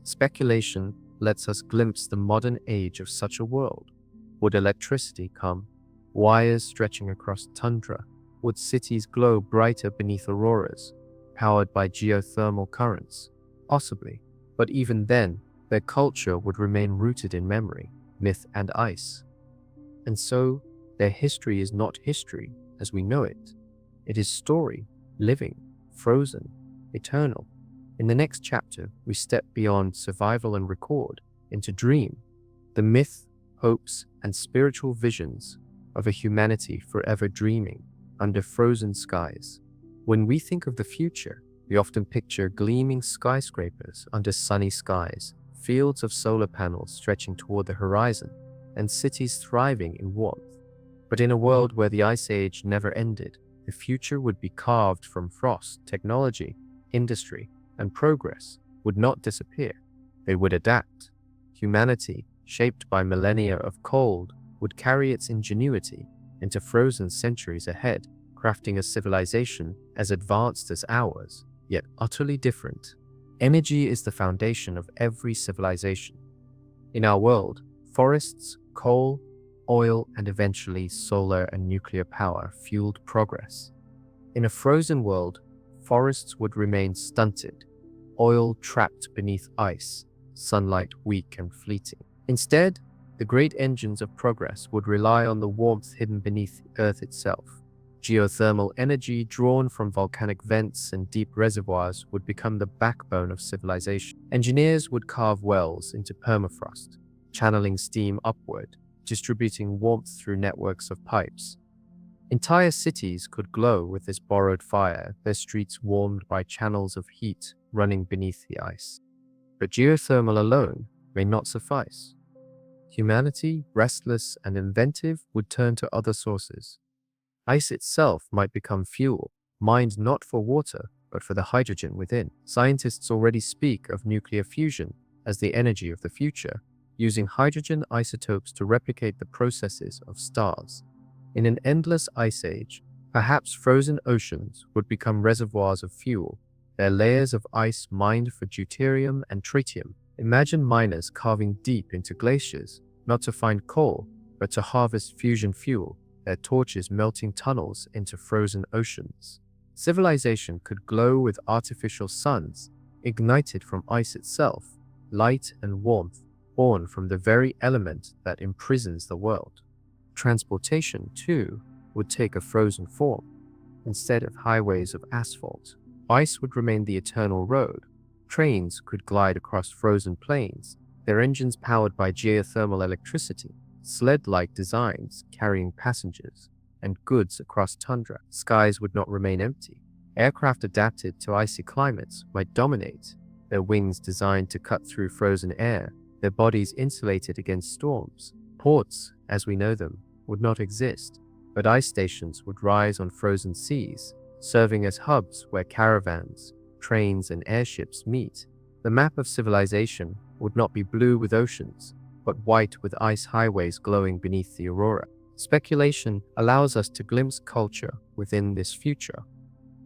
Speculation lets us glimpse the modern age of such a world. Would electricity come? Wires stretching across tundra? Would cities glow brighter beneath auroras, powered by geothermal currents? Possibly, but even then, their culture would remain rooted in memory, myth and ice. And so, their history is not history as we know it. It is story, living, frozen, eternal. In the next chapter, we step beyond survival and record into dream, the myth, hopes, and spiritual visions of a humanity forever dreaming under frozen skies. When we think of the future, we often picture gleaming skyscrapers under sunny skies, fields of solar panels stretching toward the horizon, and cities thriving in warmth. But in a world where the Ice Age never ended, the future would be carved from frost. Technology, industry, and progress would not disappear. They would adapt. Humanity, shaped by millennia of cold, would carry its ingenuity into frozen centuries ahead, crafting a civilization as advanced as ours, yet utterly different. Energy is the foundation of every civilization. In our world, forests, coal, oil, and eventually solar and nuclear power fueled progress. In a frozen world, forests would remain stunted, oil trapped beneath ice, sunlight weak and fleeting. Instead, the great engines of progress would rely on the warmth hidden beneath the earth itself. Geothermal energy drawn from volcanic vents and deep reservoirs would become the backbone of civilization. Engineers would carve wells into permafrost, channeling steam upward, distributing warmth through networks of pipes. Entire cities could glow with this borrowed fire, their streets warmed by channels of heat running beneath the ice. But geothermal alone may not suffice. Humanity, restless and inventive, would turn to other sources. Ice itself might become fuel, mined not for water, but for the hydrogen within. Scientists already speak of nuclear fusion as the energy of the future, using hydrogen isotopes to replicate the processes of stars. In an endless ice age, perhaps frozen oceans would become reservoirs of fuel, their layers of ice mined for deuterium and tritium. Imagine miners carving deep into glaciers, not to find coal, but to harvest fusion fuel, their torches melting tunnels into frozen oceans. Civilization could glow with artificial suns, ignited from ice itself, light and warmth born from the very element that imprisons the world. Transportation, too, would take a frozen form. Instead of highways of asphalt, ice would remain the eternal road. Trains could glide across frozen plains, their engines powered by geothermal electricity, sled-like designs carrying passengers and goods across tundra. Skies would not remain empty. Aircraft adapted to icy climates might dominate, their wings designed to cut through frozen air, their bodies insulated against storms. Ports, as we know them, would not exist, but ice stations would rise on frozen seas, serving as hubs where caravans, trains, and airships meet. The map of civilization would not be blue with oceans, but white with ice highways glowing beneath the aurora. Speculation allows us to glimpse culture within this future.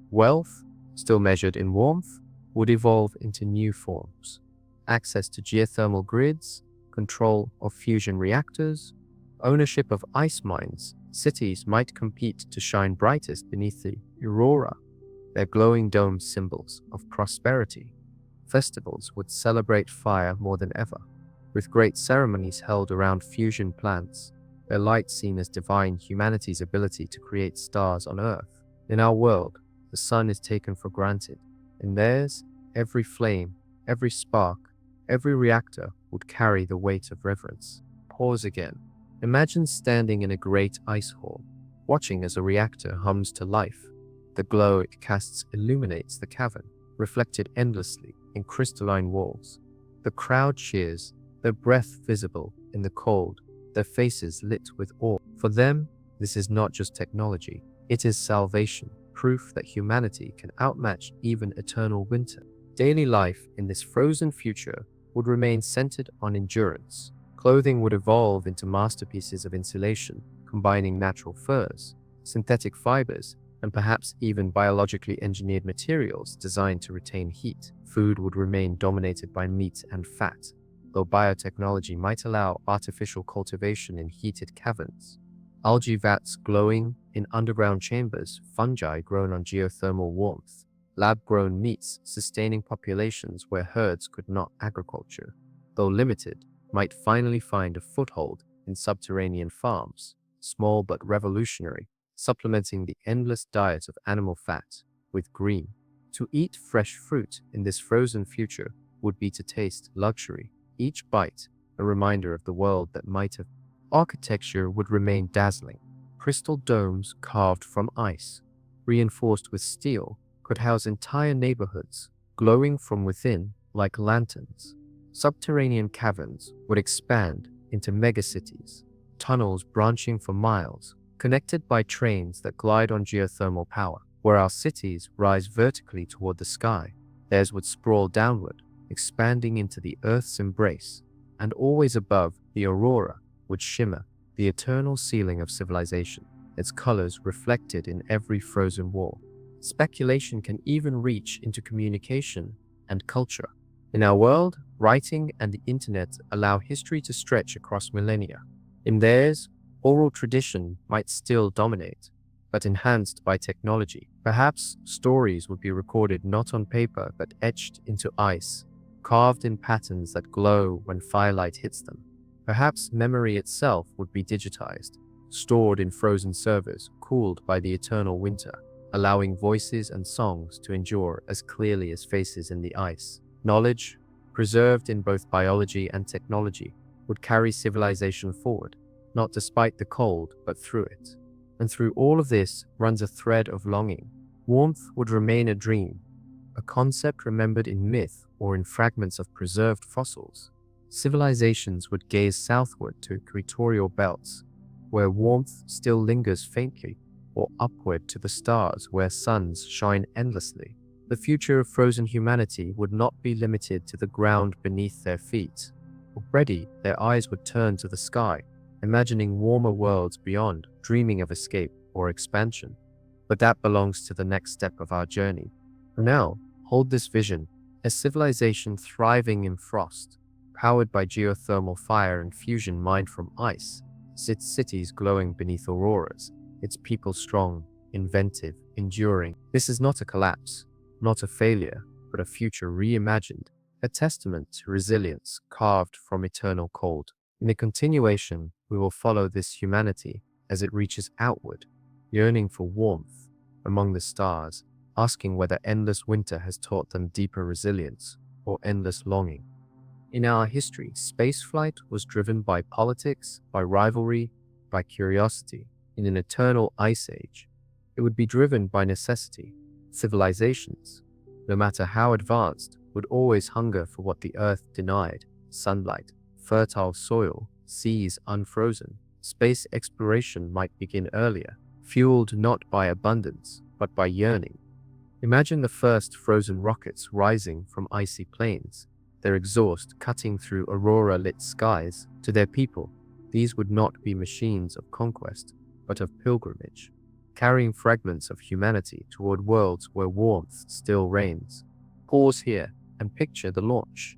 Wealth, still measured in warmth, would evolve into new forms. access to geothermal grids, control of fusion reactors, ownership of ice mines. Cities might compete to shine brightest beneath the aurora, their glowing domes symbols of prosperity. Festivals would celebrate fire more than ever, with great ceremonies held around fusion plants, their light seen as divine humanity's ability to create stars on Earth. In our world, the sun is taken for granted. In theirs, every flame, every spark, every reactor would carry the weight of reverence. Pause again. Imagine standing in a great ice hall, watching as a reactor hums to life. The glow it casts illuminates the cavern, reflected endlessly in crystalline walls. The crowd cheers, their breath visible in the cold, their faces lit with awe. For them, this is not just technology, it is salvation, proof that humanity can outmatch even eternal winter. Daily life in this frozen future would remain centered on endurance. Clothing would evolve into masterpieces of insulation, combining natural furs, synthetic fibers, and perhaps even biologically engineered materials designed to retain heat. Food would remain dominated by meat and fat, though biotechnology might allow artificial cultivation in heated caverns. Algae vats glowing in underground chambers, fungi grown on geothermal warmth, lab-grown meats sustaining populations where herds could not. Agriculture, though limited, might finally find a foothold in subterranean farms, small but revolutionary, supplementing the endless diet of animal fat with green. To eat fresh fruit in this frozen future would be to taste luxury, each bite a reminder of the world that might have. Architecture would remain dazzling. Crystal domes carved from ice, reinforced with steel, could house entire neighborhoods, glowing from within like lanterns. Subterranean caverns would expand into megacities, tunnels branching for miles, connected by trains that glide on geothermal power. Where our cities rise vertically toward the sky, theirs would sprawl downward, expanding into the Earth's embrace, and always above, the aurora would shimmer, the eternal ceiling of civilization, its colors reflected in every frozen wall. Speculation can even reach into communication and culture. In our world, writing and the internet allow history to stretch across millennia. In theirs, oral tradition might still dominate, but enhanced by technology. Perhaps stories would be recorded not on paper but etched into ice, carved in patterns that glow when firelight hits them. Perhaps memory itself would be digitized, stored in frozen servers, cooled by the eternal winter, allowing voices and songs to endure as clearly as faces in the ice. Knowledge, preserved in both biology and technology, would carry civilization forward, not despite the cold, but through it. And through all of this runs a thread of longing. Warmth would remain a dream, a concept remembered in myth or in fragments of preserved fossils. Civilizations would gaze southward to equatorial belts, where warmth still lingers faintly, or upward to the stars where suns shine endlessly. The future of frozen humanity would not be limited to the ground beneath their feet. Already, their eyes would turn to the sky, imagining warmer worlds beyond, dreaming of escape or expansion. But that belongs to the next step of our journey. For now, hold this vision, a civilization thriving in frost, powered by geothermal fire and fusion mined from ice, its cities glowing beneath auroras, its people strong, inventive, enduring. This is not a collapse, not a failure, but a future reimagined, a testament to resilience carved from eternal cold. In the continuation, we will follow this humanity as it reaches outward, yearning for warmth among the stars, asking whether endless winter has taught them deeper resilience or endless longing. In our history, spaceflight was driven by politics, by rivalry, by curiosity. In an eternal ice age, it would be driven by necessity. Civilizations, no matter how advanced, would always hunger for what the earth denied: sunlight, fertile soil, seas unfrozen. Space exploration might begin earlier, fueled not by abundance, but by yearning. Imagine the first frozen rockets rising from icy plains, their exhaust cutting through aurora-lit skies. To their people, these would not be machines of conquest, but of pilgrimage, carrying fragments of humanity toward worlds where warmth still reigns. Pause here and picture the launch.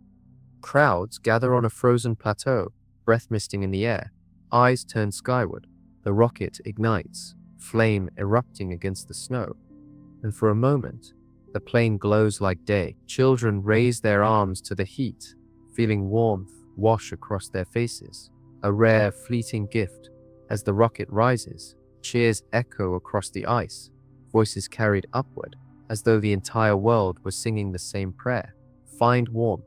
Crowds gather on a frozen plateau, breath misting in the air, eyes turned skyward. The rocket ignites, flame erupting against the snow, and for a moment, the plain glows like day. Children raise their arms to the heat, feeling warmth wash across their faces, a rare, fleeting gift. As the rocket rises, cheers echo across the ice, voices carried upward, as though the entire world was singing the same prayer. Find warmth,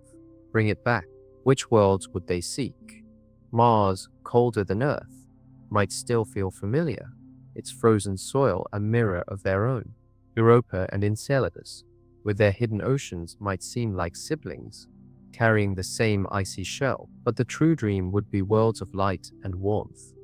bring it back. Which worlds would they seek? Mars, colder than Earth, might still feel familiar, its frozen soil a mirror of their own. Europa and Enceladus, with their hidden oceans, might seem like siblings, carrying the same icy shell, but the true dream would be worlds of light and warmth,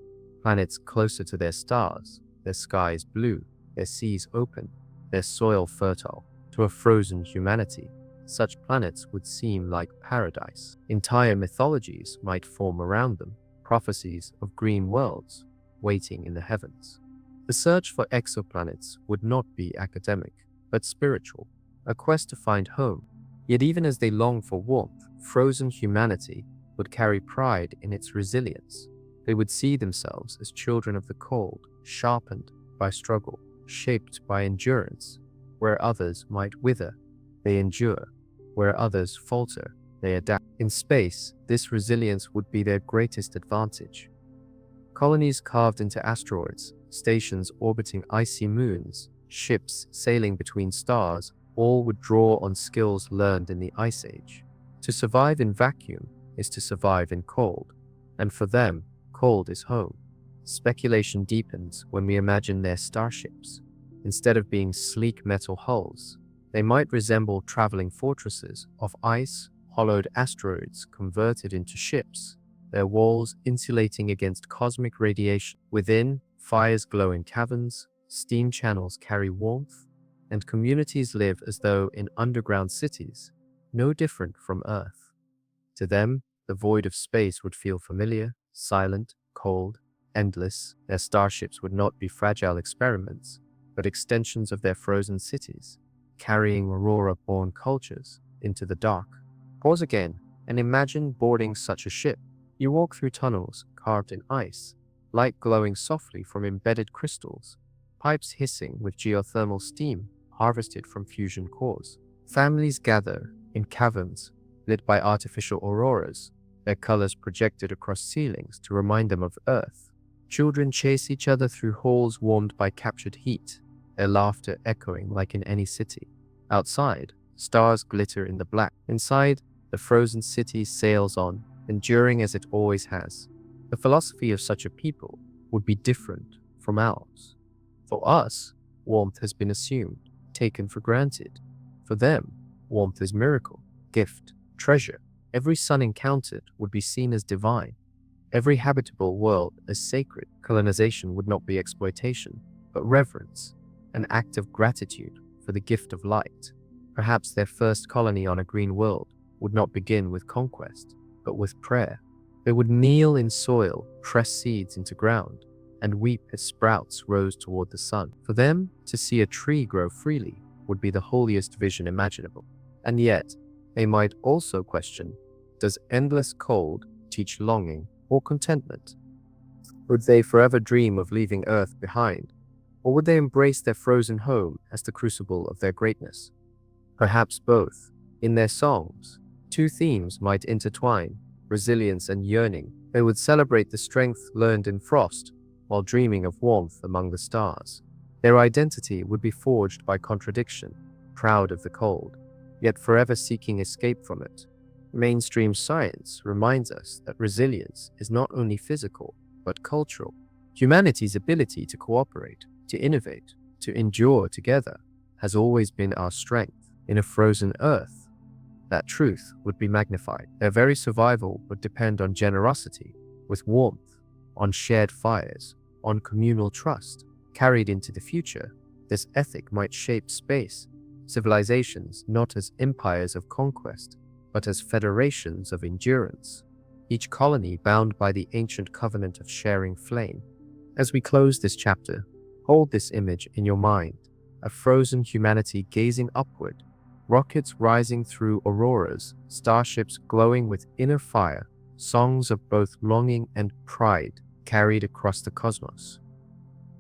planets closer to their stars, their skies blue, their seas open, their soil fertile. To a frozen humanity, such planets would seem like paradise. Entire mythologies might form around them, prophecies of green worlds waiting in the heavens. The search for exoplanets would not be academic, but spiritual, a quest to find home. Yet even as they long for warmth, frozen humanity would carry pride in its resilience. They would see themselves as children of the cold, sharpened by struggle, shaped by endurance. Where others might wither, they endure. Where others falter, they adapt. In space, this resilience would be their greatest advantage. Colonies carved into asteroids, stations orbiting icy moons, ships sailing between stars, all would draw on skills learned in the Ice Age. To survive in vacuum is to survive in cold, and for them, cold is home. Speculation deepens when we imagine their starships. Instead of being sleek metal hulls, they might resemble traveling fortresses of ice, hollowed asteroids converted into ships, their walls insulating against cosmic radiation. Within, fires glow in caverns, steam channels carry warmth, and communities live as though in underground cities, no different from Earth. To them, the void of space would feel familiar, silent, cold, endless. Their starships would not be fragile experiments, but extensions of their frozen cities, carrying aurora-born cultures into the dark. Pause again and imagine boarding such a ship. You walk through tunnels carved in ice, light glowing softly from embedded crystals, pipes hissing with geothermal steam harvested from fusion cores. Families gather in caverns lit by artificial auroras, their colors projected across ceilings to remind them of Earth. Children chase each other through halls warmed by captured heat, their laughter echoing like in any city. Outside, stars glitter in the black. Inside, the frozen city sails on, enduring as it always has. The philosophy of such a people would be different from ours. For us, warmth has been assumed, taken for granted. For them, warmth is miracle, gift, treasure. Every sun encountered would be seen as divine, every habitable world as sacred. Colonization would not be exploitation, but reverence, an act of gratitude for the gift of light. Perhaps their first colony on a green world would not begin with conquest, but with prayer. They would kneel in soil, press seeds into ground, and weep as sprouts rose toward the sun. For them, to see a tree grow freely would be the holiest vision imaginable. And yet, they might also question, does endless cold teach longing or contentment? Would they forever dream of leaving Earth behind, or would they embrace their frozen home as the crucible of their greatness? Perhaps both. In their songs, two themes might intertwine, resilience and yearning. They would celebrate the strength learned in frost while dreaming of warmth among the stars. Their identity would be forged by contradiction, proud of the cold, yet forever seeking escape from it. Mainstream science reminds us that resilience is not only physical, but cultural. Humanity's ability to cooperate, to innovate, to endure together has always been our strength. In a frozen Earth, that truth would be magnified. Their very survival would depend on generosity, with warmth, on shared fires, on communal trust. Carried into the future, this ethic might shape space, civilizations not as empires of conquest, but as federations of endurance, each colony bound by the ancient covenant of sharing flame. As we close this chapter, hold this image in your mind, a frozen humanity gazing upward, Rockets rising through auroras, starships glowing with inner fire, songs of both longing and pride carried across the cosmos.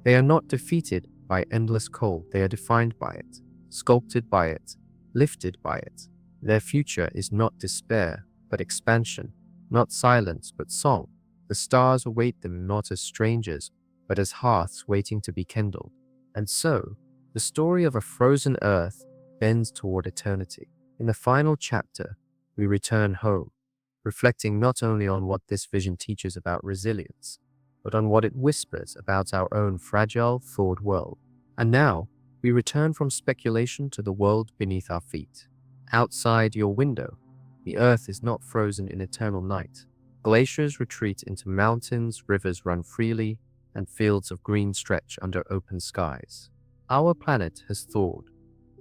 They are not defeated by endless cold, they are defined by it, sculpted by it, lifted by it. Their future is not despair, but expansion, not silence, but song. The stars await them not as strangers, but as hearths waiting to be kindled. And so, the story of a frozen earth bends toward eternity. In the final chapter, we return home, reflecting not only on what this vision teaches about resilience, but on what it whispers about our own fragile, flawed world. And now, we return from speculation to the world beneath our feet. Outside your window, the earth is not frozen in eternal night. Glaciers retreat into mountains, rivers run freely, and fields of green stretch under open skies. Our planet has thawed,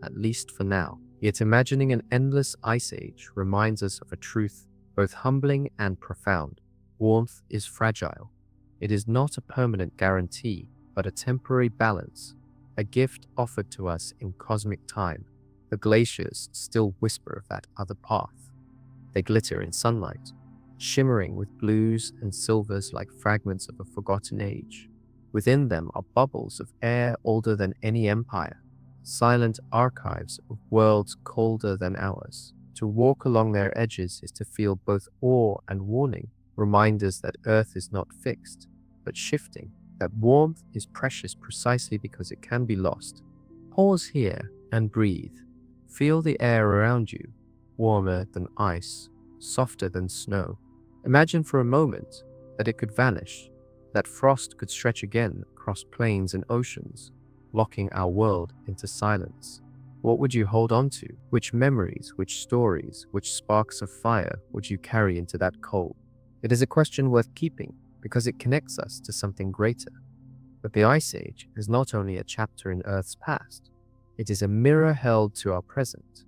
at least for now. Yet imagining an endless ice age reminds us of a truth both humbling and profound. Warmth is fragile. It is not a permanent guarantee, but a temporary balance, a gift offered to us in cosmic time. The glaciers still whisper of that other path. They glitter in sunlight, shimmering with blues and silvers like fragments of a forgotten age. Within them are bubbles of air older than any empire, silent archives of worlds colder than ours. To walk along their edges is to feel both awe and warning, reminders that Earth is not fixed, but shifting, that warmth is precious precisely because it can be lost. Pause here and breathe. Feel the air around you, warmer than ice, softer than snow. Imagine for a moment that it could vanish, that frost could stretch again across plains and oceans, locking our world into silence. What would you hold on to? Which memories, which stories, which sparks of fire would you carry into that cold? It is a question worth keeping because it connects us to something greater. But the Ice Age is not only a chapter in Earth's past, it is a mirror held to our present.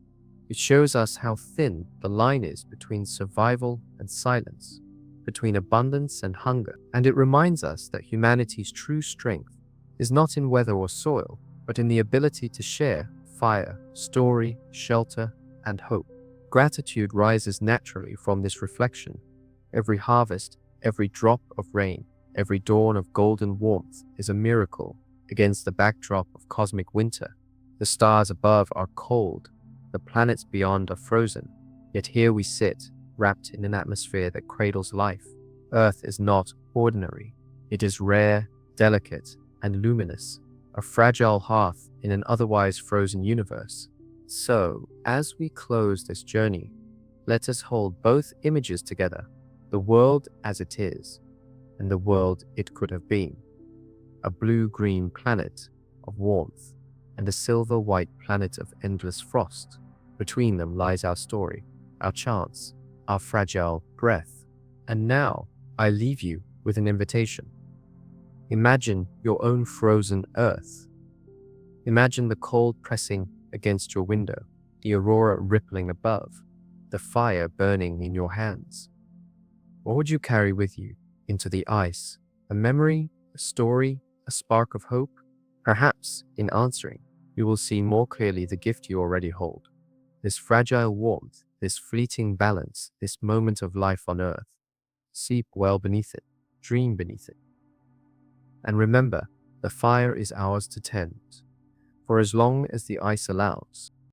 It shows us how thin the line is between survival and silence, between abundance and hunger, and it reminds us that humanity's true strength is not in weather or soil, but in the ability to share fire, story, shelter, and hope. Gratitude rises naturally from this reflection. Every harvest, every drop of rain, every dawn of golden warmth is a miracle against the backdrop of cosmic winter. The stars above are cold, the planets beyond are frozen, yet here we sit, wrapped in an atmosphere that cradles life. Earth is not ordinary. It is rare, delicate, and luminous, a fragile hearth in an otherwise frozen universe. So, as we close this journey, let us hold both images together, the world as it is, and the world it could have been. A blue-green planet of warmth, and a silver-white planet of endless frost. Between them lies our story, our chance, our fragile breath. And now, I leave you with an invitation. Imagine your own frozen Earth. Imagine the cold pressing against your window, the aurora rippling above, the fire burning in your hands. What would you carry with you into the ice? A memory, a story, a spark of hope? Perhaps, in answering, you will see more clearly the gift you already hold. This fragile warmth, this fleeting balance, this moment of life on Earth. Sleep well beneath it, dream beneath it. And remember, the fire is ours to tend, for as long as the ice allows.